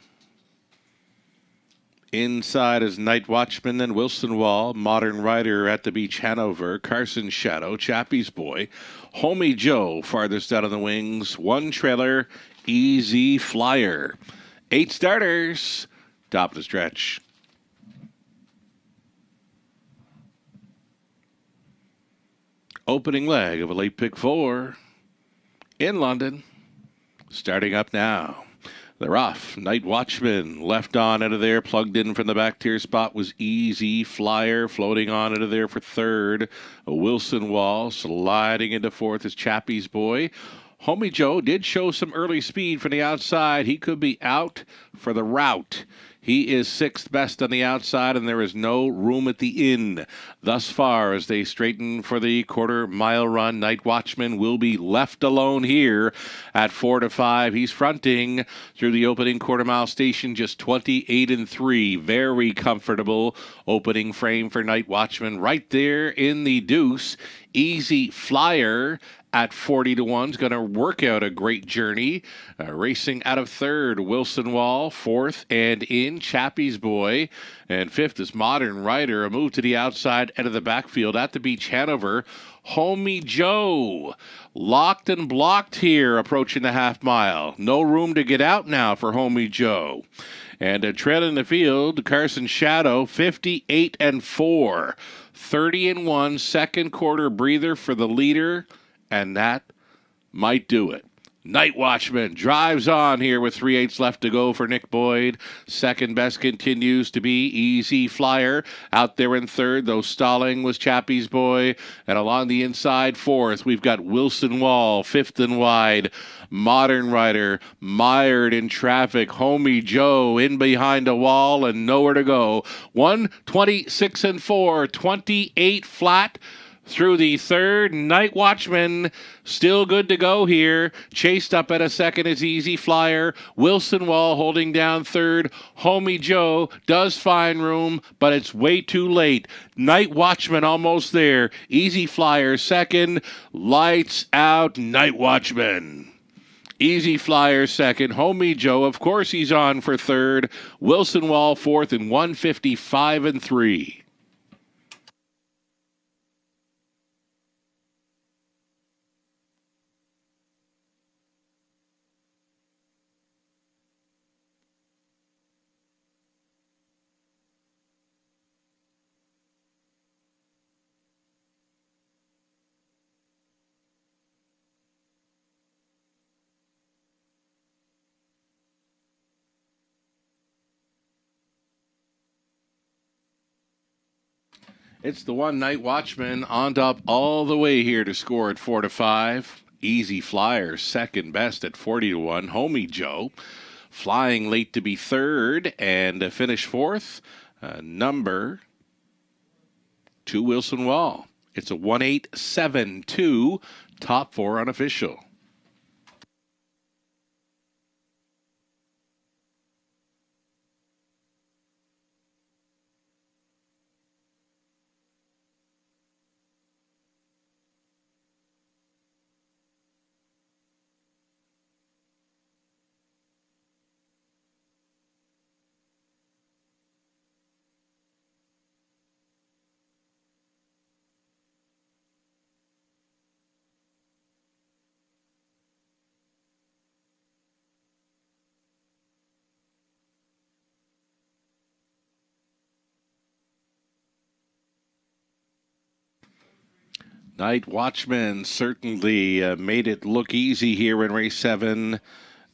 Inside is Night Watchman and Wilson Wall, Modern Rider at the Beach Hanover, Carson Shadow, Chappie's Boy, Homie Joe farthest out on the wings, 1 trailer, Easy Flyer. 8 starters, top of the stretch. Opening leg of a late pick 4 in London, starting up now. They're off. Night Watchman left on out of there, plugged in from the back tier spot was Easy Flyer, floating on out of there for 3rd. A Wilson Wall sliding into 4th is Chappie's Boy. Homie Joe did show some early speed from the outside. He could be out for the route. He is 6th best on the outside, and there is no room at the inn. Thus far, as they straighten for the quarter-mile run, Night Watchman will be left alone here at 4-5. He's fronting through the opening quarter-mile station, just 28-3. Very comfortable opening frame for Night Watchman. Right there in the deuce, Easy Flyer at 40-1 is going to work out a great journey. Racing out of 3rd, Wilson Wall. 4th and in, Chappie's Boy. And 5th is Modern Rider. A move to the outside end of the backfield at the Beach Hanover. Homie Joe locked and blocked here approaching the half mile. No room to get out now for Homie Joe. And a trail in the field, Carson Shadow, 58-4. 30-1, second quarter breather for the leader. And that might do it. Night Watchman drives on here with 3/8 left to go for Nick Boyd. Second best continues to be Easy Flyer. Out there in 3rd, though stalling was Chappie's Boy. And along the inside 4th, we've got Wilson Wall, 5th and wide. Modern Rider, mired in traffic. Homie Joe in behind a wall and nowhere to go. 1:26-4, 28 flat. Through the 3rd, Night Watchman still good to go here. Chased up at a 2nd is Easy Flyer. Wilson Wall holding down 3rd. Homie Joe does find room, but it's way too late. Night Watchman almost there. Easy Flyer 2nd. Lights out, Night Watchman. Easy Flyer 2nd. Homie Joe, of course, he's on for 3rd. Wilson Wall 4th and 1:55-3. It's the one Night Watchman on top all the way here to score at 4-5. Easy Flyer second best at 40-1. Homie Joe flying late to be third and finish fourth. Number 2 Wilson Wall. It's a 1-8-7-2 top 4 unofficial. Night Watchman certainly made it look easy here in race 7.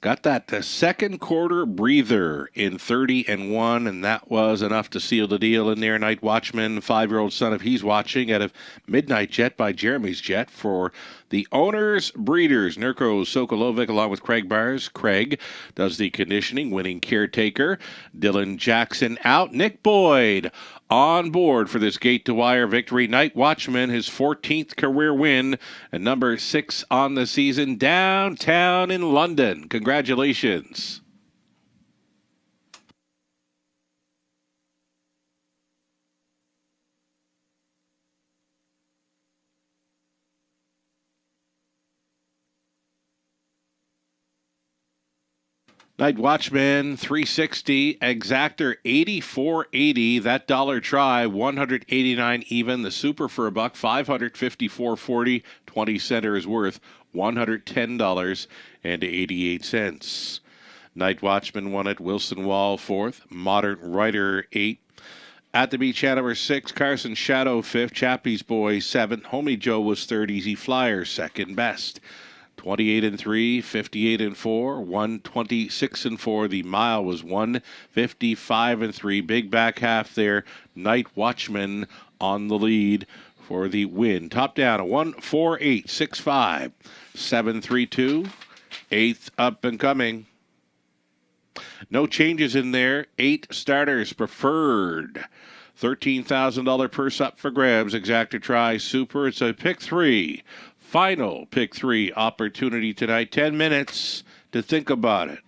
Got that second quarter breather in 30-1, and that was enough to seal the deal in there. Night Watchman, 5-year-old son of He's Watching out of Midnight Jet by Jeremy's Jet for the owners, breeders, Nurko Sokolovic, along with Craig Bars. Craig does the conditioning, winning caretaker. Dylan Jackson out. Nick Boyd on board for this gate-to-wire victory. Night Watchman, his 14th career win, and number 6 on the season downtown in London. Congratulations. Night Watchman 360, Exactor 84.80. That dollar try 189 even. The Super for $1, 554.40. 20 center is worth $110.88. Night Watchman won it. Wilson Wall 4th. Modern Rider 8. At the Beach Hanover 6. Carson Shadow 5th. Chappie's Boy 7th. Homie Joe was 3rd. Easy Flyer second best. 28-3, 58-4, 126-4. The mile was 155-3. Big back half there. Night Watchman on the lead for the win. Top down a 148-65, 732. 8th up and coming. No changes in there. 8 starters preferred. $13,000 purse up for grabs. Exacta try Super. It's a pick 3. Final pick 3 opportunity tonight. 10 minutes to think about it.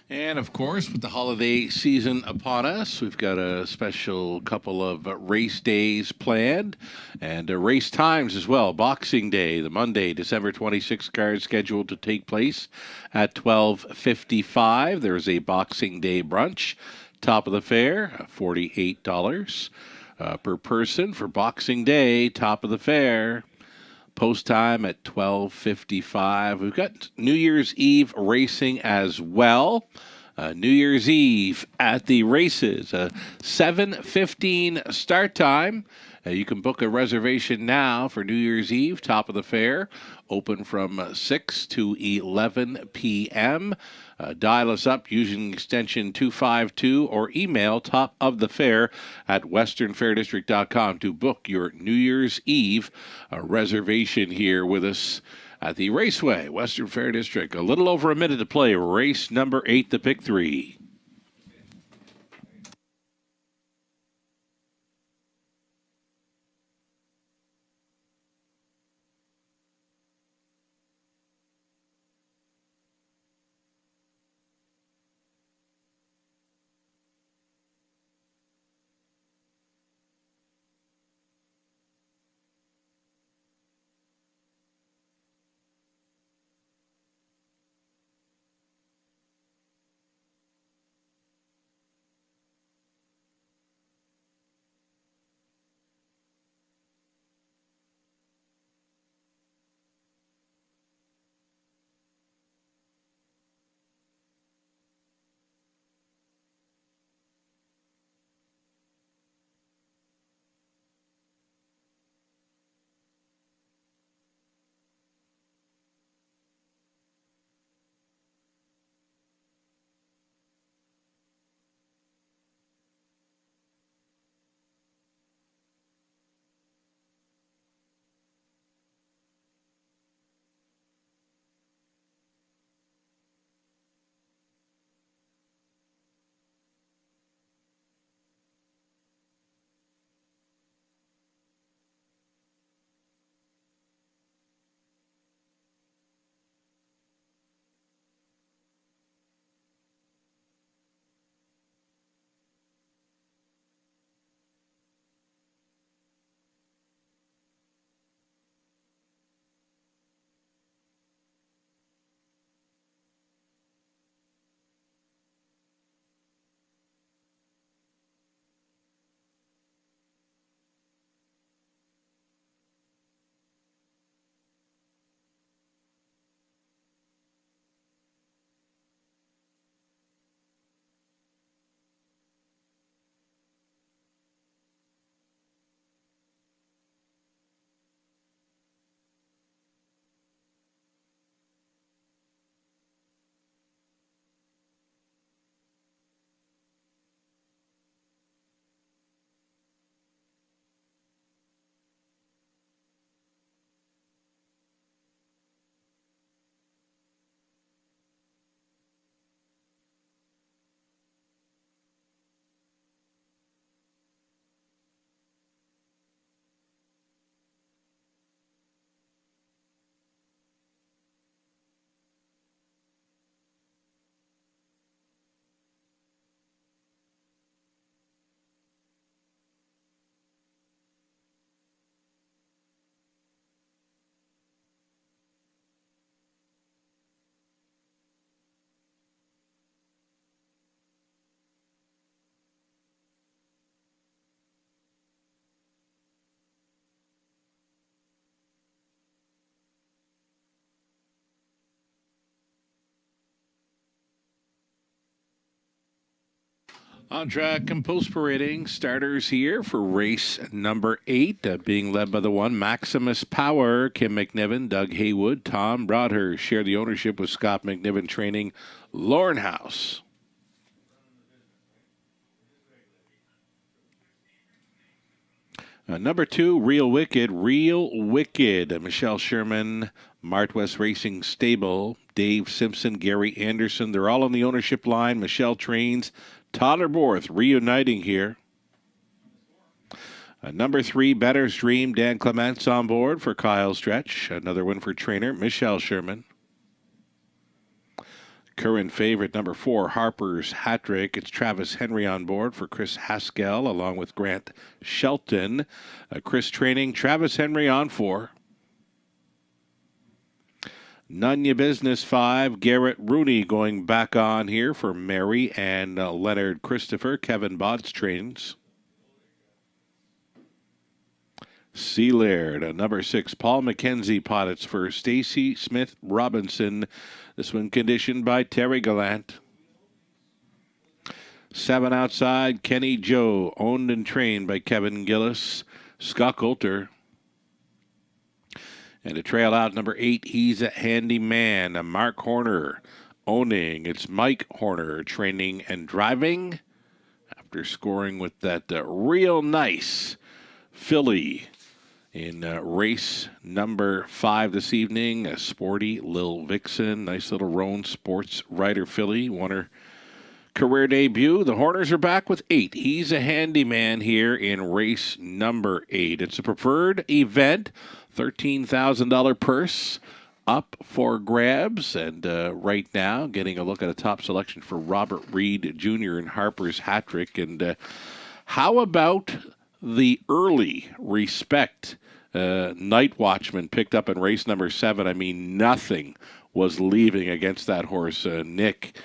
And of course, with the holiday season upon us, we've got a special couple of race days planned and race times as well. Boxing Day, the Monday, December 26th card scheduled to take place at 12:55. There's a Boxing Day brunch. Top of the fare, $48 per person for Boxing Day. Top of the fare. Post time at 12:55. We've got New Year's Eve racing as well. New Year's Eve at the races. 7:15 start time. You can book a reservation now for New Year's Eve, top of the fare, open from 6 to 11 p.m. Dial us up using extension 252 or email topofthefare@westernfairdistrict.com to book your New Year's Eve reservation here with us at the Raceway, Western Fair District. A little over a minute to play. Race number 8, the pick 3. On track and post parading starters here for race number 8, being led by the one Maximus Power. Kim McNiven, Doug Haywood, Tom Broadhurst share the ownership with Scott McNiven Training, Lauren House. Number 2, Real Wicked. Michelle Sherman, Mart West Racing Stable, Dave Simpson, Gary Anderson. They're all on the ownership line. Michelle trains. Tyler Borth reuniting here. Number 3, Better's Dream. Dan Clements on board for Kyle Stretch. Another win for trainer Michelle Sherman. current favorite, number 4, Harper's Hat Trick. It's Travis Henry on board for Chris Haskell, along with Grant Shelton. Chris training, Travis Henry on 4. None Ya Business 5, Garrett Rooney going back on here for Mary and Leonard Christopher. Kevin Botts trains. Sea Laird, number 6, Paul McKenzie Pottits for Stacy Smith Robinson. This one conditioned by Terry Gallant. 7 outside, Kenny Joe, owned and trained by Kevin Gillis. Scott Coulter. And a trail out, number 8, He's a Handy Man, Mark Horner owning. It's Mike Horner training and driving after scoring with that real nice filly in race number 5 this evening. A sporty Lil Vixen, nice little roan sports rider filly, won her career debut. The Horners are back with 8. He's a Handyman here in race number 8. It's a preferred event, $13,000 purse up for grabs. And right now, getting a look at a top selection for Robert Reed Jr. in Harper's Hat Trick. And how about the early Respect Night Watchman picked up in race number 7? I mean, nothing was leaving against that horse. Nick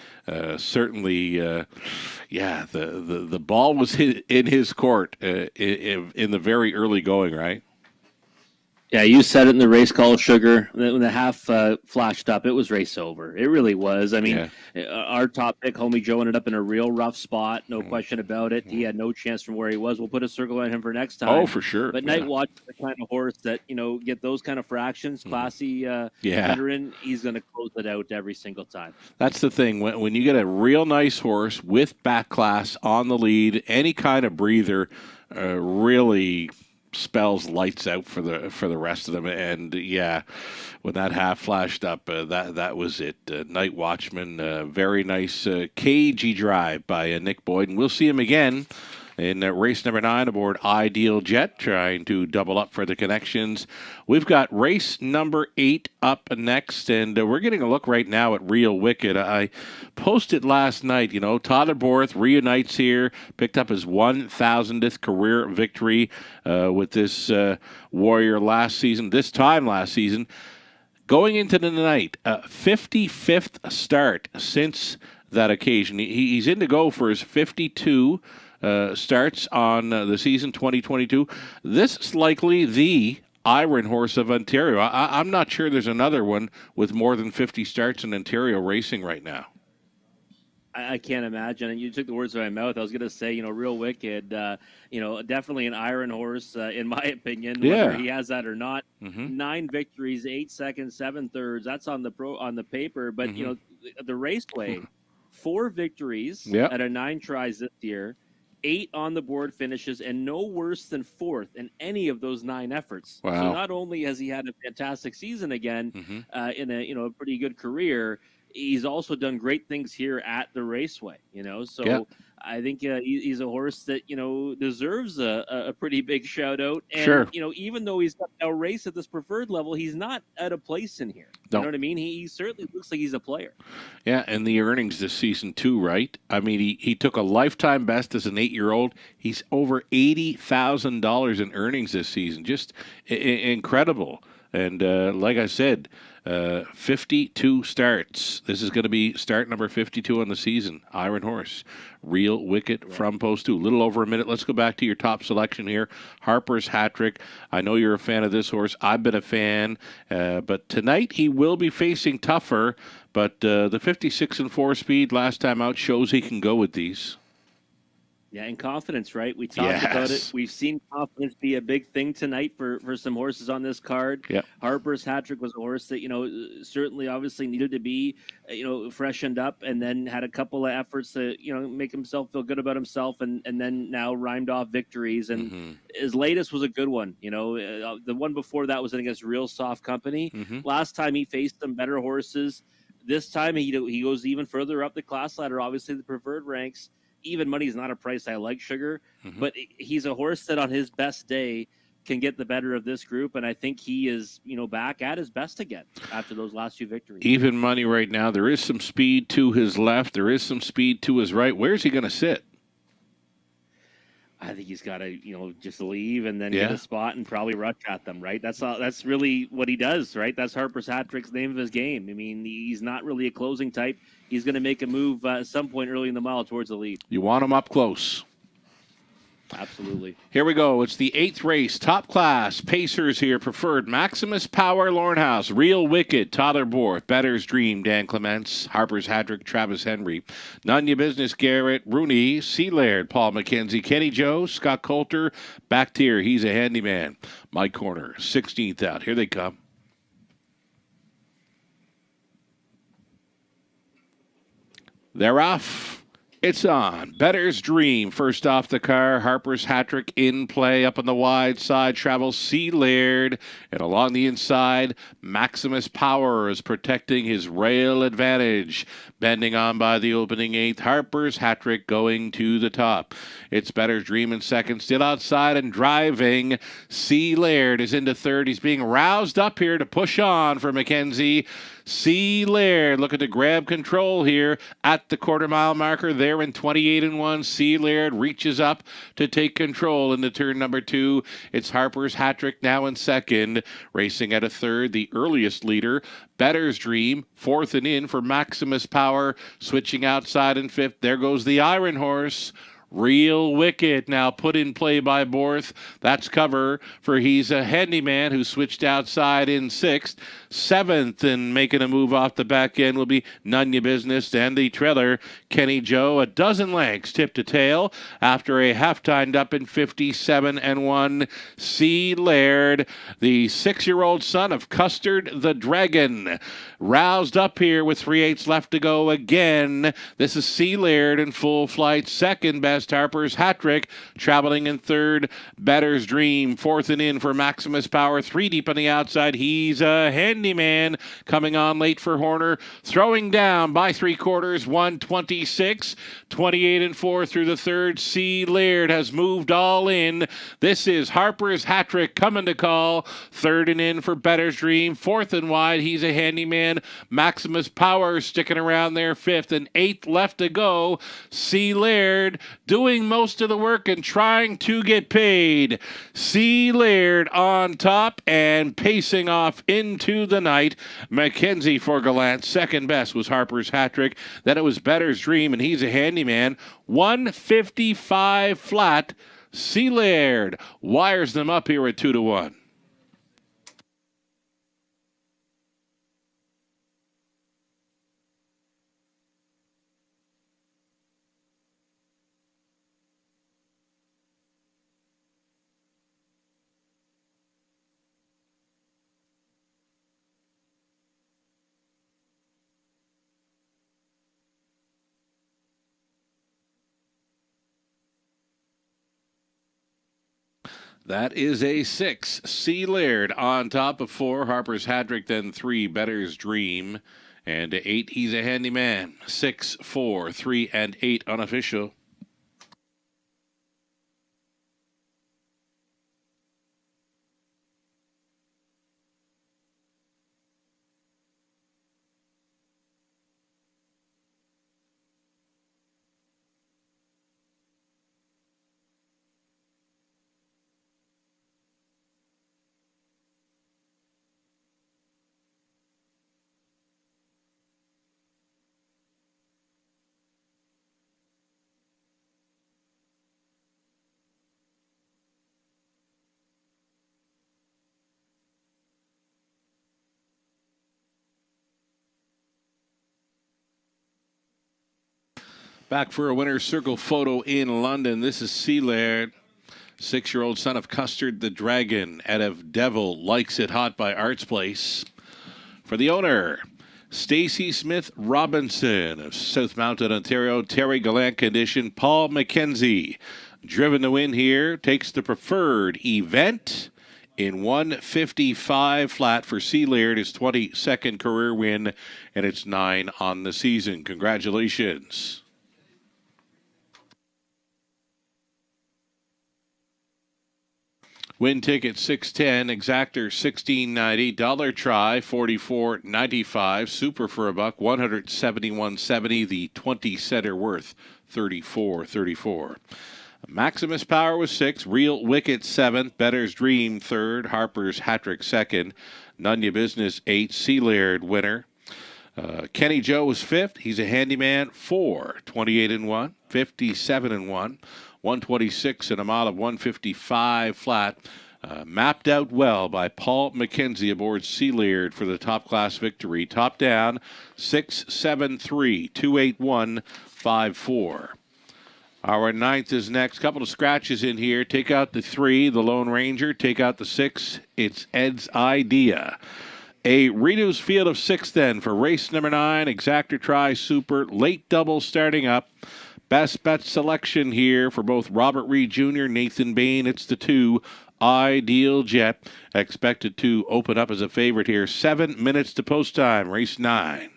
certainly, the ball was in his court in the very early going, right? Yeah, you said it in the race call, Sugar. When the half flashed up, it was race over. It really was. I mean, our top pick, Homie Joe, ended up in a real rough spot. No question about it. He had no chance from where he was. We'll put a circle on him for next time. Oh, for sure. But Night Watch is the kind of horse that, get those kind of fractions, classy veteran, he's going to close it out every single time. That's the thing. When you get a real nice horse with back class on the lead, any kind of breather really spells lights out for the rest of them. And when that half flashed up, that was it. Night Watchman, very nice cagey drive by Nick Boyd, and we'll see him again in race number 9 aboard Ideal Jet, trying to double up for the connections. We've got race number 8 up next, and we're getting a look right now at Real Wicked. I posted last night, Todd Borth reunites here, picked up his 1,000th career victory with this Warrior this time last season. Going into the night, 55th start since that occasion. He's in to go for his 52 starts on the season 2022. This is likely the Iron Horse of Ontario. I'm not sure there's another one with more than 50 starts in Ontario racing right now. I can't imagine. And you took the words out of my mouth. I was going to say, Real Wicked, definitely an Iron Horse, in my opinion, whether he has that or not. 9 victories, 8 seconds, 7 thirds. That's on the paper. But, the Raceway, 4 victories out of 9 tries this year. 8 on the board finishes, and no worse than 4th in any of those 9 efforts. Wow. So not only has he had a fantastic season again, in a pretty good career, he's also done great things here at the Raceway. So I think he's a horse that deserves a pretty big shout out. And sure. Even though he's got a race at this preferred level, he's not out of place in here. You know what I mean? He certainly looks like he's a player. Yeah, and the earnings this season too, right? I mean, he took a lifetime best as an 8-year-old. He's over $80,000 in earnings this season. Just incredible. And like I said, 52 starts. This is going to be start number 52 on the season. Iron Horse, Real Wicked from Post 2. A little over a minute. Let's go back to your top selection here. Harper's Hat Trick. I know you're a fan of this horse. I've been a fan. But tonight he will be facing tougher. But the 56 and 4 speed last time out shows he can go with these. Yeah, and confidence, right? We talked about it. We've seen confidence be a big thing tonight for some horses on this card. Yep. Harper's Hat Trick was a horse that, certainly obviously needed to be, freshened up, and then had a couple of efforts to, make himself feel good about himself, and then now rhymed off victories. And his latest was a good one. The one before that was against Real Soft Company. Last time he faced some better horses. This time he goes even further up the class ladder, obviously the preferred ranks. Even money is not a price I like, Sugar, but he's a horse that on his best day can get the better of this group, and I think he is, back at his best again after those last few victories. Even money right now. There is some speed to his left. There is some speed to his right. Where's he going to sit? I think he's got to, just leave and then get a spot and probably rush at them, right? That's really what he does, right? That's Harper's hat trick's name of his game. I mean, he's not really a closing type. He's going to make a move at some point early in the mile towards the lead. You want him up close. Absolutely. Here we go. It's the 8th race. Top class. Pacers here. Preferred. Maximus Power, Lauren House. Real Wicked, Tyler Borth. Better's Dream, Dan Clements. Harper's Hadrick, Travis Henry. None Your Business, Garrett Rooney. C. Laird, Paul McKenzie. Kenny Joe, Scott Coulter. Back tier. He's a handyman. Mike Corner. 16th out. Here they come. They're off. It's on. Better's Dream. First off the car. Harper's Hat-Trick in play. Up on the wide side. Travels C. Laird. And along the inside, Maximus Power is protecting his rail advantage. Bending on by the opening 8th. Harper's Hat-Trick going to the top. It's Better's Dream in second. Still outside and driving. C. Laird is into third. He's being roused up here to push on for McKenzie. C. Laird looking to grab control here at the quarter-mile marker. There in 28-1. C. Laird reaches up to take control into turn number 2. It's Harper's Hat-Trick now in second. Racing at a third, the earliest leader. Better's Dream, fourth and in for Maximus Power. Switching outside in fifth. There goes the Iron Horse. Real Wicked now put in play by Borth. That's cover for He's a Handyman, who switched outside in sixth. Seventh, and making a move off the back end will be None Your Business and the trailer, Kenny Joe. A dozen lengths tip to tail after a half-timed up in 57-1. C. Laird, the 6-year-old son of Custard the Dragon. Roused up here with 3/8 left to go again. This is C. Laird in full flight. Second best, Harper's Hat-Trick. Traveling in third, Better's Dream. Fourth and in for Maximus Power. 3 deep on the outside. He's a handyman. Coming on late for Horner. Throwing down by 3/4. 126. 28-4 through the third. C. Laird has moved all in. This is Harper's Hat-Trick coming to call. Third and in for Better's Dream. Fourth and wide. He's a handyman. Maximus Power sticking around there. Fifth and 8th left to go. C. Laird doing most of the work and trying to get paid. C. Laird on top and pacing off into the night. McKenzie for Gallant. Second best was Harper's Hat-Trick. Then it was Better's Dream, and He's a Handyman. 155 flat. C. Laird wires them up here at 2-1. That is a 6. C. Laird on top of 4. Harper's Hat-Trick, then 3. Better's Dream. And 8. He's a Handyman. 6, 4, 3, and 8 unofficial. Back for a winner's circle photo in London. This is C. Laird, 6-year-old son of Custard the Dragon, out of Devil, Likes It Hot by Arts Place. For the owner, Stacey Smith Robinson of South Mountain, Ontario, Terry Gallant condition, Paul McKenzie. Driven to win here, takes the preferred event in 155 flat for C. Laird, his 22nd career win, and it's 9 on the season. Congratulations. Win ticket 610, exactor 16.90, dollar try 44.95, super for a buck 171.70, the 20 center worth 34.34. Maximus Power was 6th, Real Wicket 7th, Better's Dream 3rd, Harper's Hattrick 2nd, None Ya Business 8th, Sealaird winner. Kenny Joe was 5th. He's a handyman 4, 28-1, 57-1, 126 and a mile of 155 flat. Mapped out well by Paul McKenzie aboard Sealaird for the top class victory. Top down 6-7-3, 2-8-1, 5-4. Our 9th is next. Couple of scratches in here. Take out the 3, the Lone Ranger. Take out the 6. It's Ed's Idea. A reduced field of 6 then for race number 9. Exactor try super. Late double starting up. Best bet selection here for both Robert Reed Jr., Nathan Bain. It's the 2. Ideal Jet. Expected to open up as a favorite here. 7 minutes to post time. Race 9.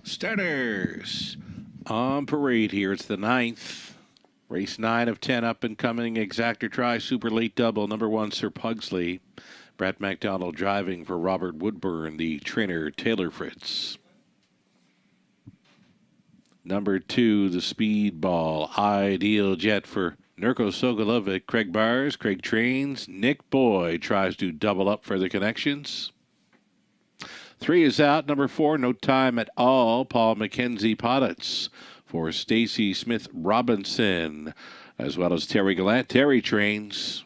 Starters on parade here. It's the 9th. Race 9 of 10 up and coming. Exactor Try Super Late Double. Number 1, Sir Pugsley. Brett McDonald driving for Robert Woodburn, the trainer Taylor Fritz. Number 2, the Speedball Ideal Jet for Nurko Sogolovic. Craig Bars, Craig Trains. Nick Boyd tries to double up for the connections. 3 is out. Number 4, No Time at All. Paul McKenzie Poddits for Stacy Smith Robinson, as well as Terry Gallant. Terry Trains.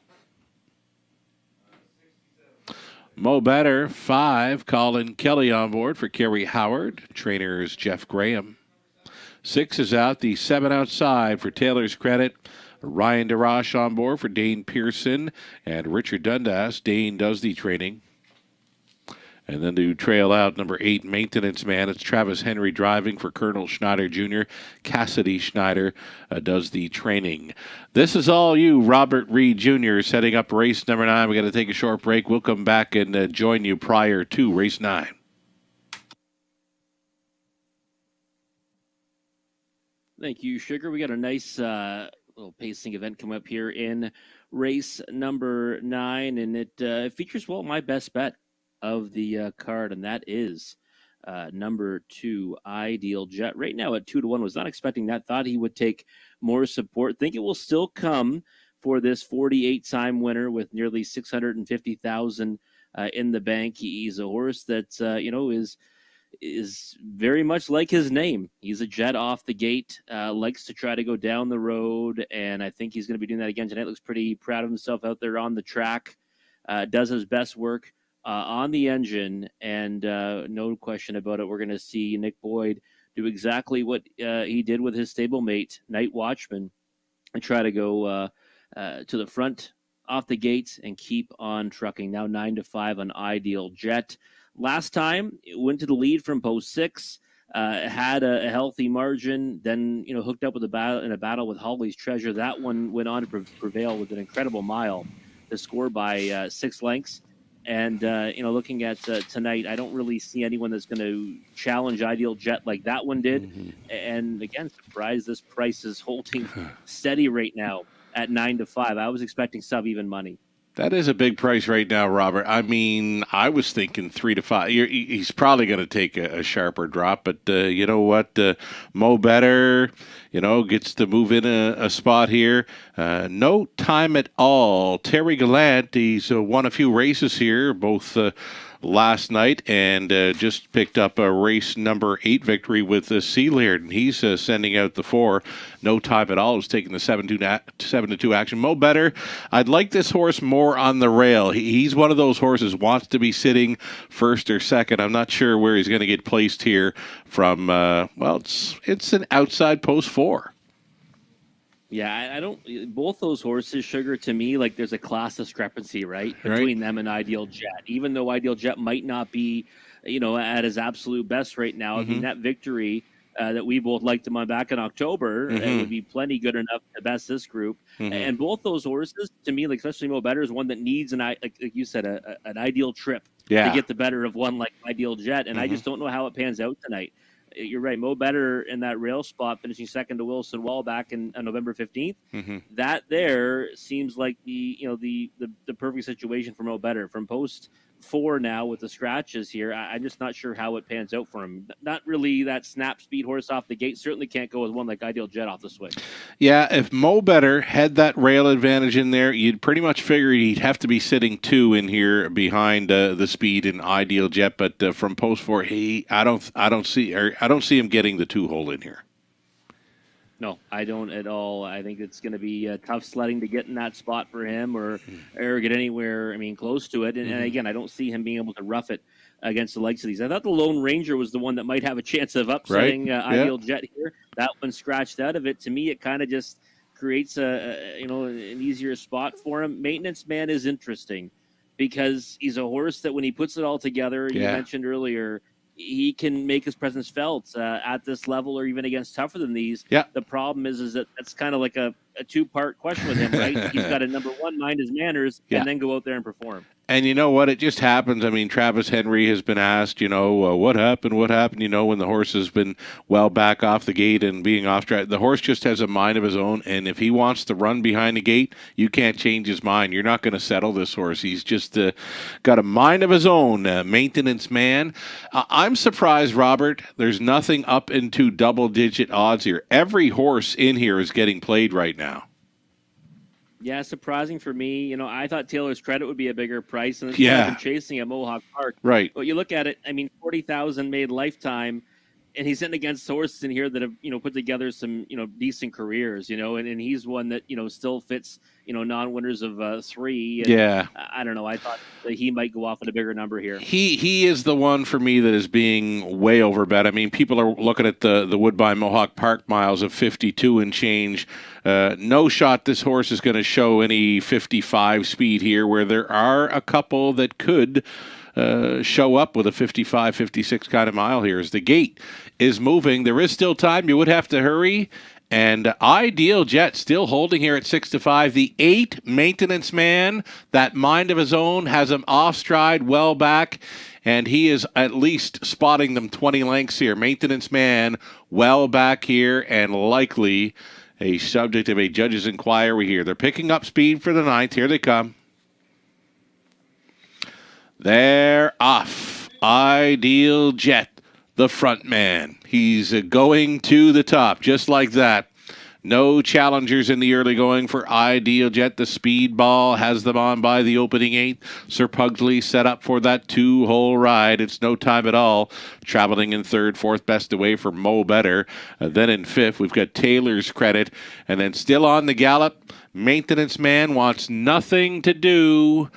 Mo Better, 5. Colin Kelly on board for Kerry Howard. Trainers Jeff Graham. 6 is out. The 7 outside for Taylor's Credit. Ryan DeRoche on board for Dane Pearson and Richard Dundas. Dane does the training. And then to trail out, number 8, Maintenance Man. It's Travis Henry driving for Colonel Schneider Jr. Cassidy Schneider does the training. This is all you, Robert Reed Jr., setting up race number 9. We got to take a short break. We'll come back and join you prior to race 9. Thank you, Sugar. We got a nice little pacing event coming up here in race number 9, and it features, well, my best bet of the card, and that is number 2, Ideal Jet. Right now at 2-1. Was not expecting that. Thought he would take more support. Think it will still come for this 48-time winner with nearly $650,000 in the bank. He's a horse that is very much like his name. He's a jet off the gate, likes to try to go down the road, and I think he's going to be doing that again tonight. Looks pretty proud of himself out there on the track. Does his best work on the engine, and no question about it, we're going to see Nick Boyd do exactly what he did with his stablemate, Night Watchman, and try to go to the front off the gates and keep on trucking. Now 9-5 on Ideal Jet. Last time, it went to the lead from post 6, had a healthy margin, then hooked up with a battle with Holly's Treasure. That one went on to prevail with an incredible mile to score by 6 lengths. And, looking at tonight, I don't really see anyone that's going to challenge Ideal Jet like that one did. Mm-hmm. And, again, surprised this price is holding steady right now at 9-5. I was expecting sub-even money. That is a big price right now, Robert. I mean, I was thinking 3-5. He's probably going to take a sharper drop, but you know what? Mo Better, gets to move in a spot here. No Time at All. Terry Gallant, he's won a few races here, both last night, and just picked up a race number 8 victory with Sealaird, and he's sending out the 4. No Time at All is taking the 7-2 action. Mo Better, I'd like this horse more on the rail. He's one of those horses wants to be sitting first or second. I'm not sure where he's going to get placed here from. It's an outside post 4. Yeah, I don't. Both those horses, Sugar, to me, like there's a class discrepancy, right, between them and Ideal Jet. Even though Ideal Jet might not be, at his absolute best right now. Mm-hmm. I mean, that victory that we both liked him on back in October, it would be plenty good enough to best this group. Mm-hmm. And both those horses, to me, like especially Mo Better, is one that needs like you said, an ideal trip to get the better of one like Ideal Jet. And I just don't know how it pans out tonight. You're right. Mo Better in that rail spot, finishing second to Wilson Wall back in November 15th. Mm-hmm. That there seems like the perfect situation for Mo Better from post 4 now with the scratches here. I'm just not sure how it pans out for him. Not really that snap speed horse off the gate. Certainly can't go with one like Ideal Jet off the swing. Yeah, if Mo Better had that rail advantage in there, you'd pretty much figure he'd have to be sitting 2 in here behind the speed in Ideal Jet. But from post 4, I don't see him getting the 2 hole in here. No, I don't at all. I think it's going to be tough sledding to get in that spot for him or get anywhere, close to it. And again, I don't see him being able to rough it against the likes of these. I thought the Lone Ranger was the one that might have a chance of upsetting Ideal Jet here. That one scratched out of it. To me, it kind of just creates an easier spot for him. Maintenance Man is interesting because he's a horse that when he puts it all together, you mentioned earlier, he can make his presence felt at this level or even against tougher than these. Yeah. The problem is that that's kind of like a a two-part question with him, right? He's got to, number one, mind his manners, Yeah. and then go out there and perform. And you know what? It just happens. I mean, Travis Henry has been asked, what happened? What happened? When the horse has been well back off the gate and being off track. The horse just has a mind of his own. And if he wants to run behind the gate, you can't change his mind. You're not going to settle this horse. He's just got a mind of his own, maintenance man. I'm surprised, Robert. There's nothing up into double-digit odds here. Every horse in here is getting played right now. Yeah, surprising for me. I thought Taylor's Credit would be a bigger price, and Yeah. I've been chasing at Mohawk Park. Right. But you look at it, I mean, 40,000 made lifetime, and he's sitting against horses in here that have, put together some, decent careers, and he's one that, still fits, non-winners of 3. And Yeah. I don't know. I thought that he might go off at a bigger number here. He is the one for me that is being way overbet. I mean, people are looking at the Woodbine Mohawk Park miles of 52 and change. No shot this horse is going to show any 55 speed here, where there are a couple that could show up with a 55, 56 kind of mile here. As the gate is moving, there is still time. You would have to hurry. And Ideal Jet still holding here at 6-5. The 8, Maintenance Man, that mind of his own, has him off stride, well back, and he is at least spotting them 20 lengths here. Maintenance Man, well back here, and likely a subject of a judge's inquiry here. They're picking up speed for the 9th. Here they come. They're off. Ideal Jet, the front man. He's going to the top, just like that. No challengers in the early going for Ideal Jet. The speed ball has them on by the opening 8. Sir Pugsley set up for that 2-hole ride. It's no time at all. Traveling in 3rd, 4th best away for Mo Better. Then in 5th, we've got Taylor's Credit. And then still on the gallop, Maintenance Man wants nothing to do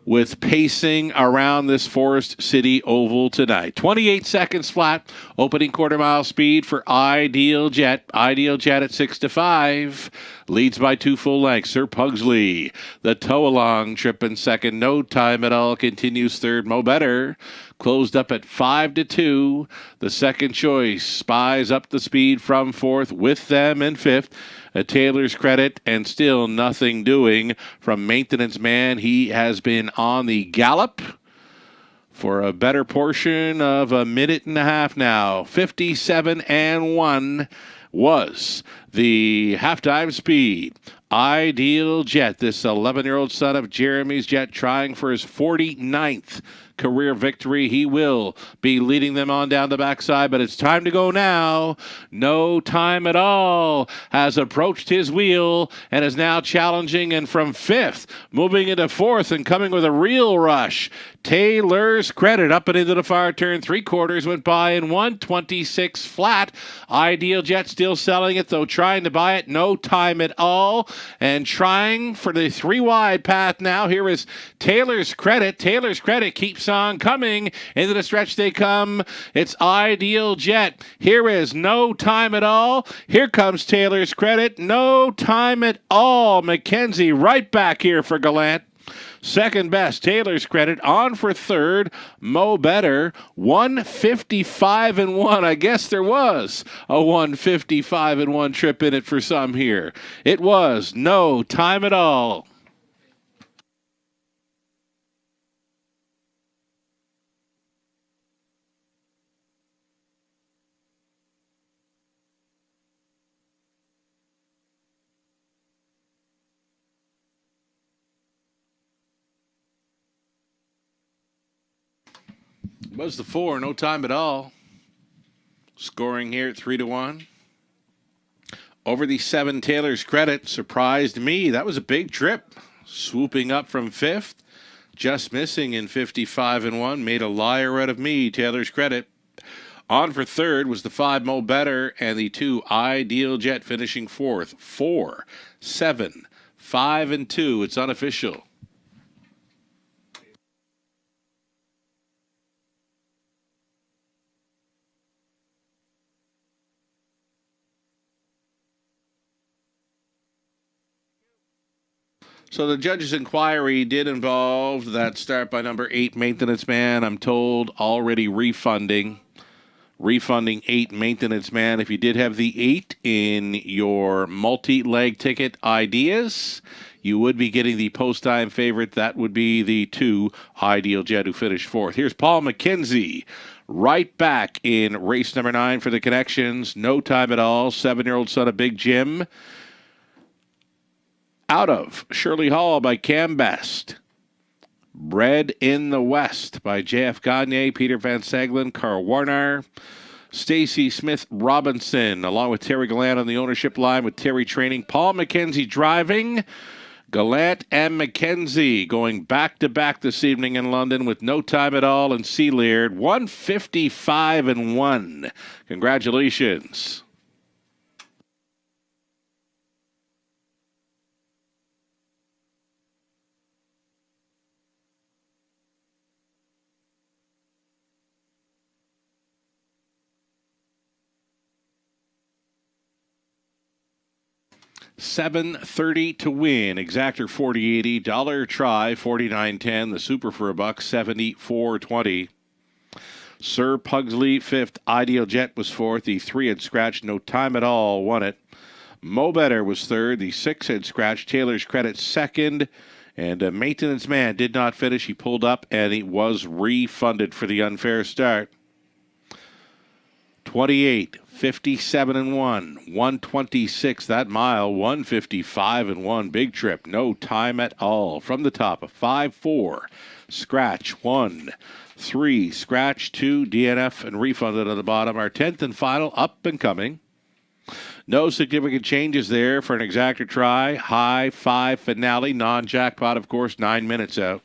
with pacing around this Forest City Oval tonight. 28 seconds flat, opening quarter-mile speed for Ideal Jet. Ideal Jet at 6-5. Leads by 2 full lengths. Sir Pugsley, the tow-along trip in 2nd. No time at all. Continues 3rd. Mo Better closed up at 5-2. The second choice spies up the speed from 4th with them in 5th. A Taylor's Credit, and still nothing doing from Maintenance Man. He has been on the gallop for a better portion of a minute and a half now. 57-1 was the halftime speed. Ideal Jet, this 11-year-old son of Jeremy's Jet, trying for his 49th career victory. He will be leading them on down the backside, but it's time to go now. No time at all. Has approached his wheel and is now challenging, and from 5th, moving into 4th and coming with a real rush. Taylor's Credit up and into the far turn. 3/4 went by in 126 flat. Ideal Jet still selling it, though, trying to buy it. No time at all. And trying for the 3 wide path now. Here is Taylor's Credit. Taylor's Credit keeps on coming. Into the stretch they come. It's Ideal Jet. Here is no time at all. Here comes Taylor's Credit. No time at all. Mackenzie right back here for Gallant. Second best, Taylor's Credit. On for 3rd, Mo Better. 155-1. I guess there was a 155-1 trip in it for some here. It was no time at all. Was the 4, no time at all. Scoring here at 3-1. Over the 7, Taylor's Credit surprised me. That was a big trip. Swooping up from 5th. Just missing in 55-1. Made a liar out of me, Taylor's Credit. On for 3rd was the 5, Mo Better, and the 2, Ideal Jet, finishing 4th. 4, 7, 5, and 2. It's unofficial. So the judge's inquiry did involve that start by number 8, Maintenance Man. I'm told already refunding refunding 8 maintenance man. If you did have the 8 in your multi-leg ticket ideas, you would be getting the post-time favorite. That would be the 2 Ideal Jet, who finished 4th. Here's Paul McKenzie, right back in race number 9 for the Connections. No time at all. 7-year-old son of Big Jim. Out of Shirley Hall by Cam Best. Bred in the West by J.F. Gagne, Peter Van Saglin, Carl Warner, Stacy Smith Robinson, along with Terry Gallant on the ownership line with Terry training. Paul McKenzie driving. Gallant and McKenzie going back-to-back this evening in London with No Time at All and Sealiard. 155-1. Congratulations. $7.30 to win. Exactor $40.80. Dollar try $49.10. The Super for $1 $74.20. Sir Pugsley 5th. Ideal Jet was 4th. The 3 had scratched. No Time at All won it. Mo Better was 3rd. The 6 had scratched. Taylor's Credit 2nd. And Maintenance Man did not finish. He pulled up and he was refunded for the unfair start. 28, 57-1, 126 that mile, 155-1. Big trip, no time at all. From the top of 5-4, scratch 1, 3, scratch 2, DNF and refunded on the bottom. Our 10th and final, up and coming. No significant changes there for an exactor try. High 5 finale, non-jackpot, of course, 9 minutes out.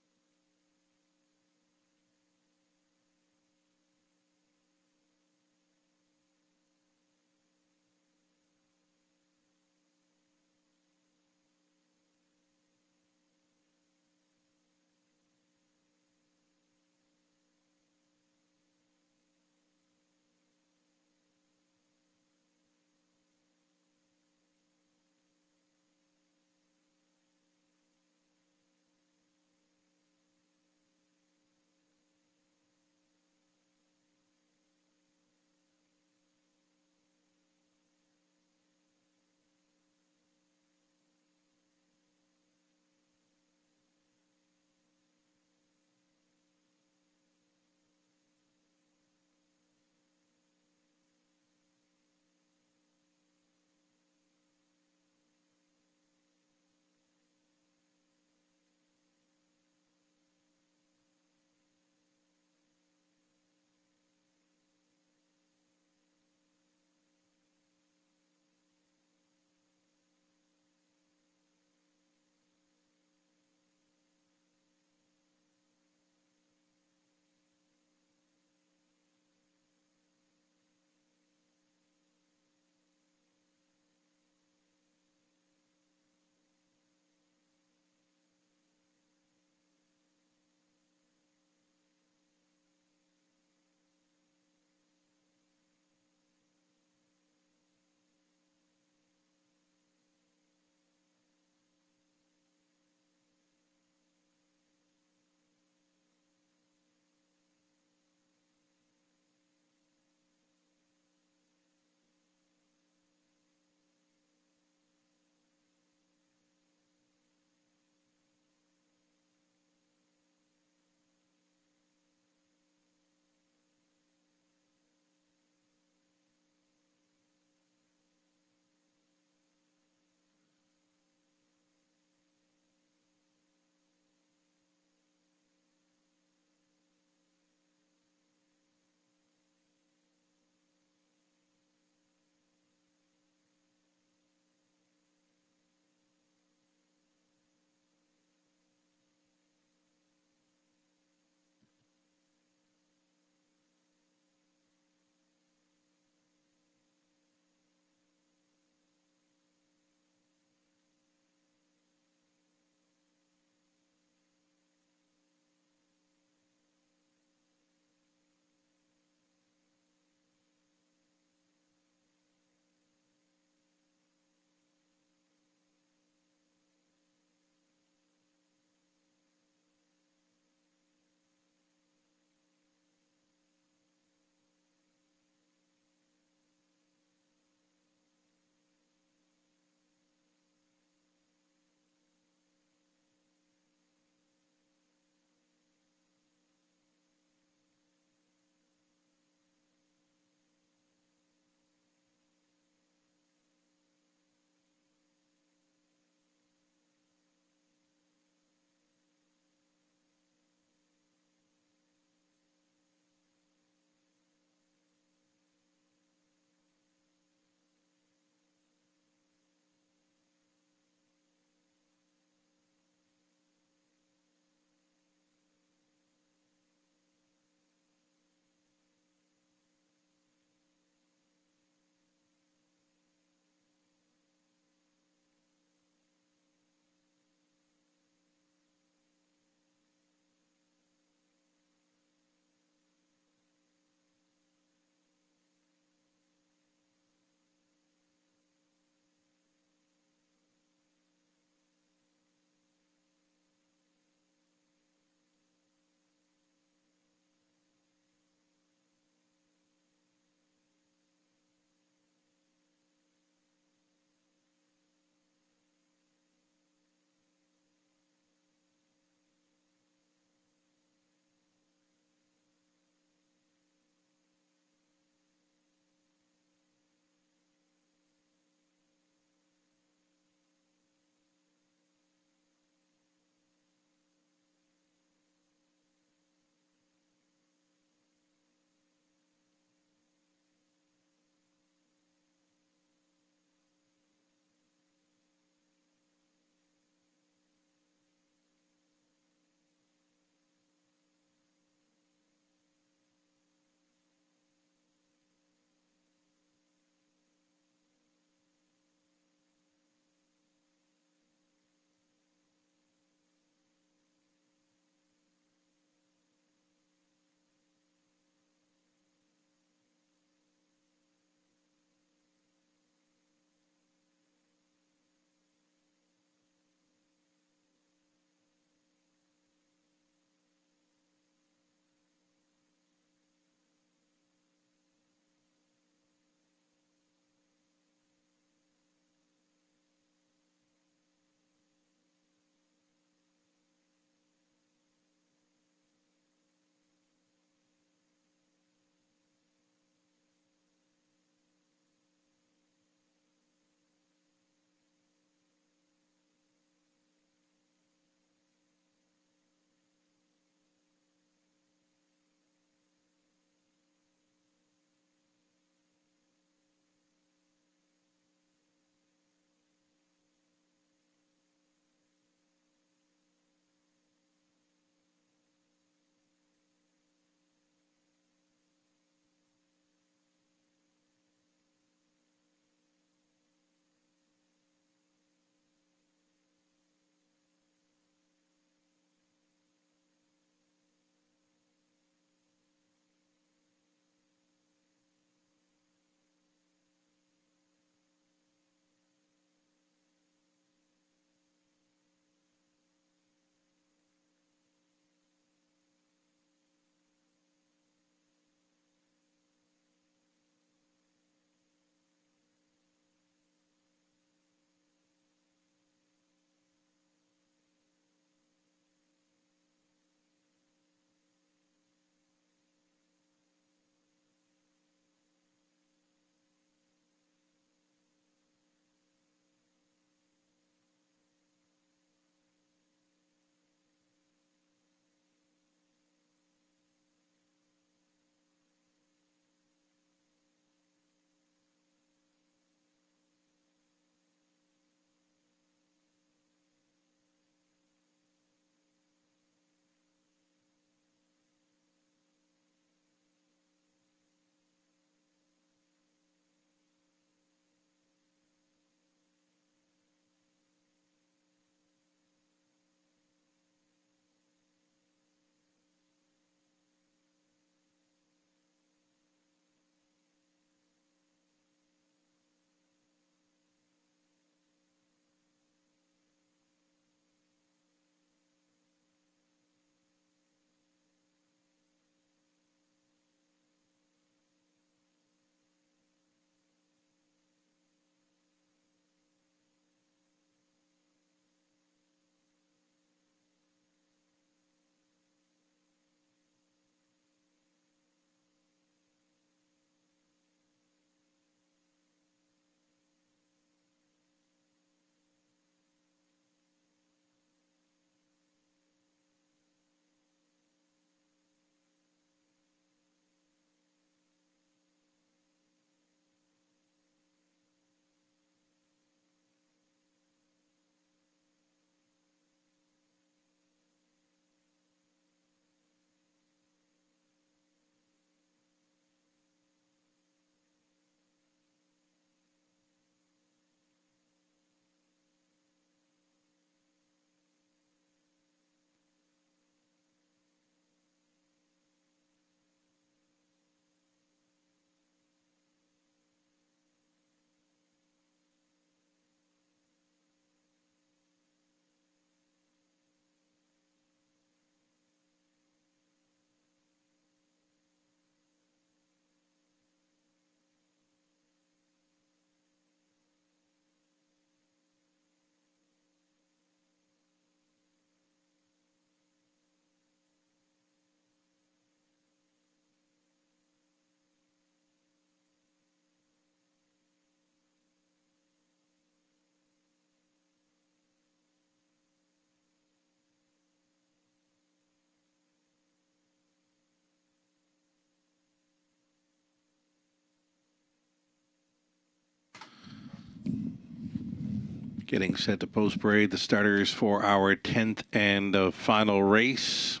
Getting set to post parade the starters for our 10th and final race.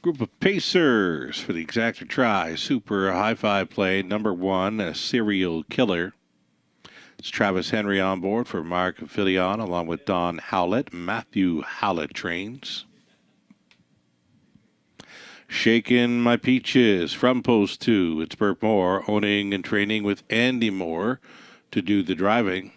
Group of Pacers for the exacta try. Super high five play. Number 1, a serial killer. It's Travis Henry on board for Mark Filion along with Don Howlett. Matthew Howlett trains. Shaking My Peaches from post 2. It's Burt Moore owning and training with Andy Moore to do the driving.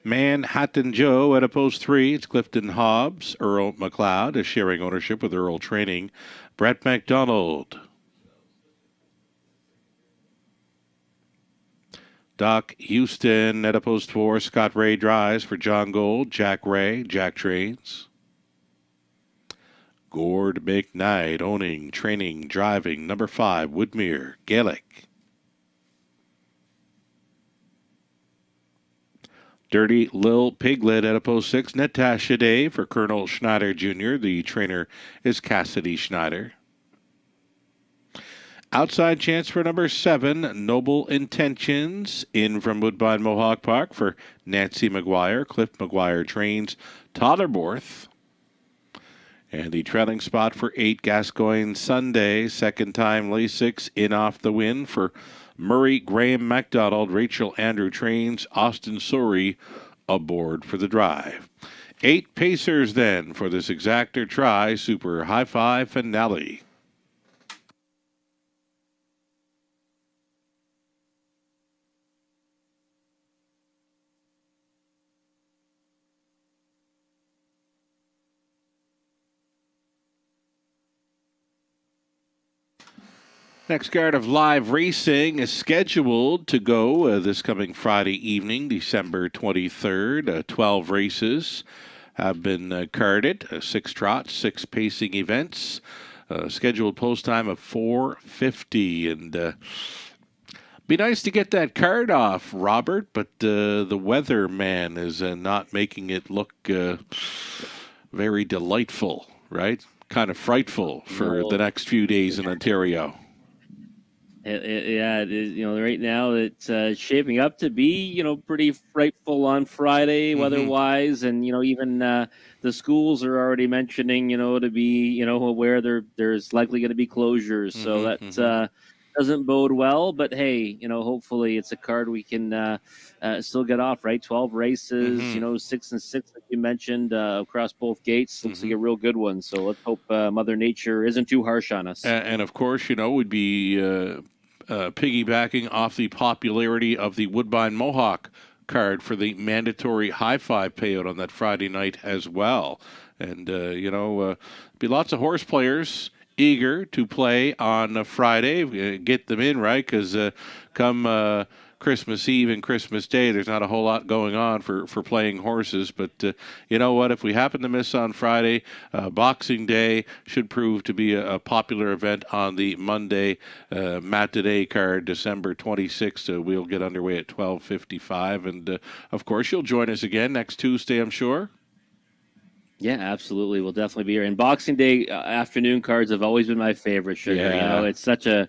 Manhattan Joe at a post 3. It's Clifton Hobbs. Earl McLeod is sharing ownership with Earl Training. Brett McDonald. Doc Houston at a post 4. Scott Ray drives for John Gold. Jack Ray. Jack trains. Gord McKnight owning, training, driving. Number 5. Woodmere. Gaelic. Dirty Lil Piglet at a post 6. Natasha Day for Colonel Schneider Jr. The trainer is Cassidy Schneider. Outside chance for number 7. Noble Intentions in from Woodbine Mohawk Park for Nancy McGuire. Cliff McGuire trains Totterborth. And the trailing spot for 8. Gascoigne Sunday. Second time Lasix in off the win for Murray Graham MacDonald. Rachel Andrew trains. Austin Sori aboard for the drive. 8 Pacers then for this exacta try super high five finale. Next card of live racing is scheduled to go this coming Friday evening, December 23rd. 12 races have been carded, 6 trots, 6 pacing events. Scheduled post time of 4:50, and be nice to get that card off, Robert, but the weather man is not making it look very delightful, right? Kind of frightful for the next few days in Ontario. Yeah, it is, right now it's shaping up to be, pretty frightful on Friday weather-wise. And, even the schools are already mentioning, to be, aware there's likely going to be closures. So that doesn't bode well. But, hey, hopefully it's a card we can still get off, right? 12 races, 6 and 6, like you mentioned, across both gates. Looks like a real good one. So let's hope Mother Nature isn't too harsh on us. And of course, would be piggybacking off the popularity of the Woodbine Mohawk card for the mandatory high five payout on that Friday night as well. And, be lots of horse players eager to play on Friday. Get them in, right? Because come Christmas Eve and Christmas Day, there's not a whole lot going on for playing horses. But you know what? If we happen to miss on Friday, Boxing Day should prove to be a popular event on the Monday matinee card, December 26th. We'll get underway at 12:55. And, of course, you'll join us again next Tuesday, I'm sure. Yeah, absolutely. We'll definitely be here. And Boxing Day afternoon cards have always been my favorite, Sugar. Yeah. It's such a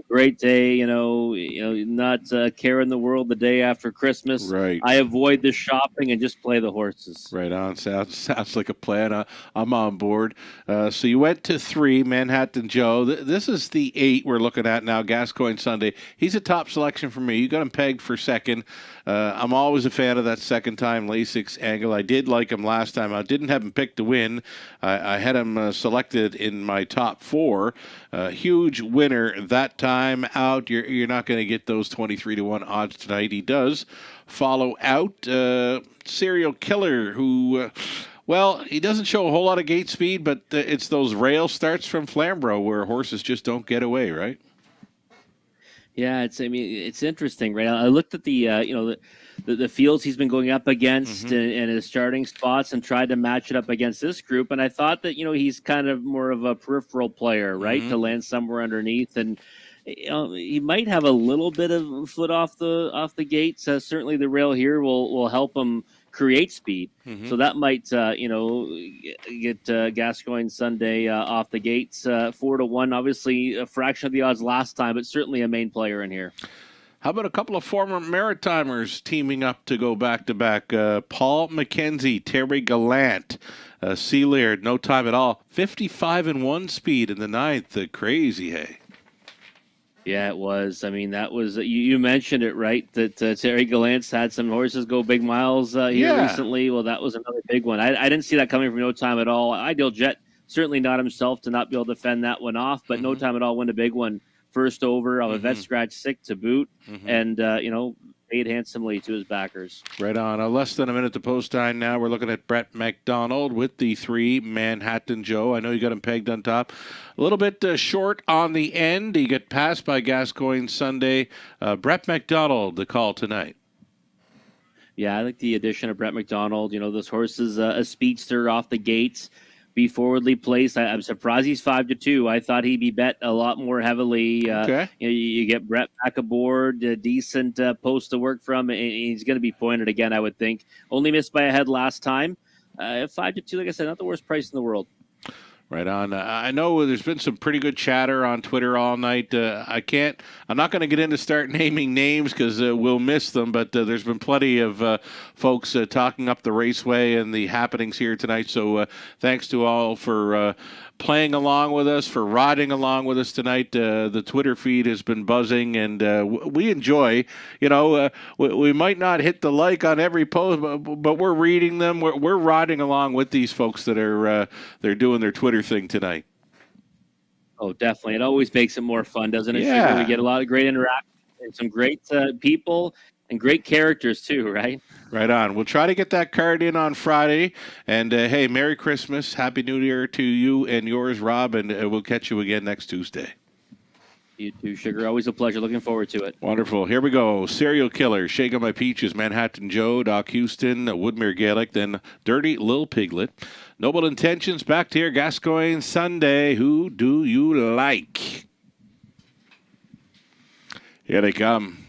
great day, not care in the world the day after Christmas. Right. I avoid the shopping and just play the horses. Right on. Sounds like a plan. I'm on board. So you went to 3, Manhattan Joe. This is the 8 we're looking at now, Gascoigne Sunday. He's a top selection for me. You got him pegged for second. I'm always a fan of that second-time Lasix angle. I did like him last time. I didn't have him picked to win. I had him selected in my top 4. Huge winner that time out. You're not going to get those 23-1 odds tonight. He does follow out Serial Killer, who... well, he doesn't show a whole lot of gate speed, but it's those rail starts from Flamborough where horses just don't get away, right? Yeah, it's interesting, right? I looked at the fields he's been going up against and his starting spots and tried to match it up against this group. And I thought that, he's kind of more of a peripheral player, right? To land somewhere underneath. And, he might have a little bit of foot off the gates. Certainly the rail here will help him create speed. So that might, get Gascoigne Sunday off the gates 4-1. Obviously, a fraction of the odds last time, but certainly a main player in here. How about a couple of former Maritimers teaming up to go back-to-back? Paul McKenzie, Terry Gallant, Sealaird, no time at all. 55-1 speed in the ninth. Crazy, hey? Yeah, it was. I mean, that was you mentioned it, right? That Terry Gallant's had some horses go big miles here recently. Well, that was another big one. I didn't see that coming from No Time at All. Ideal Jet, certainly not himself to not be able to fend that one off, but No Time at All win a big one. First over of a vet scratch sick to boot, and paid handsomely to his backers. Right on. Less than a minute to post time now. We're looking at Brett McDonald with the 3, Manhattan Joe. I know you got him pegged on top. A little bit short on the end. He got passed by Gascoigne Sunday. Brett McDonald, the call tonight. Yeah, I like the addition of Brett McDonald. You know, this horse is a speedster off the gates. Be forwardly placed. I'm surprised he's 5-2. I thought he'd be bet a lot more heavily. Okay. You get Brett back aboard, a decent post to work from, and he's going to be pointed again, I would think. Only missed by a head last time. 5-2, like I said, not the worst price in the world. Right on. I know there's been some pretty good chatter on Twitter all night. I'm not going to get into start naming names because we'll miss them, but there's been plenty of folks talking up the raceway and the happenings here tonight. So thanks to all for playing along with us, for riding along with us tonight. The Twitter feed has been buzzing, and we enjoy. You know, we might not hit the like on every post, but we're reading them. We're riding along with these folks that are they're doing their Twitter thing tonight. Oh, definitely. It always makes it more fun, doesn't it? Yeah. Sugar? We get a lot of great interaction and some great people and great characters too, right? Right on. We'll try to get that card in on Friday. And, hey, Merry Christmas. Happy New Year to you and yours, Rob. And we'll catch you again next Tuesday. You too, Sugar. Always a pleasure. Looking forward to it. Wonderful. Here we go. Serial Killer, Shaking My Peaches, Manhattan Joe, Doc Houston, Woodmere Gaelic, then Dirty Lil Piglet. Noble Intentions, back to here, Gascoigne Sunday. Who do you like? Here they come.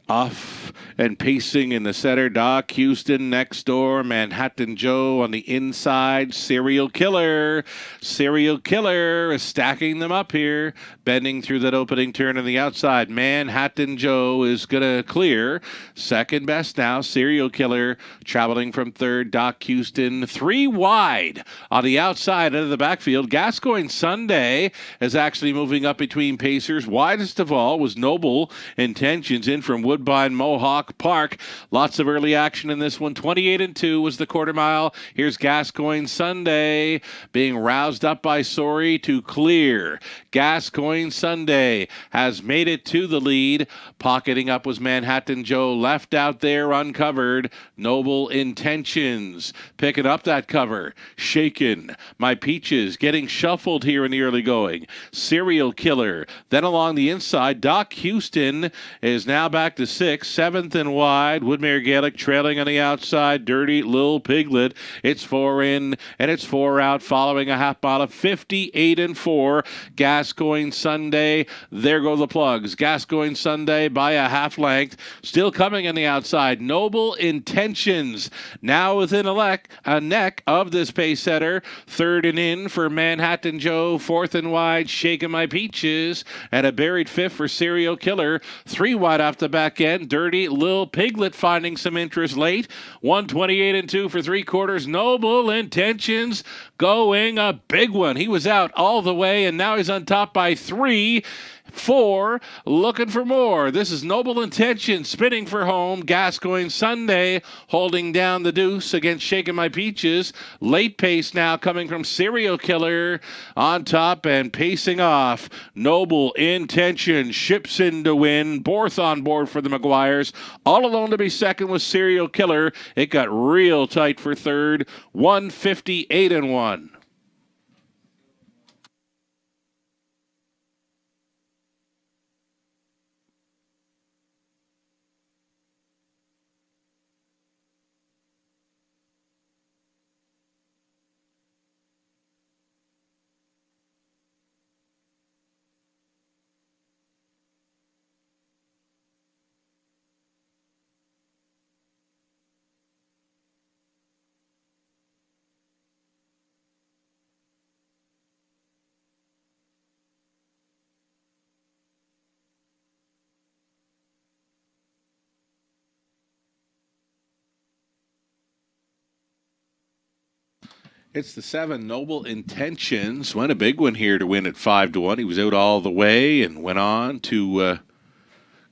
Off and pacing in the center, Doc Houston next door, Manhattan Joe on the inside, Serial Killer. Serial Killer is stacking them up here, bending through that opening turn on the outside. Manhattan Joe is going to clear. Second best now, Serial Killer traveling from third, Doc Houston 3 wide on the outside into the backfield. Gascoigne Sunday is actually moving up between pacers. Widest of all was Noble Intentions in from Woodbine Mohawk Park. Lots of early action in this one. 28-2 was the quarter mile. Here's Gascoigne Sunday being roused up by Sori to clear. Gascoigne Sunday has made it to the lead. Pocketing up was Manhattan Joe, left out there uncovered. Noble Intentions picking up that cover. Shaken My Peaches getting shuffled here in the early going. Serial Killer. Then along the inside, Doc Houston is now back to 6th, 7th and wide. Woodmere Gaelic trailing on the outside. Dirty Lil Piglet. It's 4 in and it's 4 out, following a half mile of 58-4. Gascoigne Sunday. There go the plugs. Gascoigne Sunday by a half length. Still coming on the outside. Noble Intentions now within a neck of this pace setter. Third and in for Manhattan Joe. 4th and wide, Shaking My Peaches. And a buried 5th for Serial Killer. 3 wide off the back end. Dirty Lil Piglet finding some interest late. 128-2 for 3/4. Noble Intentions going a big one. He was out all the way, and now he's on top by 3. 4, looking for more. This is Noble Intention spinning for home. Gascoigne Sunday holding down the deuce against Shaking My Peaches. Late pace now coming from Serial Killer on top and pacing off. Noble Intention ships in to win. Borth on board for the Maguires. All alone to be second was Serial Killer. It got real tight for third. 158-1. It's the 7, Noble Intentions. Went a big one here to win at 5-1. He was out all the way and went on to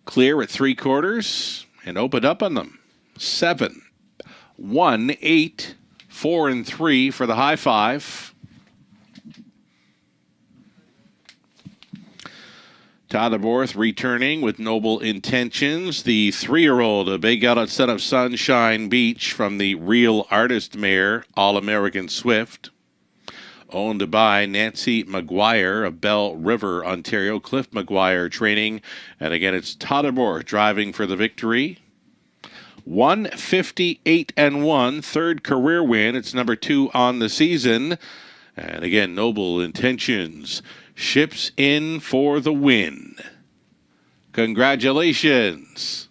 clear at 3/4 and opened up on them. 7, 1, 8, 4, and 3 for the high five. Tyler Borth returning with Noble Intentions. The 3-year-old, a big out son of Sunshine Beach from the Real Artist mare, All-American Swift. Owned by Nancy McGuire of Bell River, Ontario. Cliff McGuire training. And again, it's Tyler Borth driving for the victory. 158-1, third career win. It's number 2 on the season. And again, Noble Intentions ships in for the win. Congratulations.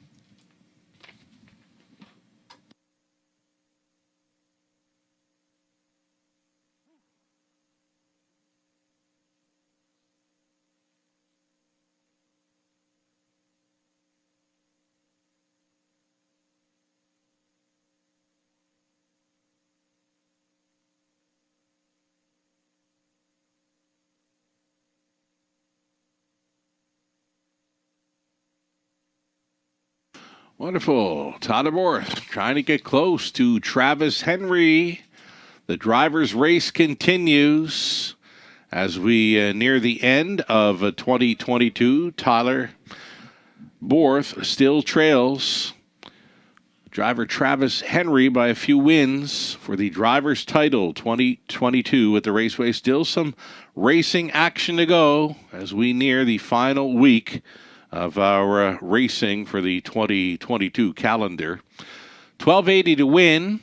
Wonderful. Tyler Borth trying to get close to Travis Henry. The driver's race continues as we near the end of 2022. Tyler Borth still trails driver Travis Henry by a few wins for the driver's title 2022 at the Raceway. Still some racing action to go as we near the final week of our racing for the 2022 calendar. $12.80 to win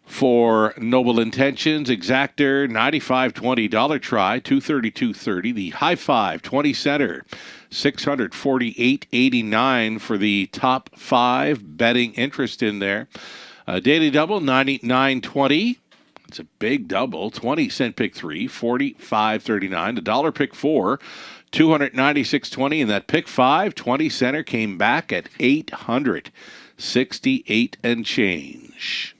for Noble Intentions. Exactor, $95.20 try, $232.30. The high five, 20 center, $648.89 for the top 5 betting interest in there. Daily double, $99.20. It's a big double. 20-cent pick 3, $45.39. The dollar pick 4, $296.20, and that pick 5, 20 center, came back at $868 and change.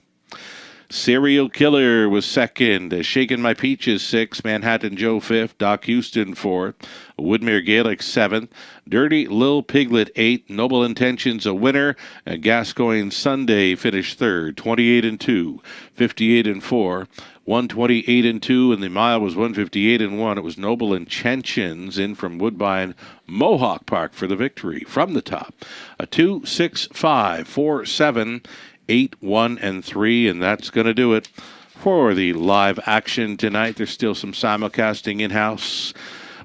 Serial Killer was second. Shaking My Peaches 6th. Manhattan Joe 5th. Doc Houston 4th. Woodmere Gaelic 7th. Dirty Lil Piglet 8th. Noble Intentions a winner. And Gascoigne Sunday finished 3rd. 28-2. 58-4. 128-2, and the mile was 158-1. It was Noble Intentions in from Woodbine Mohawk Park for the victory from the top. A 2, 6, 5, 4, 7, 8, 1, and 3, and that's going to do it for the live action tonight. There's still some simulcasting in-house.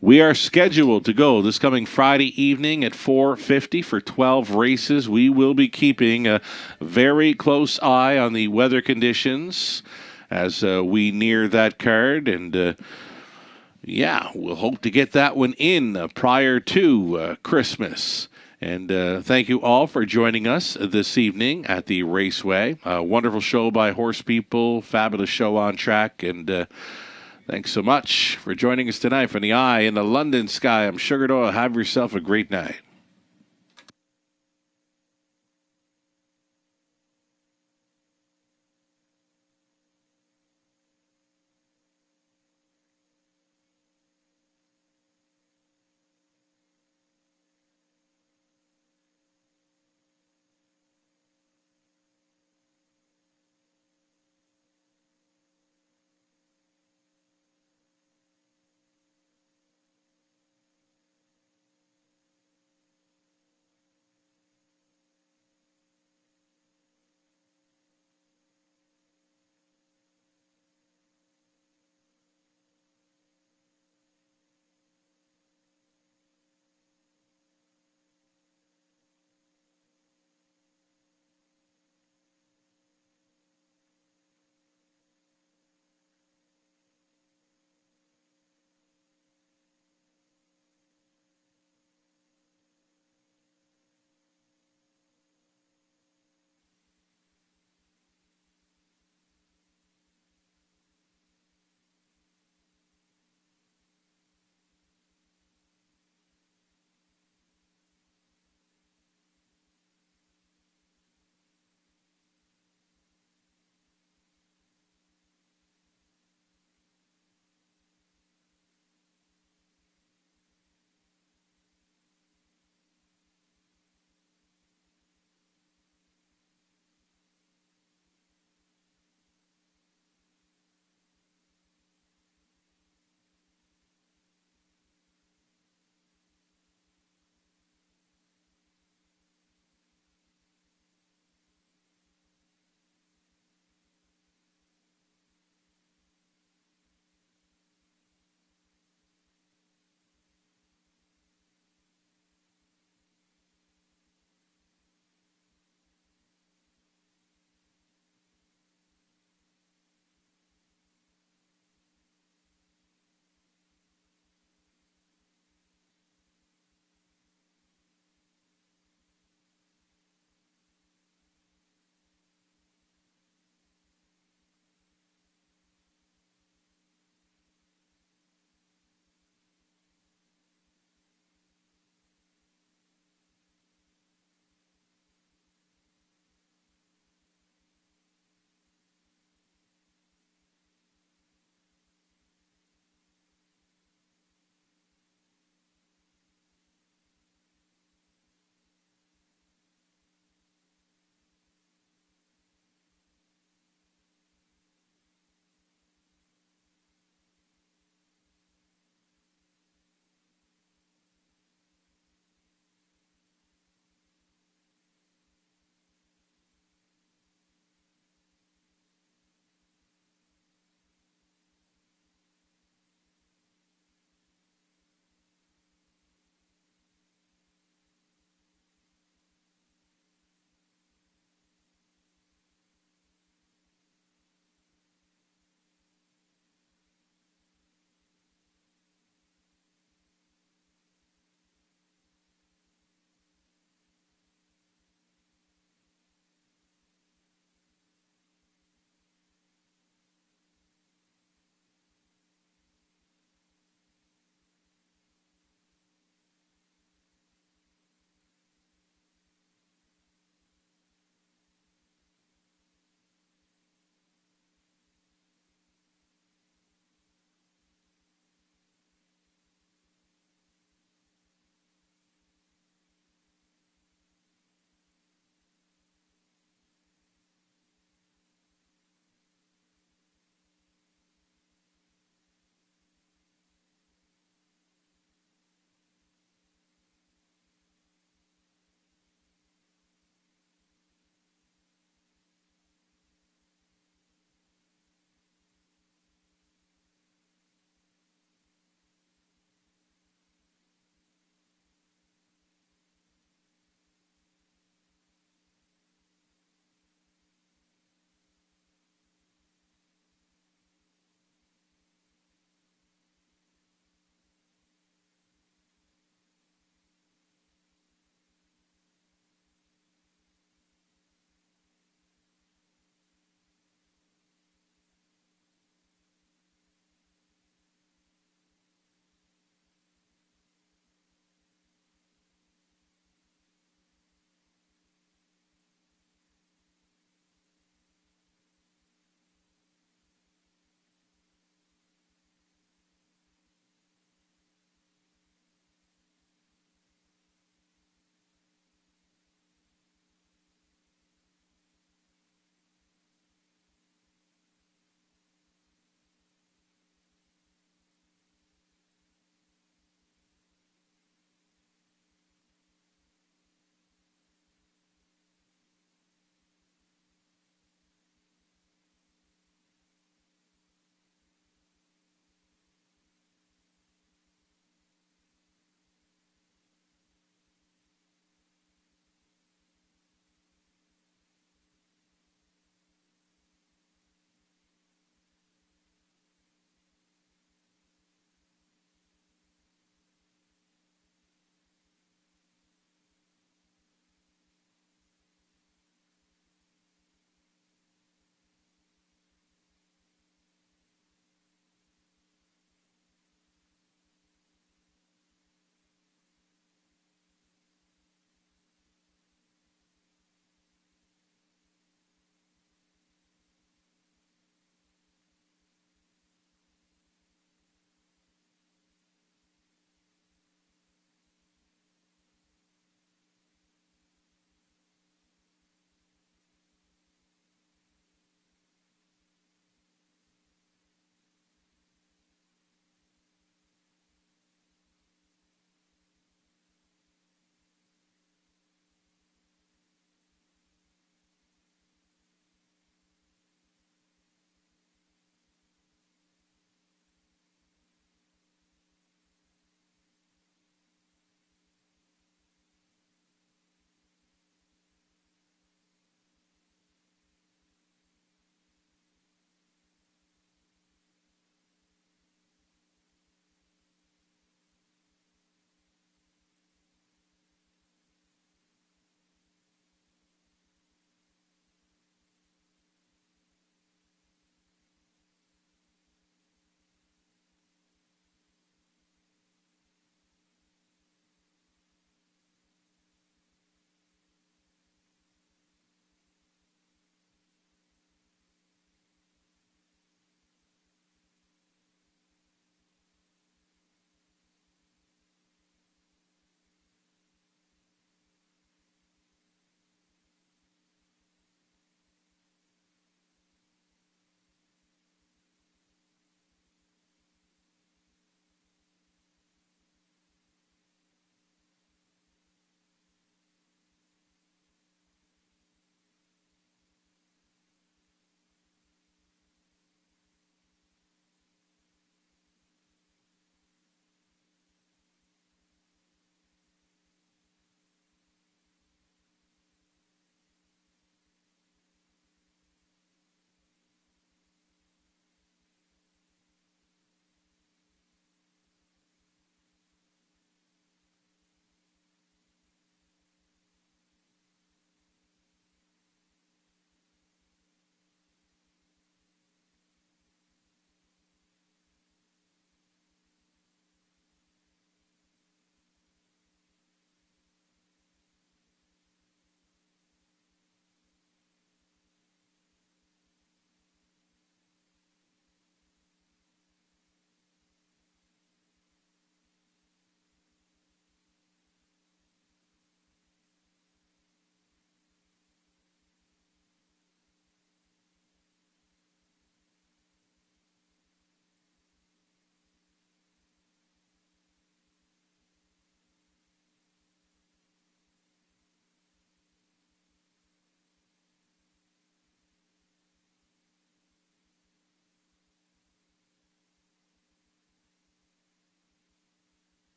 We are scheduled to go this coming Friday evening at 4:50 for 12 races. We will be keeping a very close eye on the weather conditions as we near that card. And, we'll hope to get that one in prior to Christmas. And thank you all for joining us this evening at the Raceway. Wonderful show by Horse People, fabulous show on track, and thanks so much for joining us tonight. From the eye in the London sky, I'm Sugar Doyle. Have yourself a great night.